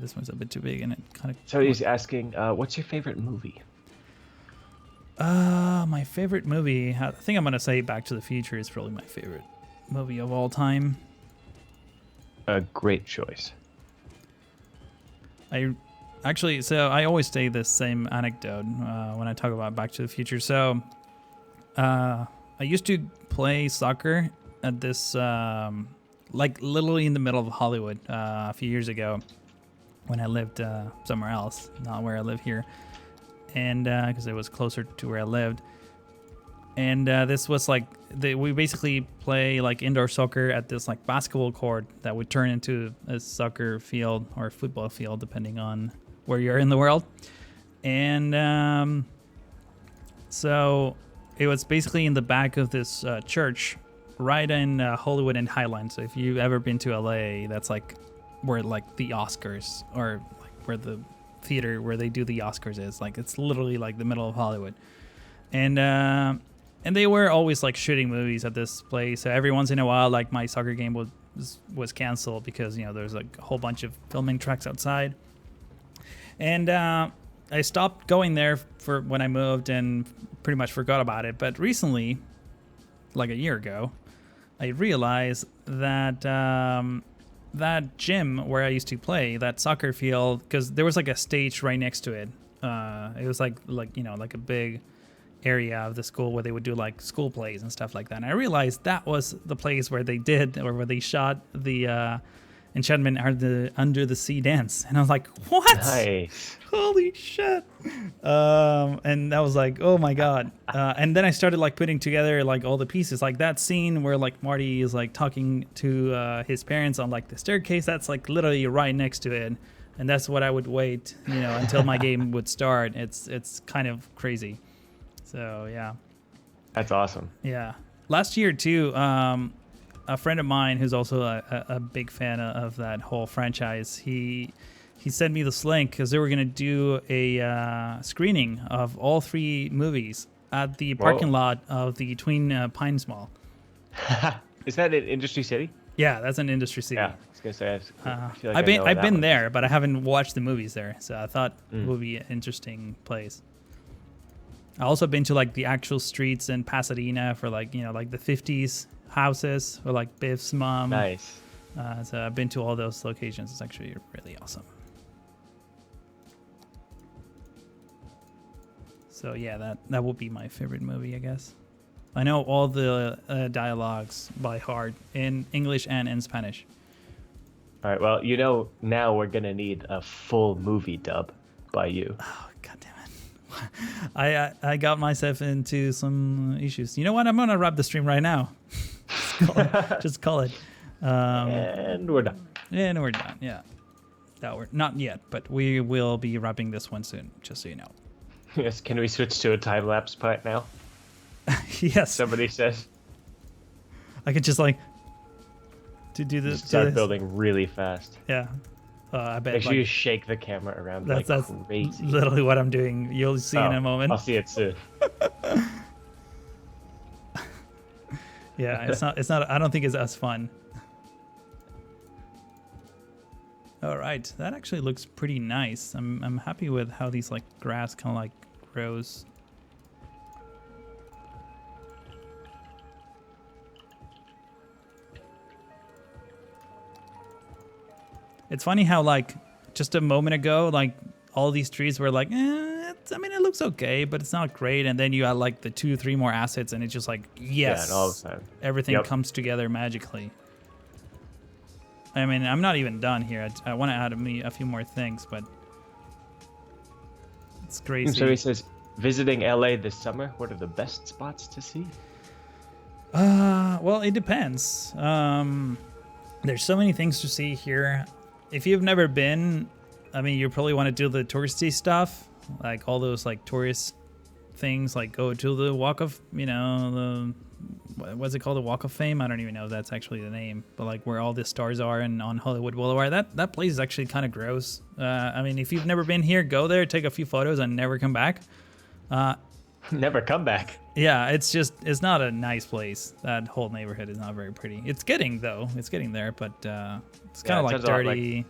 This one's a bit too big and it kind of... So he's asking, what's your favorite movie? My favorite movie, I think I'm going to say Back to the Future is probably my favorite movie of all time. A great choice. I always say the same anecdote when I talk about Back to the Future. So I used to play soccer at this, like literally in the middle of Hollywood a few years ago when I lived somewhere else, not where I live here. And because it was closer to where I lived. And this was like, we basically play like indoor soccer at this like basketball court that would turn into a soccer field or a football field, depending on where you're in the world. And so it was basically in the back of this church right in Hollywood and Highline. So if you've ever been to LA, that's like where like the Oscars or like where the theater where they do the Oscars is. Like it's literally like the middle of Hollywood. And they were always like shooting movies at this place. So every once in a while, like my soccer game was canceled because, there's like a whole bunch of filming tracks outside. And I stopped going there for when I moved and pretty much forgot about it. But recently, like a year ago, I realized that that gym where I used to play, that soccer field, because there was like a stage right next to it. It was like a big area of the school where they would do like school plays and stuff like that. And I realized that was the place where they shot the Enchantment Under the Sea dance. And I was like, what? Nice. Holy shit. And that was like, oh my God. And then I started like putting together like all the pieces, like that scene where like Marty is like talking to his parents on like the staircase. That's like literally right next to it. And that's what I would wait, until my game would start. It's kind of crazy. So yeah. That's awesome. Yeah. Last year too, a friend of mine who's also a big fan of that whole franchise, he sent me this link because they were going to do a screening of all 3 movies at the parking lot of the Twin Pines Mall. Is that in Industry City? Yeah, that's an Industry City. Yeah, I was going to say, I feel like I've been there, but I haven't watched the movies there. So I thought it would be an interesting place. I also been to like the actual streets in Pasadena for like, like the 50s houses or like Biff's mom. Nice. So I've been to all those locations. It's actually really awesome. So yeah, that would be my favorite movie, I guess. I know all the dialogues by heart in English and in Spanish. All right, well, now we're going to need a full movie dub by you. Oh, God damn it. I got myself into some issues. You know what? I'm going to wrap the stream right now. Just call it. And we're done. And we're done, yeah. No, we're not yet, but we will be wrapping this one soon, just so you know. Yes, can we switch to a time-lapse part now? Yes. Somebody says. I could just like to do this. Just start building really fast. Yeah. I bet. Make sure like, you shake the camera around that's like crazy. literally what I'm doing. You'll see in a moment. I'll see it soon. Yeah, it's not. I don't think it's as fun. All right, that actually looks pretty nice. I'm happy with how these like grass kind of like grows. It's funny how like just a moment ago, like all these trees were like, I mean, it looks okay, but it's not great. And then you add like the 2-3 more assets, and it's just like, yes, Yeah, and all of a sudden, everything comes together magically. I mean, I'm not even done here. I want to add a few more things, but it's crazy. So he says, visiting LA this summer, what are the best spots to see? Well, it depends. There's so many things to see here. If you've never been, I mean, you probably want to do the touristy stuff, like all those like tourist things, like go to the Walk of, what's it called, the Walk of Fame? I don't even know if that's actually the name, but like where all the stars are and on Hollywood Boulevard. That place is actually kind of gross. I mean, if you've never been here, go there, take a few photos, and never come back. Never come back. Yeah, it's not a nice place. That whole neighborhood is not very pretty. It's getting there, but it's kind of like dirty.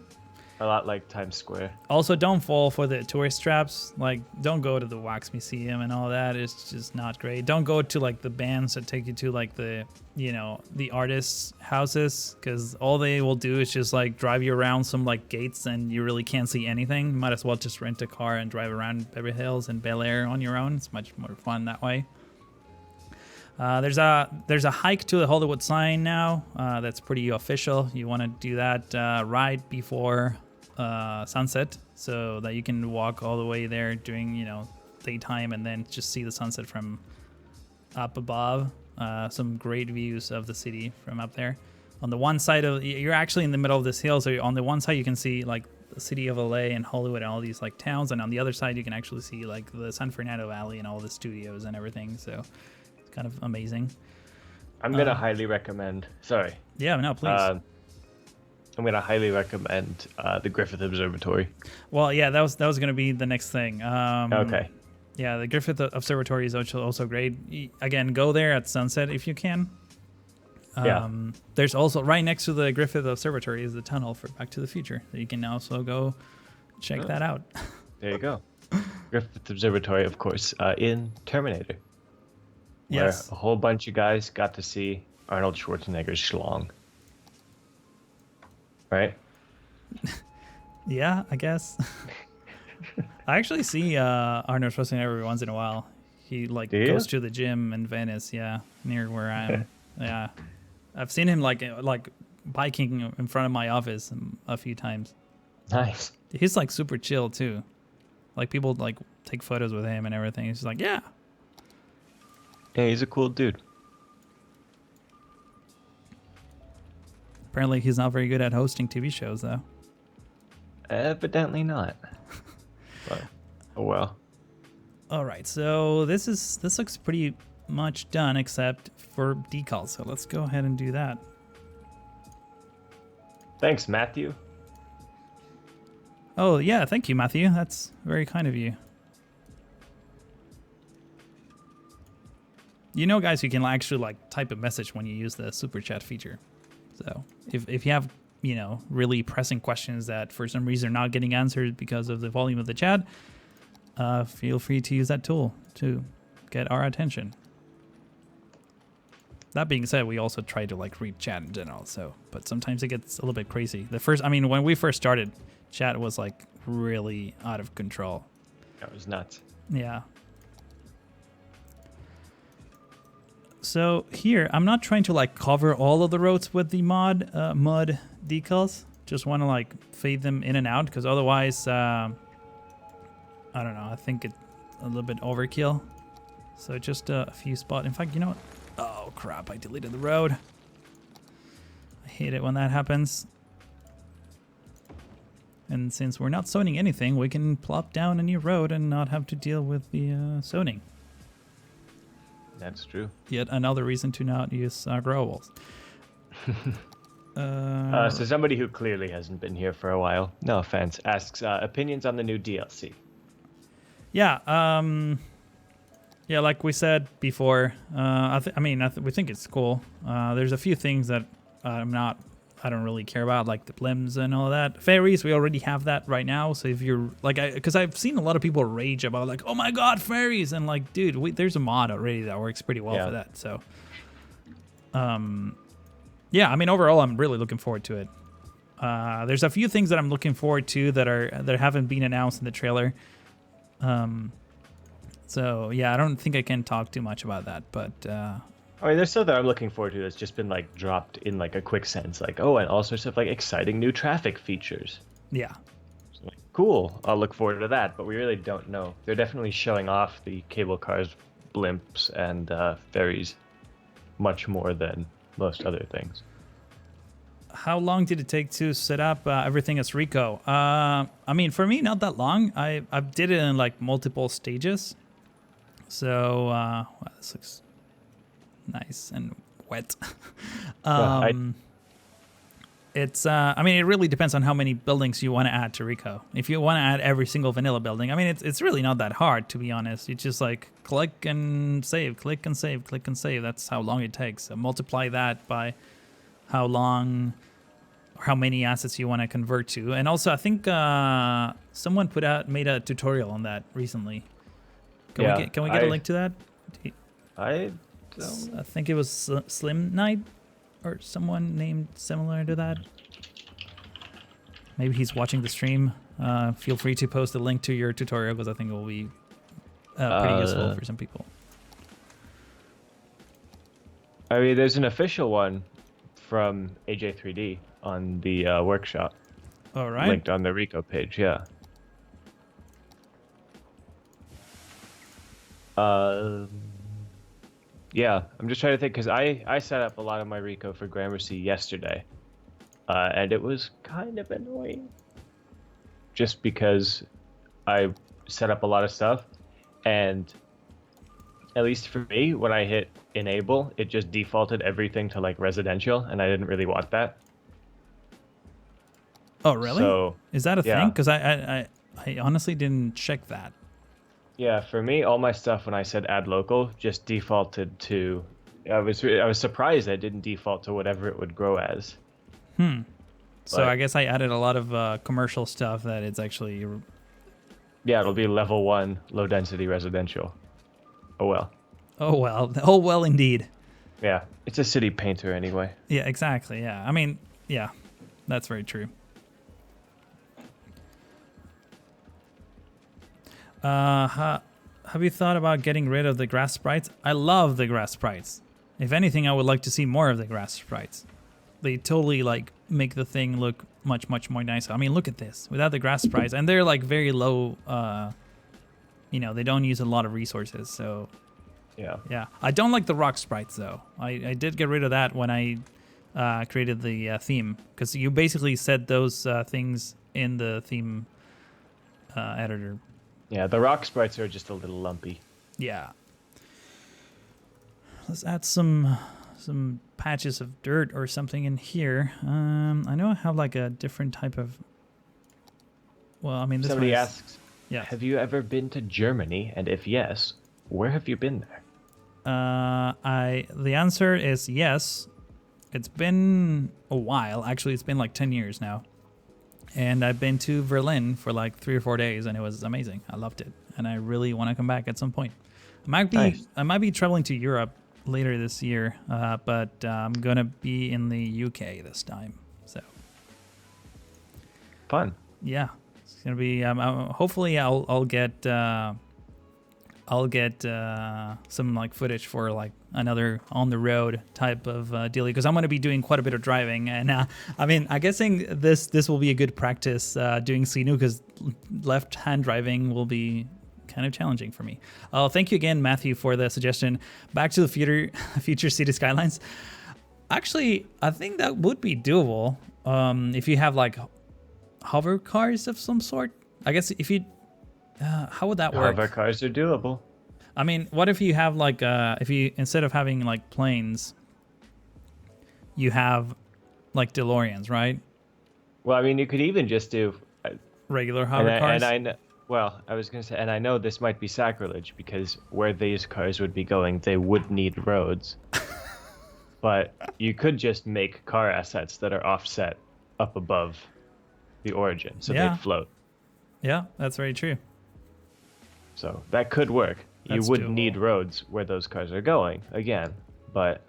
A lot like Times Square. Also, don't fall for the tourist traps. Like, don't go to the Wax Museum and all that. It's just not great. Don't go to like the bands that take you to like the artists' houses, because all they will do is just like drive you around some like gates, and you really can't see anything. You might as well just rent a car and drive around Beverly Hills and Bel Air on your own. It's much more fun that way. There's a hike to the Hollywood sign now. That's pretty official. You want to do that right before sunset, so that you can walk all the way there during daytime, and then just see the sunset from up above. Some great views of the city from up there. On the one side you're actually in the middle of this hill, so on the one side you can see like the city of LA and Hollywood and all these like towns, and on the other side you can actually see like the San Fernando Valley and all the studios and everything. So it's kind of amazing. I'm gonna highly recommend. Sorry. Yeah, no, please. I'm gonna highly recommend the Griffith Observatory. Well, yeah, that was gonna be the next thing. Okay. Yeah, the Griffith Observatory is also great. Again, go there at sunset if you can. There's also right next to the Griffith Observatory is the tunnel for Back to the Future. So you can also go check that out. There you go. Griffith Observatory, of course, in Terminator. Yes. Where a whole bunch of guys got to see Arnold Schwarzenegger's schlong. Right? Yeah, I guess. I actually see Arnold Schwarzenegger every once in a while. He like goes to the gym in Venice, near where I am. Yeah, I've seen him like biking in front of my office a few times. Nice. He's like super chill too. Like people like take photos with him and everything. He's just like, yeah, he's a cool dude. Apparently he's not very good at hosting TV shows though. Evidently not. But, oh well. All right, so this looks pretty much done except for decals. So let's go ahead and do that. Thanks, Matthew. Oh yeah, thank you, Matthew. That's very kind of you. You know, guys, you can actually like type a message when you use the super chat feature. So if you have really pressing questions that for some reason are not getting answered because of the volume of the chat, feel free to use that tool to get our attention. That being said, we also try to like read chat in general. But sometimes it gets a little bit crazy. When we first started, chat was like really out of control. That was nuts. Yeah. So here, I'm not trying to like cover all of the roads with the mud decals. Just want to like fade them in and out, because otherwise, I don't know. I think it's a little bit overkill. So just a few spots. In fact, you know what? Oh crap! I deleted the road. I hate it when that happens. And since we're not zoning anything, we can plop down a new road and not have to deal with the zoning. That's true. Yet another reason to not use grow walls. So somebody who clearly hasn't been here for a while, no offense, asks opinions on the new DLC. Yeah, yeah, like we said before, we think it's cool. There's a few things that I don't really care about, like the blimps and all that. Fairies, we already have that right now. So if you're like, because I've seen a lot of people rage about like, oh my god, fairies, and like, dude, there's a mod already that works pretty well for that. So, yeah, I mean, overall, I'm really looking forward to it. There's a few things that I'm looking forward to that haven't been announced in the trailer. So yeah, I don't think I can talk too much about that, but I mean, there's stuff that I'm looking forward to that's just been like dropped in like a quick sentence, like, oh, and all sorts of like exciting new traffic features. Yeah. So, like, cool, I'll look forward to that, but we really don't know. They're definitely showing off the cable cars, blimps, and ferries much more than most other things. How long did it take to set up everything as Rico? I mean, for me, not that long. I did it in like multiple stages. So, wow, this looks nice and wet. It's, I mean, it really depends on how many buildings you want to add to Rico. If you want to add every single vanilla building, I mean, it's really not that hard, to be honest. You just like click and save, click and save, click and save. That's how long it takes. So multiply that by how long or how many assets you want to convert to. And also, I think someone made a tutorial on that recently. Can we get a link to that? I think it was Slim Knight or someone named similar to that. Maybe he's watching the stream. Feel free to post a link to your tutorial because I think it will be pretty useful for some people. I mean, there's an official one from AJ3D on the workshop. All right. Linked on the Rico page, yeah. Yeah, I'm just trying to think because I set up a lot of my Rico for Gramercy yesterday, and it was kind of annoying. Just because I set up a lot of stuff, and at least for me, when I hit enable, it just defaulted everything to like residential, and I didn't really want that. Oh, really? So, is that a yeah. thing? Because I honestly didn't check that. Yeah, for me, all my stuff when I said add local just defaulted to. I was surprised that it didn't default to whatever it would grow as. So But, I guess I added a lot of commercial stuff that it's actually. Yeah, it'll be level 1 low density residential. Oh well. Oh well. Oh well, indeed. Yeah, it's a city painter anyway. Yeah, exactly. Yeah, I mean, yeah, that's very true. Have you thought about getting rid of the grass sprites? I love the grass sprites. If anything, I would like to see more of the grass sprites. They totally like make the thing look much more nicer. I mean, look at this without the grass sprites, and they're like very low. You know, they don't use a lot of resources, so yeah. I don't like the rock sprites though. I did get rid of that when I created the theme because you basically set those things in the theme editor. Yeah, the rock sprites are just a little lumpy. Yeah. Let's add some patches of dirt or something in here. I know I have like a different type of. Well, I mean, this Somebody asks, yeah. have you ever been to Germany? And if yes, where have you been there? The answer is yes. It's been a while. Actually, it's been like 10 years now. And I've been to Berlin for like 3 or 4 days, and it was amazing. I loved it, and I really want to come back at some point. I might be traveling to Europe later this year, but I'm gonna be in the UK this time. So Fun. yeah, it's gonna be. Hopefully, I'll get some like footage for like another on the road type of deal because I'm going to be doing quite a bit of driving, and I mean, I'm guessing this will be a good practice doing Seenu because left-hand driving will be kind of challenging for me. Thank you again, Matthew, for the suggestion. Back to the future Cities Skylines. Actually, I think that would be doable if you have like hover cars of some sort. I guess if you. How would that work? Hover cars are doable. I mean, what if you have like if you instead of having like planes, you have like DeLoreans, right? Well, I mean, you could even just do, Regular and hover I, cars. and I know, well, I was gonna say, and I know this might be sacrilege because where these cars would be going, they would need roads. But you could just make car assets that are offset up above the origin, so they'd Yeah. float. Yeah, that's very true. So that could work. You That's would doable. need roads where those cars are going again, but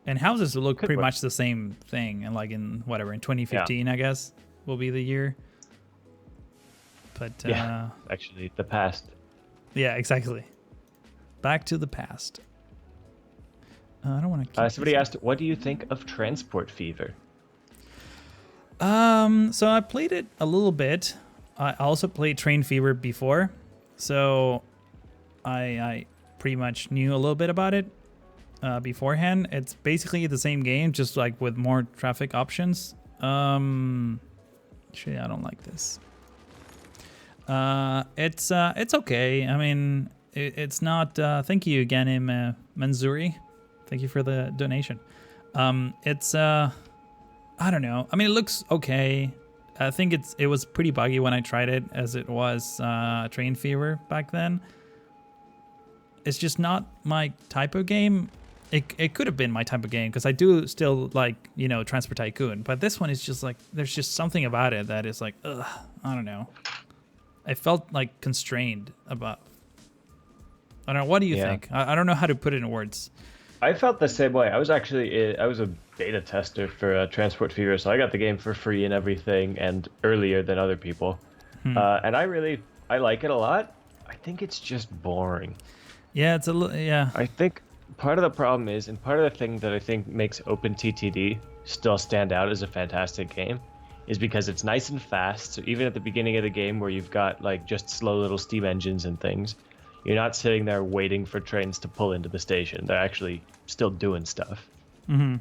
And houses will look Could pretty work. much the same thing, and like in whatever in 2015, I guess will be the year. But yeah, actually, the past. yeah, exactly. Back to the past. I don't want to. Somebody asked, "What do you think of Transport Fever?" So I played it a little bit. I also played Train Fever before, so I pretty much knew a little bit about it beforehand. It's basically the same game, just like with more traffic options. Actually, I don't like this. It's okay. I mean, it's not. Thank you again, Manzuri. Thank you for the donation. It's I don't know. I mean, it looks okay. I think it was pretty buggy when I tried it, as it was Train Fever back then. It's just not my type of game. It could have been my type of game because I do still like, you know, Transport Tycoon, but this one is just like there's just something about it that is like, ugh, I don't know. I felt like constrained about. I don't know. What do you think? I don't know how to put it in words. I felt the same way. I was a beta tester for Transport Fever, so I got the game for free and everything, and earlier than other people. And I like it a lot. I think it's just boring. Yeah, yeah. I think part of the problem is, and part of the thing that I think makes OpenTTD still stand out as a fantastic game, is because it's nice and fast. So even at the beginning of the game, where you've got like just slow little steam engines and things, you're not sitting there waiting for trains to pull into the station. They're actually still doing stuff. And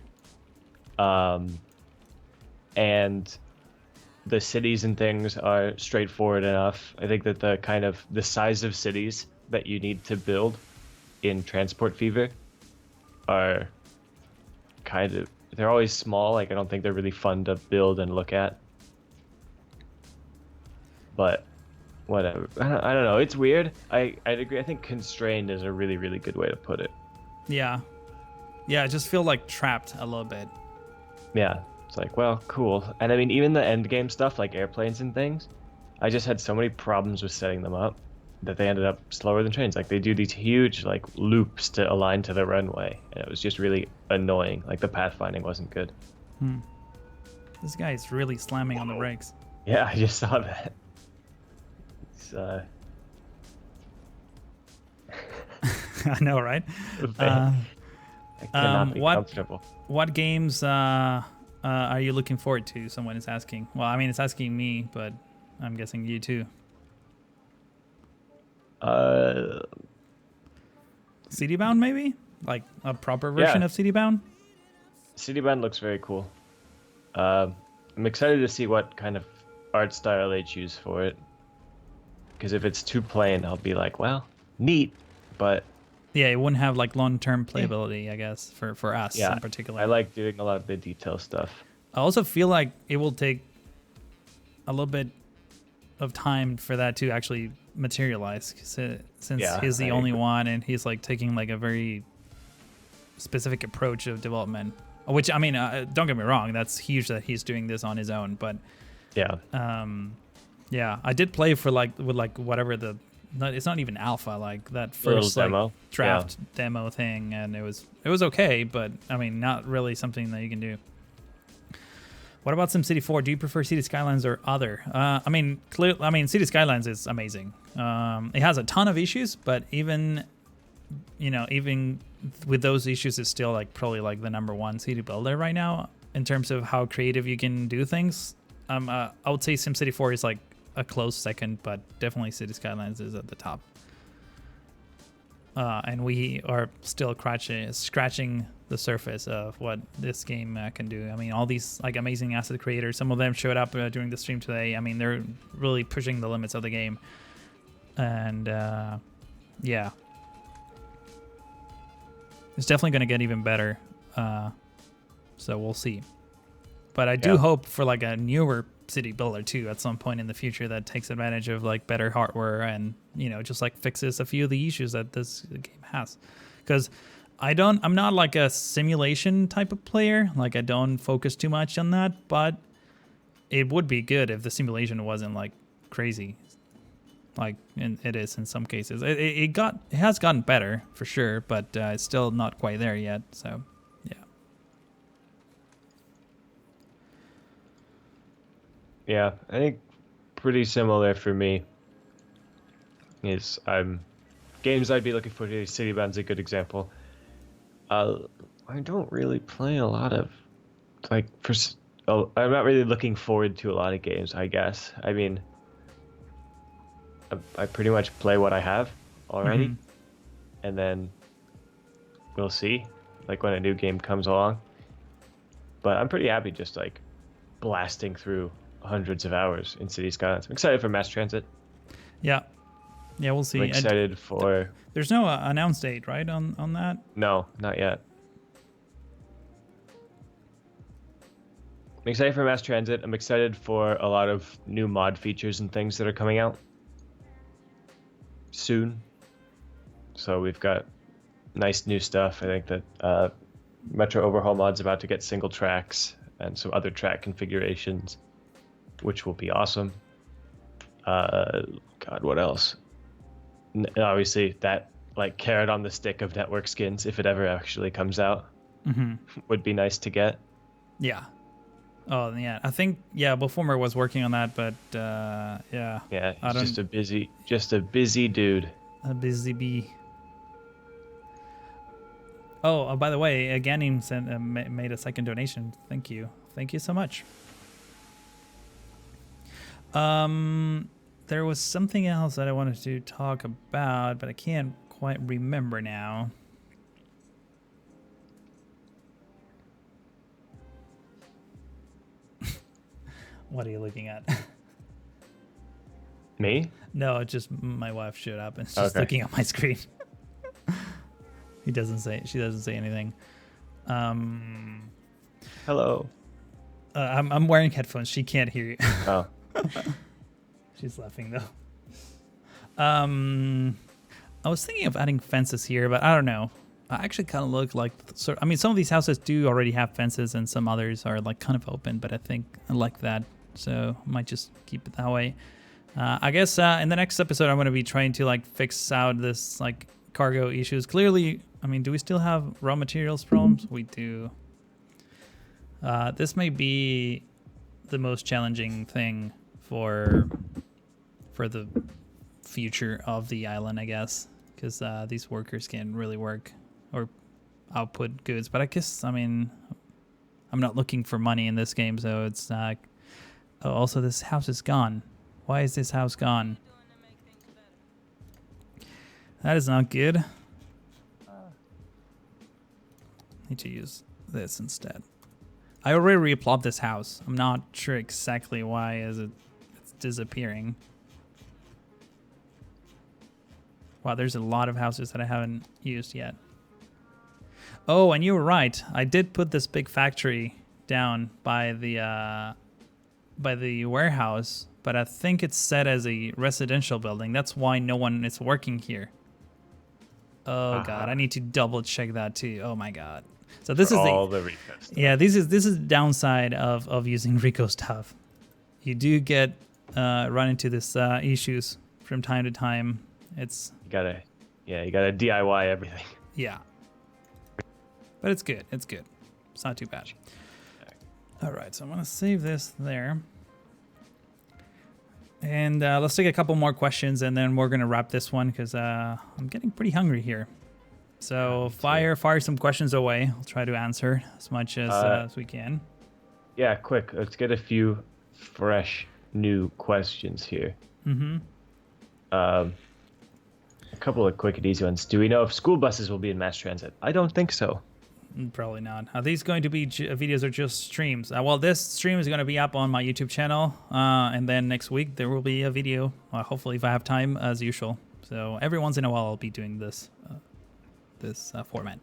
the cities and things are straightforward enough. I think that the size of cities that you need to build in Transport Fever are they're always small. Like, I don't think they're really fun to build and look at. But whatever. I don't know. It's weird. I'd agree. I think constrained is a really, really good way to put it. Yeah. Yeah, I just feel like trapped a little bit. Yeah. It's like, well, cool. And I mean, even the end game stuff, like airplanes and things, I just had so many problems with setting them up that they ended up slower than trains. Like, they do these huge, like, loops to align to the runway. And it was just really annoying. Like, the pathfinding wasn't good. This guy is really slamming on the brakes. Yeah, I just saw that. It's, I know, right? I cannot be comfortable. What games are you looking forward to? Someone is asking. Well, I mean, it's asking me, but I'm guessing you too. City Bound, maybe? Like a proper version of City Bound? City Bound looks very cool. I'm excited to see what kind of art style they choose for it. Because if it's too plain, I'll be like, well, neat, but... Yeah, it wouldn't have like long-term playability, I guess, for us in particular. I like doing a lot of the detail stuff. I also feel like it will take a little bit of time for that to actually materialize, since he's the only one, and he's like taking like a very specific approach of development. Which, I mean, don't get me wrong, that's huge that he's doing this on his own, but yeah, I did play for like with like whatever it's not even alpha, like that first like demo. draft demo thing, and it was okay, but I mean, not really something that you can do. What about SimCity 4? Do you prefer Cities Skylines or other? I mean, Cities Skylines is amazing. It has a ton of issues, but even with those issues, it's still like probably like the number one city builder right now in terms of how creative you can do things. I would say SimCity 4 is like a close second, but definitely Cities Skylines is at the top. And we are still scratching the surface of what this game can do. I mean, all these like amazing asset creators, some of them showed up during the stream today. I mean, they're really pushing the limits of the game. And It's definitely going to get even better. So we'll see. But I do Yeah. hope for like a newer city builder too at some point in the future that takes advantage of like better hardware and, you know, just like fixes a few of the issues that this game has. Because I'm not like a simulation type of player. Like I don't focus too much on that, but it would be good if the simulation wasn't like crazy. Like it is in some cases. It has gotten better for sure, but it's still not quite there yet. So, yeah. Yeah, I think pretty similar for me. Is games I'd be looking for today. Citybound's a good example. I don't really play a lot of like I'm not really looking forward to a lot of games, I guess. I mean, I pretty much play what I have already, and then we'll see, like when a new game comes along. But I'm pretty happy just like blasting through hundreds of hours in Cities Skylines. I'm excited for mass transit. Yeah, we'll see. I'm excited for. There's no announced date, right, on that? No, not yet. I'm excited for mass transit. I'm excited for a lot of new mod features and things that are coming out soon. So we've got nice new stuff. I think that Metro Overhaul mod's about to get single tracks and some other track configurations, which will be awesome. God, what else? Obviously, that like carrot on the stick of network skins, if it ever actually comes out, would be nice to get. Yeah. Oh yeah, I think Bullformer was working on that, but yeah. Yeah, he's just a busy dude. A busy bee. Oh, by the way, Ganim made a second donation. Thank you so much. There was something else that I wanted to talk about, but I can't quite remember now. What are you looking at? Me? No, it's just my wife showed up and she's looking at my screen. She doesn't say anything. Hello. I'm wearing headphones. She can't hear you. Oh. She's laughing though. I was thinking of adding fences here, but I don't know. I actually kind of look like, I mean, some of these houses do already have fences and some others are like kind of open, but I think I like that. So I might just keep it that way. I guess in the next episode, I'm going to be trying to like fix out this like cargo issues. Clearly, I mean, do we still have raw materials problems? We do. This may be the most challenging thing for the future of the island, I guess, because these workers can really work or output goods. But I guess, I mean, I'm not looking for money in this game, so it's not. Oh, also, this house is gone. Why is this house gone? That is not good. Need to use this instead. I already replopped this house. I'm not sure exactly why it's disappearing. Wow, there's a lot of houses that I haven't used yet. Oh, and you were right. I did put this big factory down by the warehouse, but I think it's set as a residential building. That's why no one is working here. Oh God, I need to double check that too. Oh my God. So this is all the Rico stuff. Yeah, this is the downside of using Rico stuff. You do get run into this issues from time to time. You gotta DIY everything. Yeah. But it's good. It's good. It's not too bad. All right, so I'm gonna save this there. And let's take a couple more questions, and then we're gonna wrap this one because I'm getting pretty hungry here. So fire some questions away. I'll try to answer as much as we can. Yeah, quick. Let's get a few fresh, new questions here. A couple of quick and easy ones. Do we know if school buses will be in mass transit? I don't think so. Probably not. Are these going to be videos or just streams? Well, this stream is going to be up on my YouTube channel, and then next week there will be a video. Hopefully, if I have time, as usual. So every once in a while, I'll be doing this format.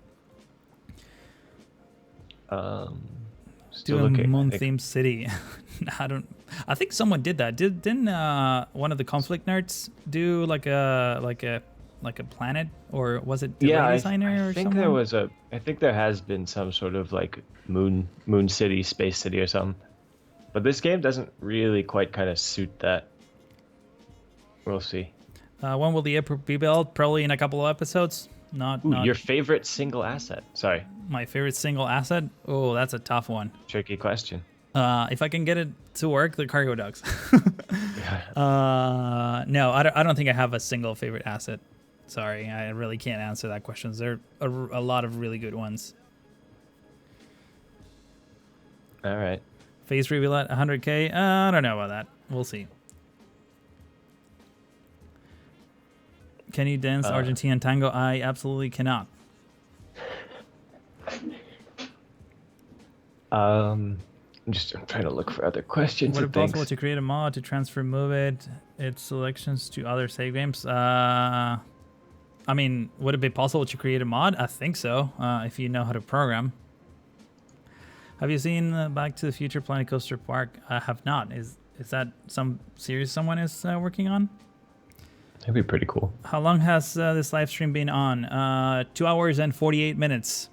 Still Do a looking. moon themed city. I think someone did that. Didn't one of the conflict nerds do like a planet, or was it Delay Designer I or think someone? there was I think there has been some sort of like moon city, space city or something. But this game doesn't really quite kind of suit that. We'll see. When will the airport be built? Probably in a couple of episodes. Not Your favorite single asset? Sorry, my favorite single asset. Oh, that's a tough one. tricky question. If I can get it to work, the cargo docks. Yeah. No, I don't think I have a single favorite asset. Sorry, I really can't answer that question. There are a lot of really good ones. All right. Face reveal at 100K. I don't know about that. We'll see. Can you dance Argentinian tango? I absolutely cannot. I'm trying to look for other questions. Would it and be possible things. to create a mod to transfer move its selections to other save games? I mean, would it be possible to create a mod? I think so, if you know how to program. Have you seen Back to the Future Planet Coaster Park? I have not. Is that some series someone is working on? That'd be pretty cool. How long has this live stream been on? 2 hours and 48 minutes.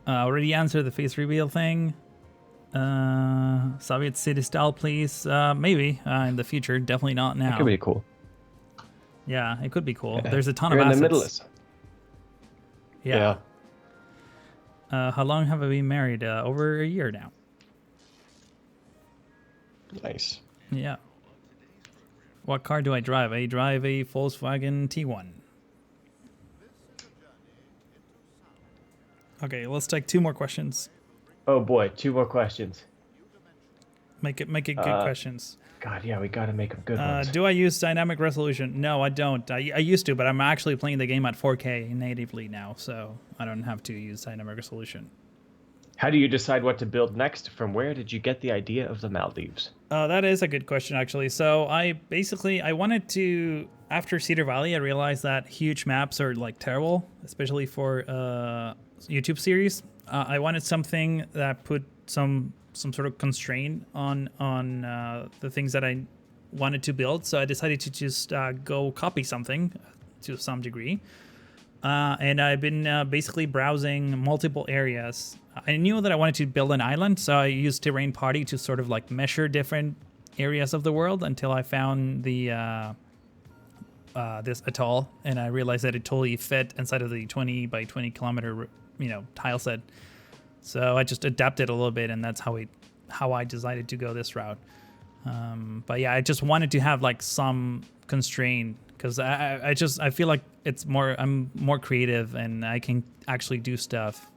Already answered the face reveal thing. Soviet city style, please. Maybe in the future. Definitely not now. That could be cool. Yeah, it could be cool. Yeah. There's a ton You're of in assets. the middle of something. Yeah. How long have I been married? Over a year now. Nice. Yeah. What car do I drive? I drive a Volkswagen T1. Okay, let's take 2 more questions. Oh boy, 2 more questions. Make it good questions. God, yeah, we gotta make them good ones. Do I use dynamic resolution? No, I don't. I used to, but I'm actually playing the game at 4K natively now, so I don't have to use dynamic resolution. How do you decide what to build next? From where did you get the idea of the Maldives? That is a good question, actually. So I wanted to, after Cedar Valley, I realized that huge maps are like terrible, especially for YouTube series. I wanted something that put some sort of constraint on the things that I wanted to build. So I decided to just go copy something to some degree. And I've been basically browsing multiple areas. I knew that I wanted to build an island, so I used Terrain Party to sort of like measure different areas of the world until I found the this atoll, and I realized that it totally fit inside of the 20 by 20 kilometer, tile set. So I just adapted a little bit, and that's how I decided to go this route. But yeah, I just wanted to have like some constraint, because I feel like I'm more creative, and I can actually do stuff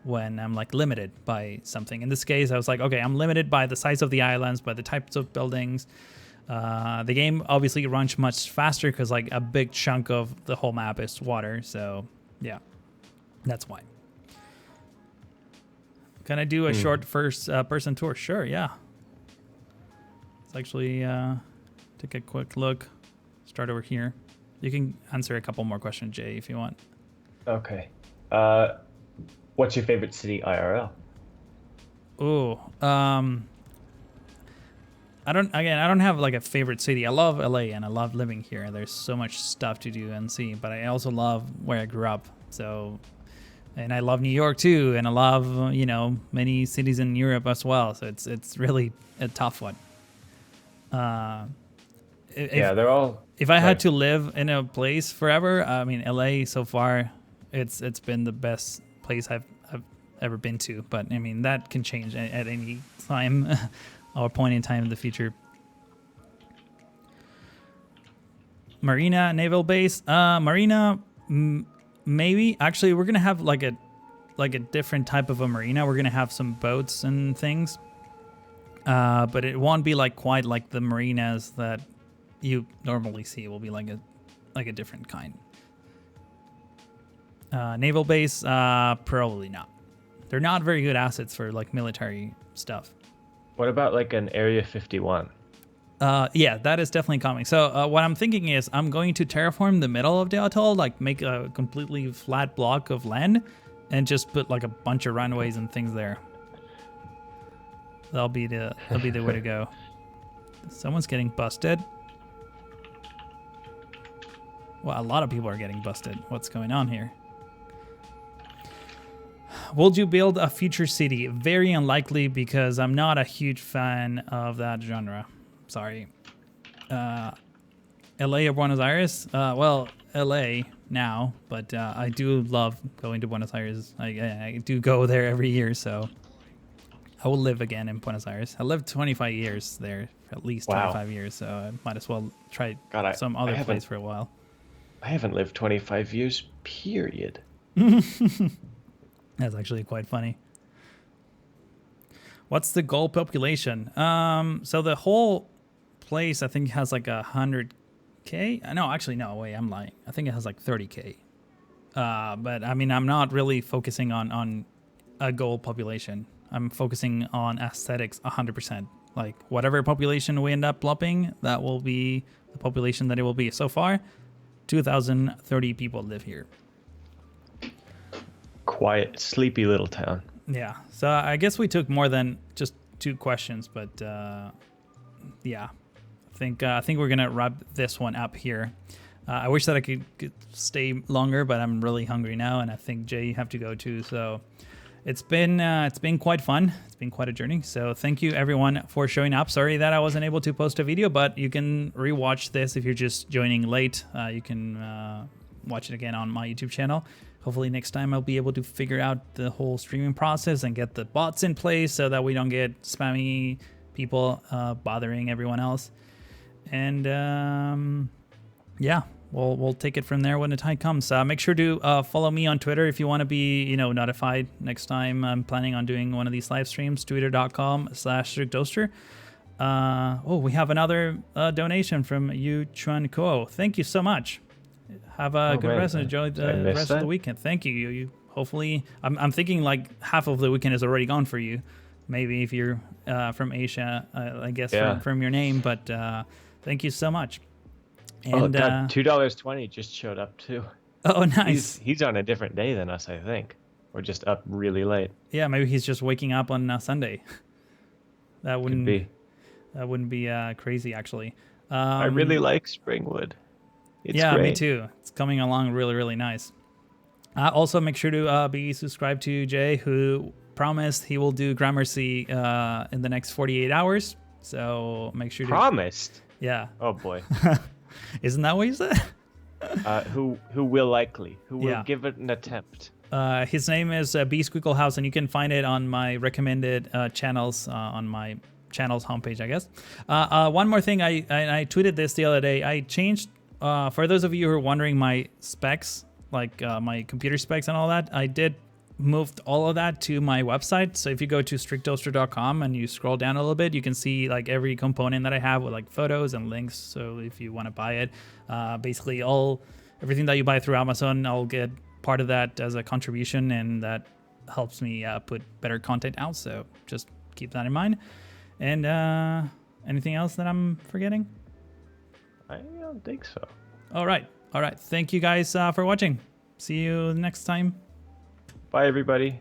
when I'm like limited by something. In this case, I was like, okay, I'm limited by the size of the islands, by the types of buildings. The game obviously runs much faster because like a big chunk of the whole map is water. So yeah, that's why. Can I do a short first person tour? Sure, yeah. Let's actually take a quick look. Start over here. You can answer a couple more questions, Jay, if you want. Okay. What's your favorite city IRL? Ooh, I don't have like a favorite city. I love LA and I love living here. There's so much stuff to do and see, but I also love where I grew up. So, and I love New York too, and I love, many cities in Europe as well. So it's really a tough one. They're all. If I had to live in a place forever, I mean, LA so far, it's been the best place I've ever been to. But I mean, that can change at any time or point in time in the future. Marina naval base, marina, maybe. Actually, we're gonna have like a different type of a marina. We're gonna have some boats and things, but it won't be like quite like the marinas that you normally see. It will be like a different kind. Naval base, probably not. They're not very good assets for like military stuff. What about like an Area 51? Yeah, that is definitely coming. So what I'm thinking is I'm going to terraform the middle of the atoll, like make a completely flat block of land, and just put like a bunch of runways and things there. That'll be the way to go. Someone's getting busted. Well, a lot of people are getting busted. What's going on here? Would you build a future city? Very unlikely, because I'm not a huge fan of that genre. Sorry. LA or Buenos Aires? Well, LA now, but I do love going to Buenos Aires. I do go there every year, so I will live again in Buenos Aires. I lived 25 years there, at least 25 years, so I might as well try some other place for a while. I haven't lived 25 years, period. That's actually quite funny. What's the goal population? So the whole place, I think, has like 100K. No, actually, no, wait, I'm lying. I think it has like 30K. But I mean, I'm not really focusing on a goal population. I'm focusing on aesthetics 100%. Like whatever population we end up plopping, that will be the population that it will be. So far, 2,030 people live here. Quiet, sleepy little town. Yeah. So I guess we took more than just 2 questions, but yeah, I think we're gonna wrap this one up here. I wish that I could stay longer, but I'm really hungry now, and I think Jay, you have to go too. So it's been quite fun. It's been quite a journey. So thank you everyone for showing up. Sorry that I wasn't able to post a video, but you can rewatch this if you're just joining late. You can watch it again on my YouTube channel. Hopefully next time I'll be able to figure out the whole streaming process and get the bots in place so that we don't get spammy people bothering everyone else. And yeah, we'll take it from there when the time comes. Make sure to follow me on Twitter if you want to be notified next time I'm planning on doing one of these live streams. Twitter.com/StrictDoaster. Oh, we have another donation from Yu Chuan Ko. Thank you so much. Have a good rest and enjoy the rest of the weekend. Thank you. You hopefully, I'm thinking like half of the weekend is already gone for you. Maybe if you're from Asia, I guess from your name. But thank you so much. And, God, $2.20 just showed up too. Oh, nice. He's on a different day than us, I think. Or just up really late. Yeah, maybe he's just waking up on Sunday. That wouldn't be. That wouldn't be crazy, actually. I really like Springwood. It's great. Me too. It's coming along really, really nice. Also, make sure to be subscribed to Jay, who promised he will do Gramercy in the next 48 hours. So make sure to... Promised? Yeah. Oh, boy. Isn't that what you said? Who will likely? Who will give it an attempt? His name is B Squeakle House, and you can find it on my recommended channels on my channel's homepage, I guess. One more thing, I tweeted this the other day. I changed... for those of you who are wondering my specs, like my computer specs and all that, I did moved all of that to my website. So if you go to strictdoaster.com and you scroll down a little bit, you can see like every component that I have with like photos and links. So if you want to buy it, basically everything that you buy through Amazon, I'll get part of that as a contribution, and that helps me put better content out. So just keep that in mind. And anything else that I'm forgetting? I don't think so. All right. Thank you guys for watching. See you next time. Bye, everybody.